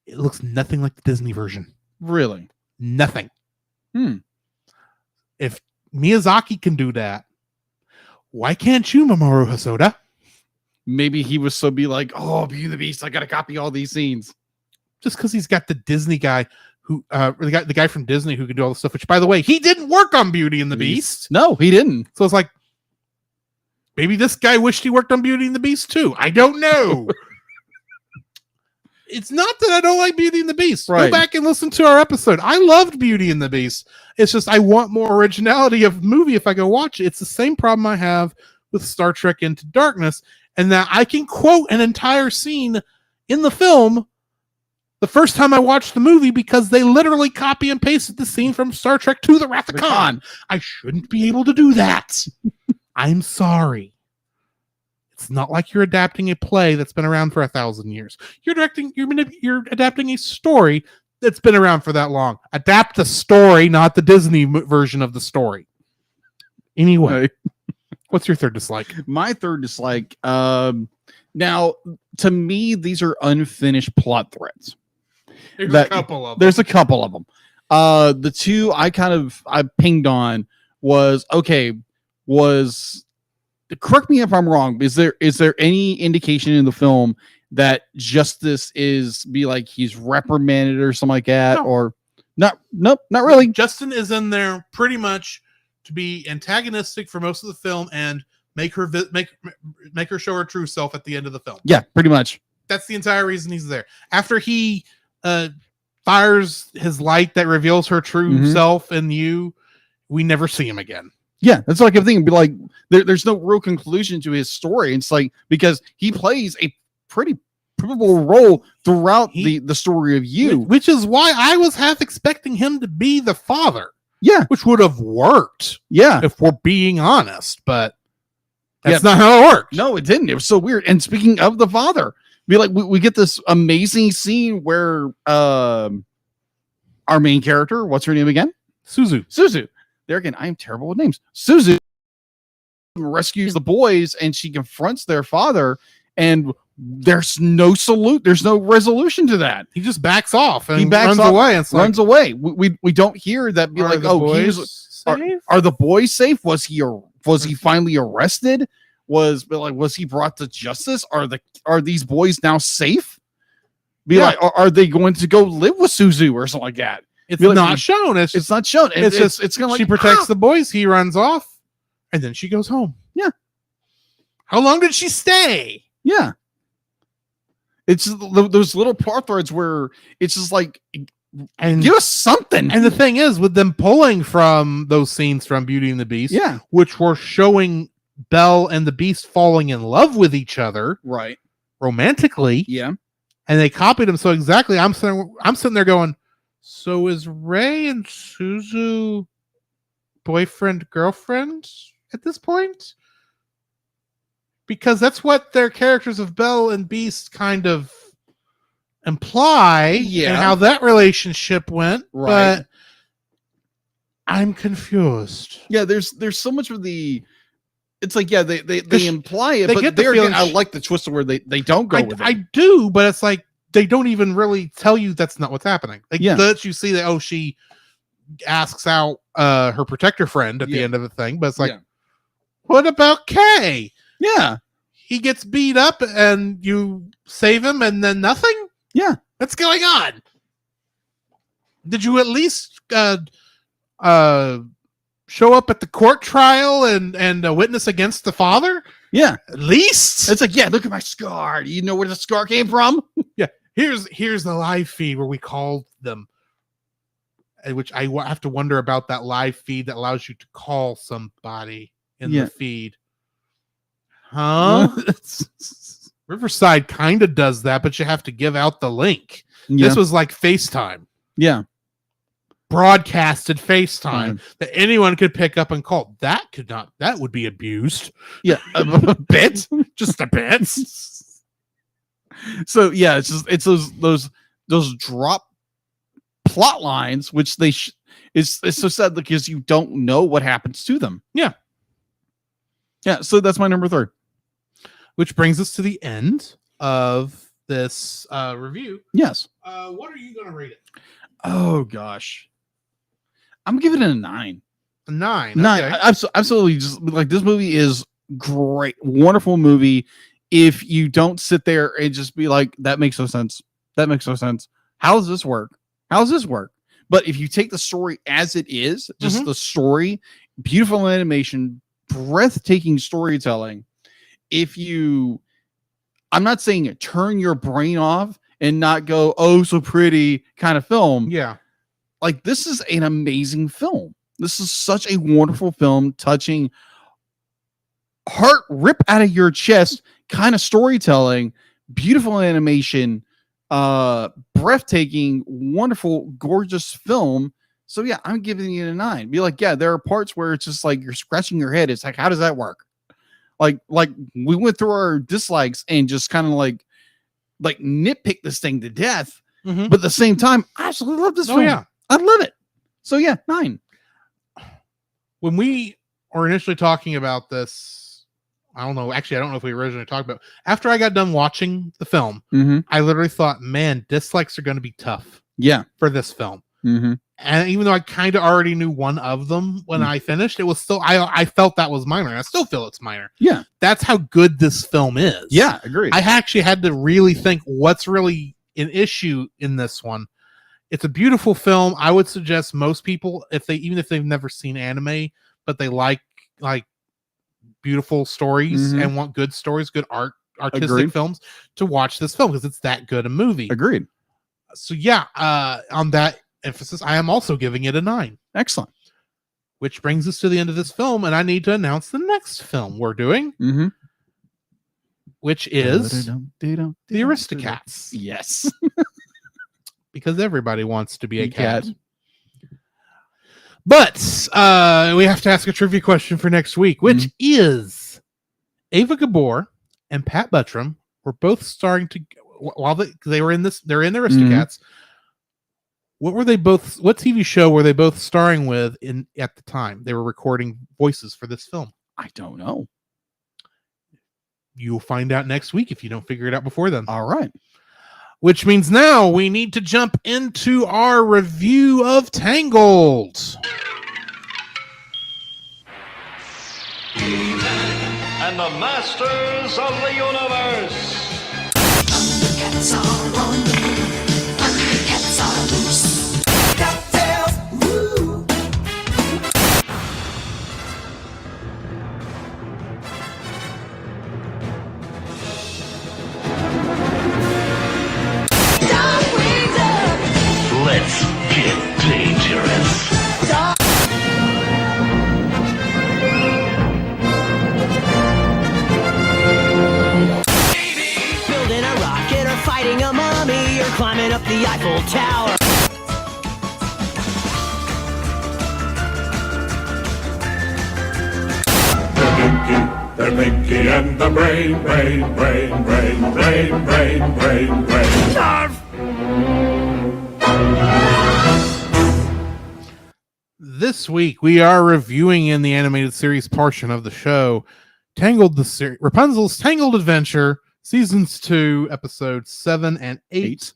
It looks nothing like the Disney version. really? Nothing. Hmm. If Miyazaki can do that, why can't you, Mamoru Hosoda? Maybe he was so be like, oh, Beauty and the Beast, I gotta copy all these scenes. Just because he's got the Disney guy who, the guy from Disney who can do all this stuff. Which, by the way, he didn't work on Beauty and the Beast. No, he didn't. So it's like, maybe this guy wished he worked on Beauty and the Beast too. I don't know. It's not that I don't like Beauty and the Beast. Right. Go back and listen to our episode. I loved Beauty and the Beast. It's just I want more originality of movie if I go watch it. It's the same problem I have with Star Trek Into Darkness, and that I can quote an entire scene in the film the first time I watched the movie because they literally copy and pasted the scene from Star Trek to the Wrath of Khan. I shouldn't be able to do that. I'm sorry. It's not like you're adapting a play that's been around for 1,000 years. You're adapting a story that's been around for that long. Adapt the story, not the Disney version of the story. Anyway, what's your third dislike? My third dislike. Now, to me, these are unfinished plot threads. There's That- a couple of them. There's a couple of them. The two I pinged on was correct me if I'm wrong. Is there any indication in the film that Justice is he's reprimanded or something like that? No. Or not? Nope, not really. Justin is in there pretty much to be antagonistic for most of the film and make her show her true self at the end of the film. Yeah, pretty much. That's the entire reason he's there. After he fires his light that reveals her true Mhm. self and You, we never see him again. Yeah, that's like a thing. Be like, there's no real conclusion to his story. It's like because he plays a pretty pivotal role throughout the story of You. Which is why I was half expecting him to be the father, Yeah, which would have worked yeah. if we're being honest, but that's Yeah. not how it worked. No, it didn't. It was so weird. And speaking of the father, we get this amazing scene where our main character, what's her name again? Suzu. There again, I am terrible with names. Suzu rescues the boys and she confronts their father, and there's no resolution to that. He just backs off and He backs runs off, away. It's Runs away. We don't hear that be are like, the oh, boys he's safe? are the boys safe? Was he finally arrested? Was he brought to justice? Are these boys now safe? Yeah. Are they going to go live with Suzu or something like that? It's Be like, not shown. It's not shown. It's just it's kind of like she protects the boys. He runs off, and then she goes home. Yeah. How long did she stay? Yeah. It's just those little plot threads where it's just like, And give us something. and the thing is, with them pulling from those scenes from Beauty and the Beast, Yeah. which were showing Belle and the Beast falling in love with each other Right. romantically, Yeah. and they copied them so exactly. I'm sitting there going, so is Ray and Suzu boyfriend girlfriend at this point? Because that's what their characters of Belle and Beast kind of imply, Yeah. and how that relationship went. Right. But I'm confused. Yeah. There's so much of the. It's like, yeah, they Cause imply it, they but get the there again, feeling I like the twist where they don't go with it. I do, but it's like they don't even really tell you that's not what's happening. Like, Yeah. let you see that, she asks out her protector friend at the Yeah. end of the thing, but it's like, Yeah. what about Kay? Yeah. He gets beat up and you save him and then nothing? Yeah. What's going on? Did you at least show up at the court trial and witness against the father? Yeah. At least? It's like, yeah, look at my scar. Do you know where the scar came from? Here's the live feed where we called them, which I have to wonder about that live feed that allows you to call somebody in Yeah. the feed. Huh? Riverside kind of does that, but you have to give out the link. Yeah. This was like FaceTime, Yeah. broadcasted FaceTime that anyone could pick up and call. That would be abused. Yeah. A bit. Just a bit. So yeah, it's those drop plot lines, which it's so sad because you don't know what happens to them. Yeah. Yeah. So that's my number 3. Which brings us to the end of this review. Yes. What are you going to rate it? Oh gosh, I'm giving it a 9. A 9. 9. Okay. Absolutely. Just like, this movie is great, wonderful movie. If you don't sit there and just be like, that makes no sense. That makes no sense. How does this work? How does this work? But if you take the story as it is, just the story, beautiful animation, breathtaking storytelling. I'm not saying turn your brain off and not go, oh, so pretty kind of film. Yeah. Like, this is an amazing film. This is such a wonderful film, touching, heart rip out of your chest kind of storytelling, beautiful animation, breathtaking, wonderful, gorgeous film. So yeah, I'm giving it a 9. Be like, yeah, there are parts where it's just like you're scratching your head. It's like, how does that work? Like we went through our dislikes and just kind of like nitpick this thing to death. Mhm. But at the same time, I absolutely love this Oh, film. yeah. I love it. So yeah, 9. When we were initially talking about this, I don't know. Actually, I don't know if we originally talked about. After I got done watching the film, Mm-hmm. I literally thought, man, dislikes are going to be tough Yeah. for this film. Mm-hmm. And even though I kind of already knew one of them when I finished, it was still, I felt that was minor. And I still feel it's minor. Yeah. That's how good this film is. Yeah, agreed. I actually had to really think what's really an issue in this one. It's a beautiful film. I would suggest most people, even if they've never seen anime, but they like beautiful stories Mhm. and want good stories, good artistic Agreed. films, to watch this film because it's that good a movie. Agreed. So yeah, on that emphasis, I am also giving it a 9. Excellent. Which brings us to the end of this film, and I need to announce the next film we're doing, Mm-hmm. which is The Aristocats, Yes. because everybody wants to be a Cat. cat. But we have to ask a trivia question for next week, which is Ava Gabor and Pat Buttram were both starring to while they were in this. They're in the Aristocats. What TV show were they both starring with at the time they were recording voices for this film? I don't know. You'll find out next week if you don't figure it out before then. All right. Which means now we need to jump into our review of Tangled. And the Masters of the Universe. Cats are on the move. Cats are loose. Captain up the Eiffel Tower. They're Pinky and the brain. This week we are reviewing in the animated series portion of the show Rapunzel's Tangled Adventure, Seasons 2, Episodes 7 and 8.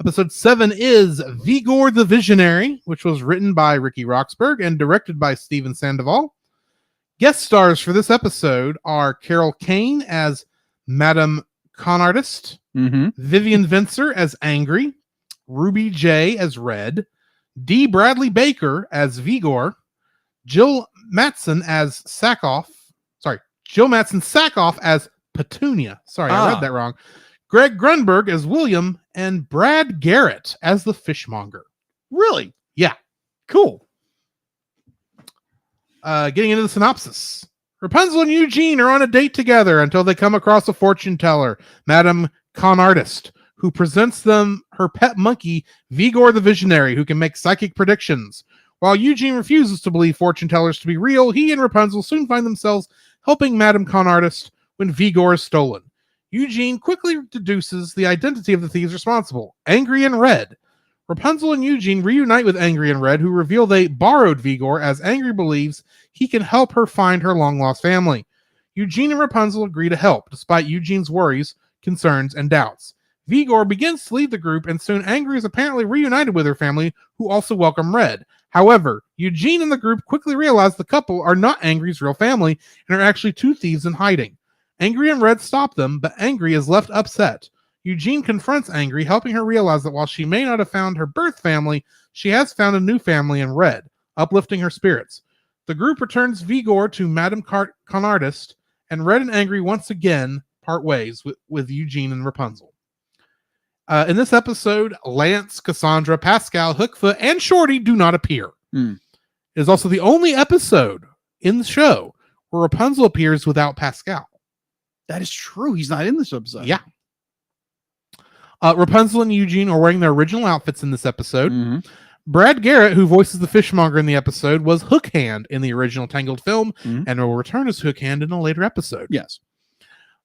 Episode 7 is Vigor the Visionary, which was written by Ricky Roxburgh and directed by Steven Sandoval. Guest stars for this episode are Carol Kane as Madame Conartist, Vivian Vincer as Angry, Ruby J as Red, D. Bradley Baker as Vigor, Jill Matson Sackhoff as Petunia. Sorry, I read that wrong. Greg Grunberg as William, and Brad Garrett as the Fishmonger. Really? Yeah. Cool. Getting into the synopsis. Rapunzel and Eugene are on a date together until they come across a fortune teller, Madame Conartist, who presents them her pet monkey, Vigor the Visionary, who can make psychic predictions. While Eugene refuses to believe fortune tellers to be real, he and Rapunzel soon find themselves helping Madame Conartist when Vigor is stolen. Eugene quickly deduces the identity of the thieves responsible, Angry and Red. Rapunzel and Eugene reunite with Angry and Red, who reveal they borrowed Vigor, as Angry believes he can help her find her long-lost family. Eugene and Rapunzel agree to help, despite Eugene's worries, concerns, and doubts. Vigor begins to leave the group, and soon Angry is apparently reunited with her family, who also welcome Red. However, Eugene and the group quickly realize the couple are not Angry's real family, and are actually two thieves in hiding. Angry and Red stop them, but Angry is left upset. Eugene confronts Angry, helping her realize that while she may not have found her birth family, she has found a new family in Red, uplifting her spirits. The group returns Vigor to Madame Conartist, and Red and Angry once again part ways with Eugene and Rapunzel. In this episode, Lance, Cassandra, Pascal, Hookfoot, and Shorty do not appear. It is also the only episode in the show where Rapunzel appears without Pascal. That is true. He's not in this episode. Yeah. Rapunzel and Eugene are wearing their original outfits in this episode. Brad Garrett, who voices the fishmonger in the episode, was Hook Hand in the original Tangled film and will return as Hook Hand in a later episode. Yes.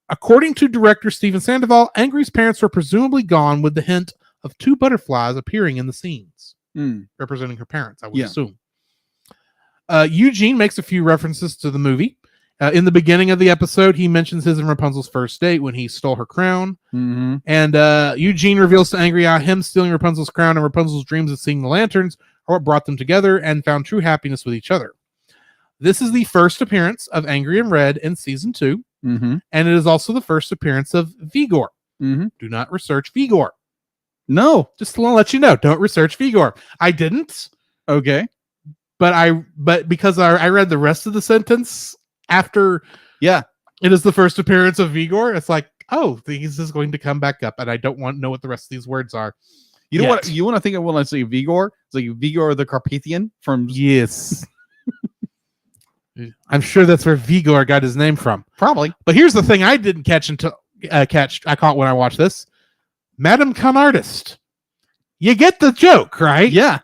According to director Steven Sandoval, Angry's parents were presumably gone with the hint of two butterflies appearing in the scenes, representing her parents, I would assume. Eugene makes a few references to the movie. In the beginning of the episode, he mentions his and Rapunzel's first date when he stole her crown. And Eugene reveals to Angry how him stealing Rapunzel's crown and Rapunzel's dreams of seeing the lanterns are what brought them together and found true happiness with each other. This is the first appearance of Angry and Red in season 2. And it is also the first appearance of Vigor. Do not research Vigor. No. Just to let you know, don't research Vigor. I didn't. Okay. But because I read the rest of the sentence after it is the first appearance of Vigor, it's like, oh, he's just going to come back up, and I don't want to know what the rest of these words are. You know what you want to think of when I say Vigor? It's like Vigor the Carpathian from Yes. I'm sure that's where Vigor got his name from. Probably. But here's the thing I didn't catch until I caught when I watched this. Madame Conartist. You get the joke, right? Yeah.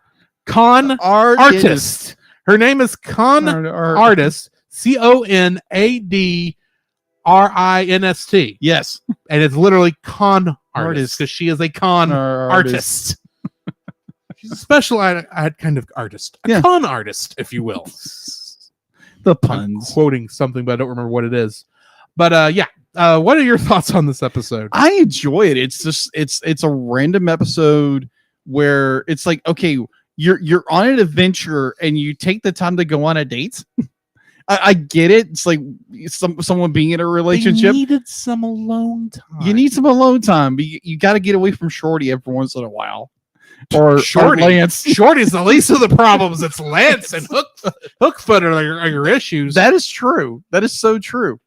Conartist. Her name is Conartist. Conadrinst. Yes. And it's literally con artist because she is a con artist. She's a special kind of artist. A con artist, if you will. The puns. I'm quoting something, but I don't remember what it is. But what are your thoughts on this episode? I enjoy it. It's just it's a random episode where it's like, okay, you're on an adventure and you take the time to go on a date. I get it. It's like someone being in a relationship. They needed some alone time. You need some alone time. But you got to get away from Shorty every once in a while. Or Shorty. Or Lance. Shorty's the least of the problems. It's Lance and Hookfoot are your issues. That is true. That is so true.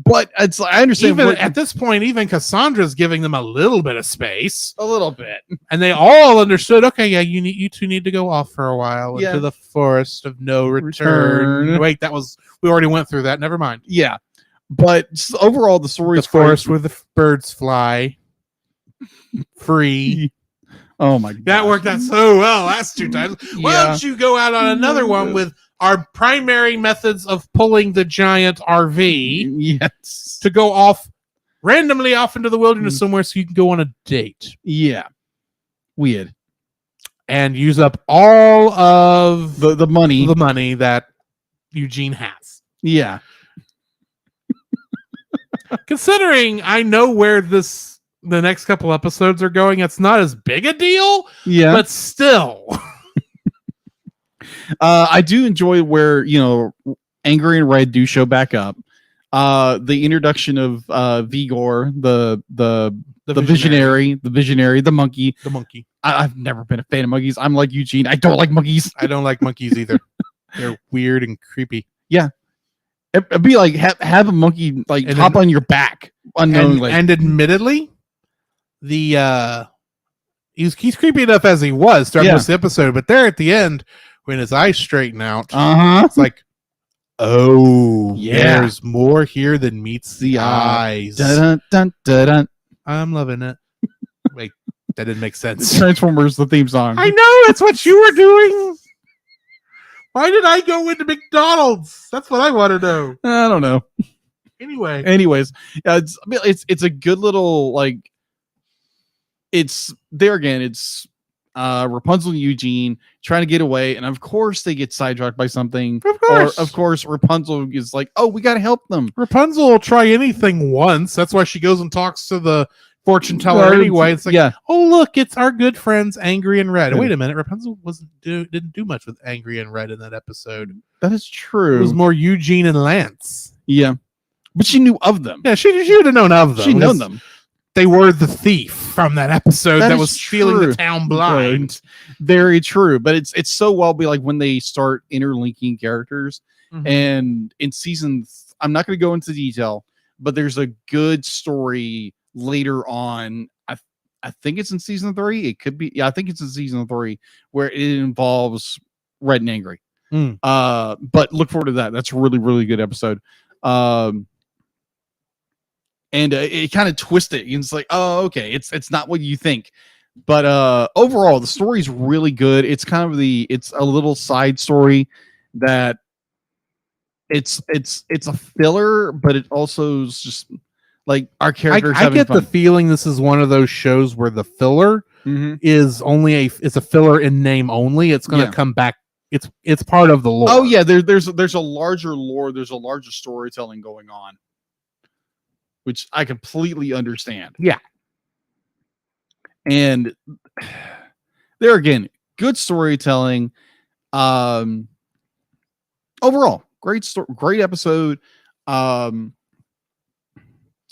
But it's I understand. Even at this point, even Cassandra's giving them a little bit of space. A little bit. And they all understood, okay, yeah, you two need to go off for a while into the forest of no return. Wait, we already went through that. Never mind. Yeah. But overall, the story is the forest where the birds fly free. Oh my That god. worked out so well last 2 times. Why Yeah. don't you go out on another one with our primary methods of pulling the giant RV Yes. to go off randomly off into the wilderness somewhere so you can go on a date Yeah. Weird. and use up all of The money. the money that Eugene has. Yeah. Considering I know where the next couple episodes are going, it's not as big a deal, Yeah. but still. I do enjoy where, Angry and Red do show back up. The introduction of Vigor, the visionary, the monkey. The monkey. I've never been a fan of monkeys. I'm like Eugene. I don't like monkeys. I don't like monkeys either. They're weird and creepy. It'd be like have a monkey like And hop then- on your back unknowingly. And admittedly, he's creepy enough as he was throughout Yeah. most of the episode, but there at the end, when his eyes straighten out, Uh-huh. it's like, oh, Yeah. there's more here than meets the eyes. Dun, dun, dun, dun. I'm loving it. Wait, that didn't make sense. Transformers, the theme song. I know that's what you were doing. Why did I go into McDonald's? That's what I want to know. I don't know. Anyway, Anyways, it's a good little like. It's there again. It's Rapunzel and Eugene trying to get away, and of course they get sidetracked by something. of course. Or of course Rapunzel is like, "Oh, we got to help them." Rapunzel will try anything once. That's why she goes and talks to the fortune teller anyway. It's like, yeah, oh look, it's our good friends Angry and Red. Yeah. Wait a minute, Rapunzel didn't do much with Angry and Red in that episode. that is It true. was more Eugene and Lance. Yeah, but she knew of them. Yeah, she would have known of them. She'd known because them. They were the thief from that episode That that is was stealing true. the town blind. Right. Very true. But it's so well be like when they start interlinking characters. Mhm. And in I'm not going to go into detail, but there's a good story later on. I think it's in season 3. It could be. Yeah, I think it's in season 3 where it involves Red and Angry. Mm. But look forward to that. That's a really, really good episode. And it kind of twists it. It's like, oh, okay, it's not what you think. But overall, the story's really good. It's kind of it's a little side story that it's a filler, but it also is just like our characters. I having get the fun. feeling this is one of those shows where the filler Mhm. is only it's a filler in name only. It's going to Yeah. come back. It's part of the lore. Oh yeah, there's a larger lore. There's a larger storytelling going on, which I completely understand. Yeah. And there again, good storytelling. Overall, great great episode.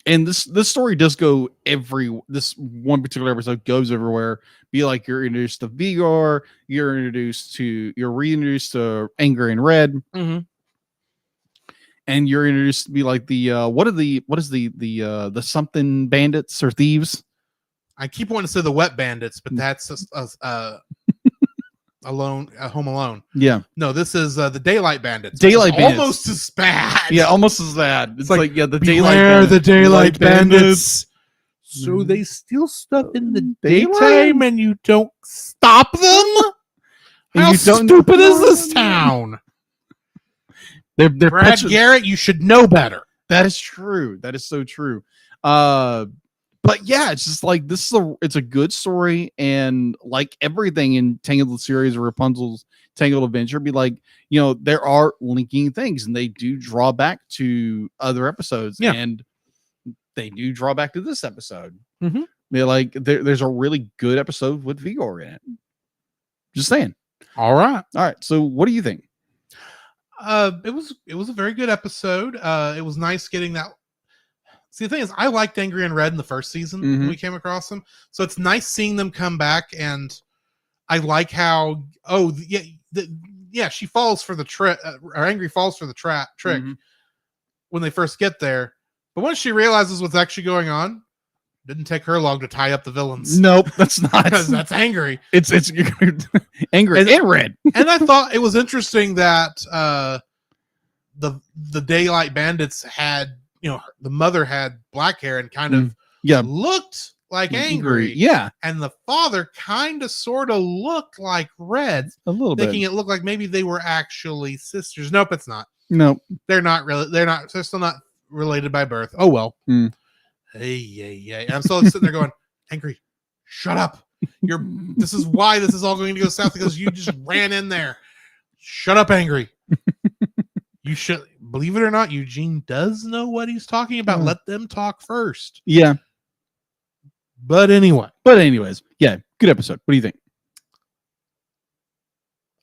And this story does go this one particular episode goes everywhere. Be like you're introduced to Vigor, you're reintroduced to Angry and Red, Mhm. and you're introduced to be like what is the something bandits or thieves? I keep wanting to say the Wet Bandits, but that's Home Alone. Yeah, No, this is the Daylight Bandits. Daylight It's Bandits. almost as bad. yeah, almost as that. It's like the daylight Beware the bandits. Daylight Bandits. So Mm. they steal stuff in the Daytime? daytime, and you don't stop them. And How you don't- stupid is this town? They're Brad Garrett, you should know better. That is true. That is so true. But yeah, it's just like it's a good story, and like everything in Tangled series or Rapunzel's Tangled Adventure, be like, there are linking things, and they do draw back to other episodes, Yeah. and they do draw back to this episode. Mhm. They're like, there's a really good episode with Vigor in it. Just saying. All right. All right. So, what do you think? It was a very good episode. It was nice getting that. See, the thing is, I liked Angry and Red in the first season when Mhm. we came across them, so it's nice seeing them come back. And I like how she falls for the trick, or Angry falls for the trick Mhm. when they first get there. But once she realizes what's actually going on, didn't take her long to tie up the villains. Nope, that's not. Because that's Angry. It's Angry and Red. And I thought it was interesting that the Daylight Bandits had, the mother had black hair and kind of Yeah. looked like angry. Yeah, And the father kind of sort of looked like Red, a little thinking bit. it looked like maybe they were actually sisters. Nope, it's not. No. They're not really. They're still not related by birth. Oh well. Hmm. Hey. And I'm still sitting there going, angry. Shut up. This is why this is all going to go south, because you just ran in there. Shut up, angry. You should, believe it or not, Eugene does know what he's talking about. Let them talk first. Yeah. But anyway, anyways, yeah, good episode. What do you think?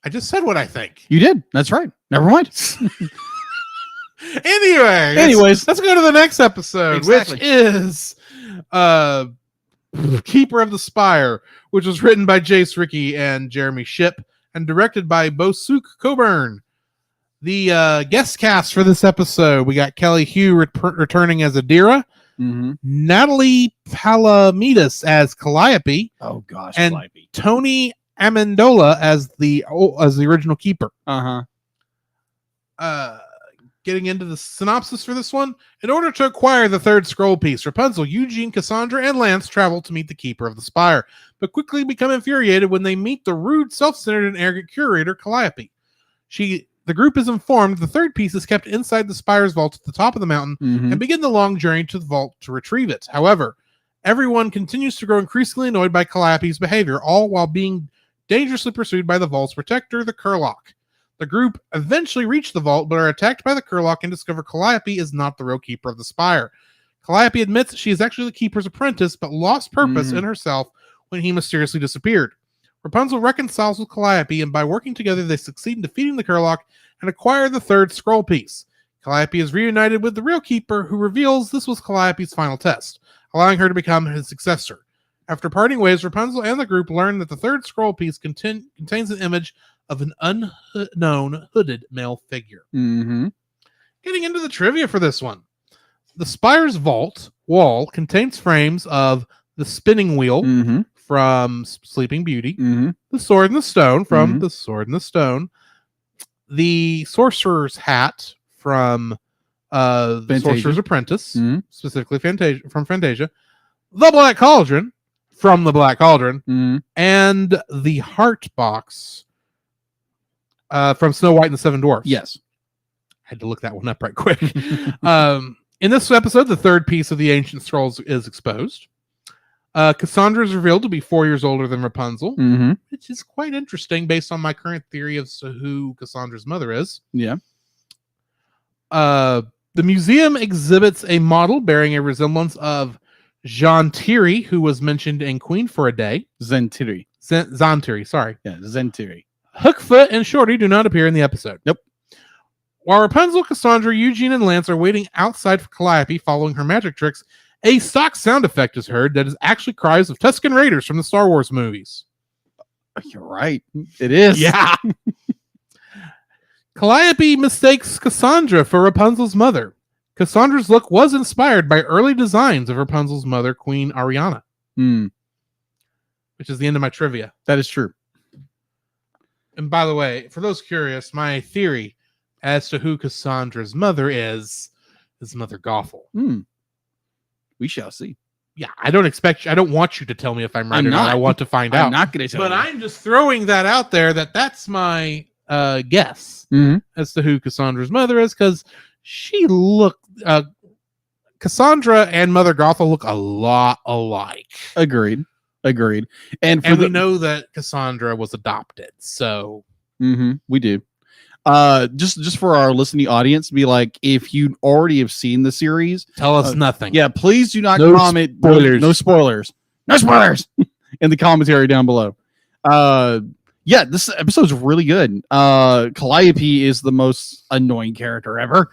I just said what I think. You did. That's right. Never mind. Anyways, let's go to the next episode, Exactly. which is Keeper of the Spire, which was written by Jace Rickey and Jeremy Shipp and directed by Bosook Coburn. The guest cast for this episode, we got Kelly Hugh returning as Adira, Mm-hmm. Natalie Palamides as Calliope, Oh gosh, And- Calliope. Tony Amendola as the original keeper. Getting into the synopsis for this one. In order to acquire the third scroll piece, Rapunzel, Eugene, Cassandra, and Lance travel to meet the Keeper of the Spire, but quickly become infuriated when they meet the rude, self-centered, and arrogant curator, Calliope. The group is informed the third piece is kept inside the Spire's vault at the top of the mountain Mm-hmm. and begin the long journey to the vault to retrieve it. However, everyone continues to grow increasingly annoyed by Calliope's behavior, all while being dangerously pursued by the vault's protector, the Kurlock. The group eventually reach the vault, but are attacked by the Kurlock and discover Calliope is not the real Keeper of the Spire. Calliope admits she is actually the Keeper's apprentice, but lost purpose in herself when he mysteriously disappeared. Rapunzel reconciles with Calliope, and by working together, they succeed in defeating the Kurlock and acquire the third scroll piece. Calliope is reunited with the real Keeper, who reveals this was Calliope's final test, allowing her to become his successor. After parting ways, Rapunzel and the group learn that the third scroll piece contains an image of an unknown hooded male figure. Mm-hmm. Getting into the trivia for this one. The Spire's vault wall contains frames of the spinning wheel Mm-hmm. from Sleeping Beauty, Mm-hmm. the Sword and the Stone from Mhm. The Sword and the Stone, the Sorcerer's Hat from The Fantasia. Sorcerer's Apprentice, Mhm. specifically Fantasia, the Black Cauldron from the Black Cauldron, Mm-hmm. and the Heart Box from Snow White and the Seven Dwarfs. Yes. Had to look that one up right quick. In this episode, the third piece of the Ancient Scrolls is exposed. Cassandra is revealed to be 4 years older than Rapunzel, Mm-hmm. which is quite interesting based on my current theory of who Cassandra's mother is. Yeah. The museum exhibits a model bearing a resemblance of Jean Thierry, who was mentioned in Queen for a Day. Zentiri. Zan Thierry, sorry. Yeah, Zentiri. Hookfoot and Shorty do not appear in the episode. Nope. While Rapunzel, Cassandra, Eugene, and Lance are waiting outside for Calliope following her magic tricks, a stock sound effect is heard that is actually cries of Tusken Raiders from the Star Wars movies. You're right. It is. Yeah. Calliope mistakes Cassandra for Rapunzel's mother. Cassandra's look was inspired by early designs of Rapunzel's mother, Queen Ariana, Mm, which is the end of my trivia. that is true. And by the way, for those curious, my theory as to who Cassandra's mother is Mother Gothel. Mm. We shall see. Yeah, I don't want you to tell me if I'm right I'm or not. not. I want to find I'm out. not going to tell But you. I'm just throwing that out there that's my guess Mhm. as to who Cassandra's mother is, because she looked Cassandra and Mother Gothel look a lot alike. Agreed. And for And we know that Cassandra was adopted, so we do. Just for our listening audience, be like, if you already have seen the series, tell us nothing. yeah, please do not No comment. spoilers. No spoilers. No spoilers in the commentary down below. Yeah, this episode's really good. Calliope is the most annoying character ever.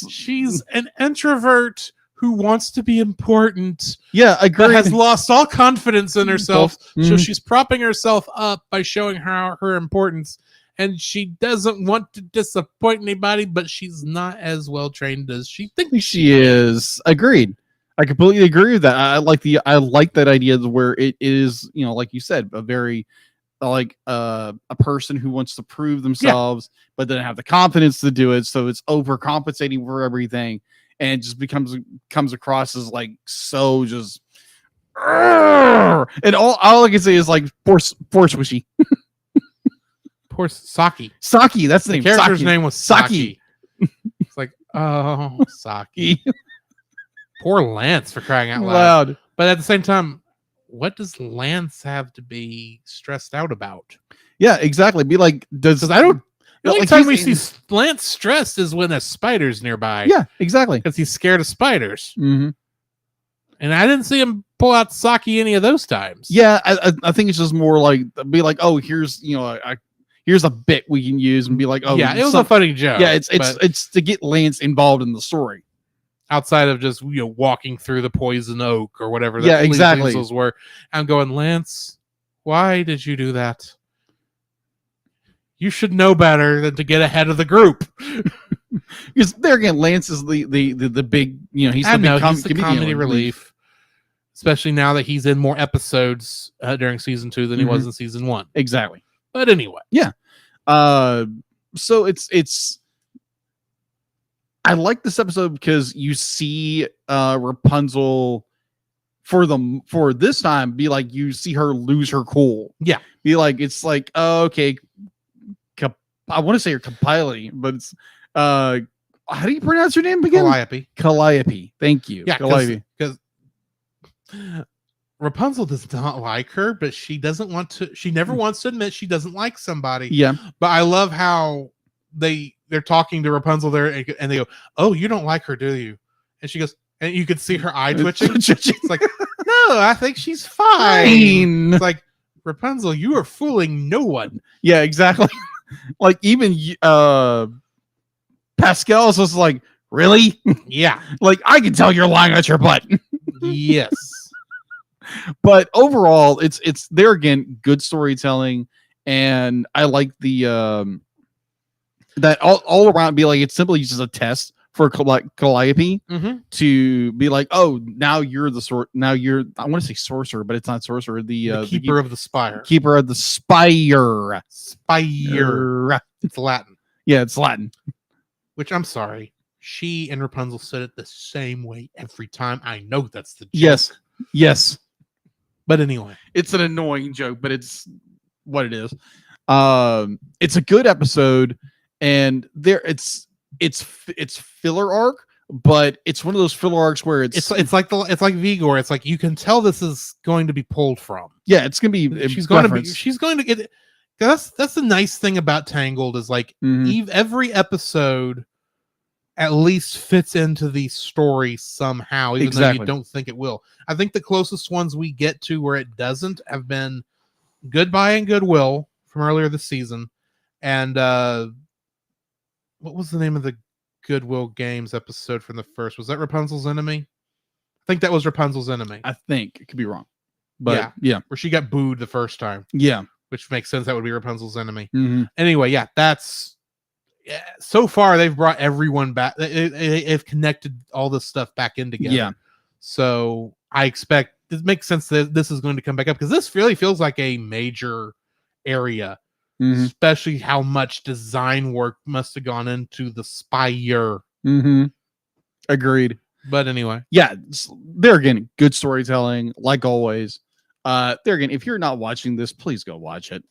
She's an introvert who wants to be important, Yeah, but agreed. has lost all confidence in herself. So Mhm. she's propping herself up by showing her importance. And she doesn't want to disappoint anybody, but she's not as well trained as she thinks She is. Agreed. I completely agree with that. I like that idea where it is, like you said, a very like a person who wants to prove themselves, but doesn't have the confidence to do it. So it's overcompensating for everything, and it just comes across as like so just And all I can say is like poor Swishy. Poor Saki. Saki, that's the The name. character's Saki. name was Saki. Saki. It's like, oh, Saki. Poor Lance, for crying out loud. Loud. But at the same time, what does Lance have to be stressed out about? Yeah, exactly. Be like, Because I don't. The only like time we he's- see Lance stressed is when a spider's nearby. Yeah, exactly. Because he's scared of spiders. Mm-hmm. And I didn't see him pull out Saki any of those times. Yeah, I think it's just more like be like, oh, here's here's a bit we can use and be like, oh, yeah, it was a funny joke. yeah, it's but it's to get Lance involved in the story. outside of just walking through the poison oak or whatever. Yeah, these exactly. weasels were. I'm going, Lance, why did you do that? You should know better than to get ahead of the group. Because there again, Lance is the big, he's I the know big he's the comedy relief, especially now that he's in more episodes during season 2 than he was in season 1. Exactly. But anyway, So it's I like this episode because you see Rapunzel for this time be like, you see her lose her cool. Yeah. Be like, it's like, oh, okay, I want to say her Calliope, but it's how do you pronounce your name again? Calliope. Calliope. Thank you. Yeah, Calliope. because Rapunzel does not like her, but she doesn't want to. She never wants to admit she doesn't like somebody. Yeah. But I love how they're talking to Rapunzel there, and they go, "Oh, you don't like her, do you?" And she goes, and you could see her eye twitching. It's like, no, I think she's fine. It's like, Rapunzel, you are fooling no one. Yeah, exactly. Like even Pascal is just like, really? Yeah. Like, I can tell you're lying at your butt. Yes. But overall, it's there again, good storytelling, and I like the that all around be like, it's simply just a test for Calliope to be like, oh, now you're I want to say sorcerer, but it's not sorcerer. The keeper of the spire. Keeper of the spire. Spire. It's Latin. Yeah, it's Latin. Which, I'm sorry, she and Rapunzel said it the same way every time. I know that's the joke. Yes. But anyway, it's an annoying joke, but it's what it is. It's a good episode, and it's filler arc, but it's one of those filler arcs where it's like Vigor. It's like you can tell this is going to be pulled from. Yeah, it's gonna be. She's going to get. That's the nice thing about Tangled is like every episode at least fits into the story somehow, even though you don't think it will. I think the closest ones we get to where it doesn't have been Goodbye and Goodwill from earlier this season, and what was the name of the Goodwill Games episode from the first? Was that Rapunzel's Enemy? I think that was Rapunzel's Enemy. I think it could be wrong, but yeah, where she got booed the first time. Yeah, which makes sense. That would be Rapunzel's Enemy. Anyway, yeah, that's so far they've brought everyone back. They've connected all this stuff back in together. Yeah. So I expect it makes sense that this is going to come back up because this really feels like a major area, especially how much design work must have gone into the spire. Agreed. But anyway, yeah, there again, good storytelling, like always. There again, if you're not watching this, please go watch it.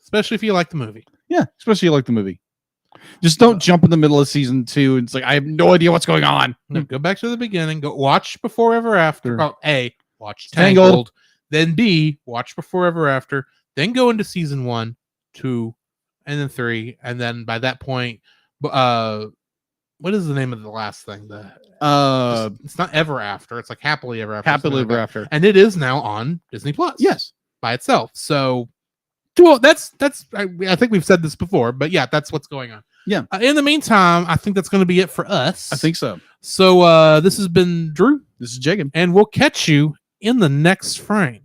Especially if you like the movie. Yeah, especially if you like the movie. Just don't jump in the middle of season 2 and it's like, I have no idea what's going on. No, go back to the beginning. Go watch Before Ever After. Sure. A, watch Tangled. Then B, watch Before Ever After. Then go into season 1, 2, and then 3. And then by that point, what is the name of the last thing? It's not Ever After. It's like Happily Ever After. Happily Ever After. And it is now on Disney Plus. Yes. By itself. So, well, that's I think we've said this before, but yeah, that's what's going on. Yeah. In the meantime, I think that's going to be it for us. I think so. So this has been Drew. This is Jacob. And we'll catch you in the next frame.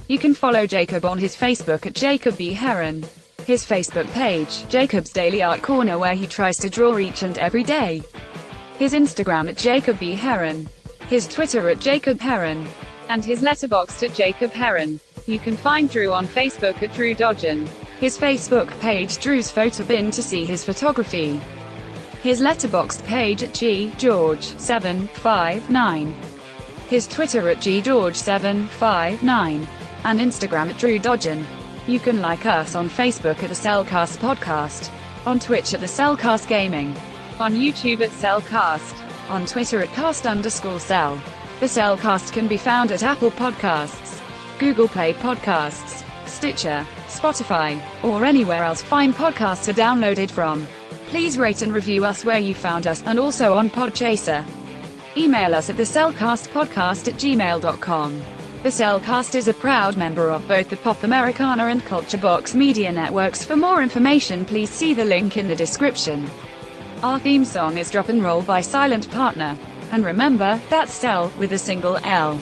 You can follow Jacob on his Facebook at Jacob B. Heron. His Facebook page, Jacob's Daily Art Corner, where he tries to draw each and every day. His Instagram at Jacob B. Heron. His Twitter at Jacob Heron. And his Letterboxd at Jacob Heron. You can find Drew on Facebook at Drew Dodgen. His Facebook page, Drew's Photobin, to see his photography. His Letterboxd page at G George 759. his Twitter at ggeorge759, and Instagram at drewdodgen. You can like us on Facebook at the Cellcast Podcast, on Twitch at the Cellcast Gaming, on YouTube at Cellcast, on Twitter at cast_cell. The Cellcast can be found at Apple Podcasts, Google Play Podcasts, Stitcher, Spotify, or anywhere else fine podcasts are downloaded from. Please rate and review us where you found us, and also on Podchaser. Email us at thecellcastpodcast@gmail.com. The Cellcast is a proud member of both the Pop Americana and Culture Box media networks. For more information, please see the link in the description. Our theme song is Drop and Roll by Silent Partner. And remember, that's Cell with a single L.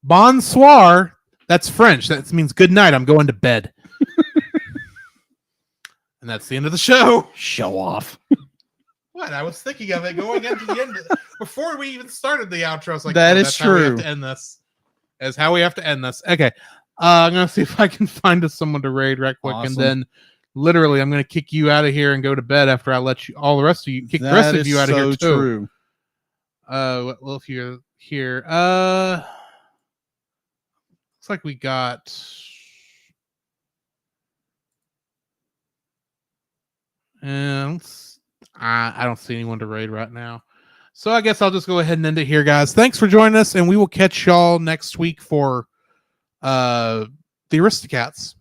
Bonsoir. That's French. That means good night. I'm going to bed. And that's the end of the show. Show off. What? I was thinking of it going into the end. Before we even started the outro, I was like, That is that's how we have true. to end this. That's how we have to end this. Okay. I'm going to see if I can find us someone to raid right quick. Awesome. And then literally, I'm going to kick you out of here and go to bed after I let you, all the rest of you, kick the That rest of is you out of so here too. true. Well, if you're here, looks like we got. And I don't see anyone to raid right now. So I guess I'll just go ahead and end it here, guys. Thanks for joining us, and we will catch y'all next week for the Aristocats.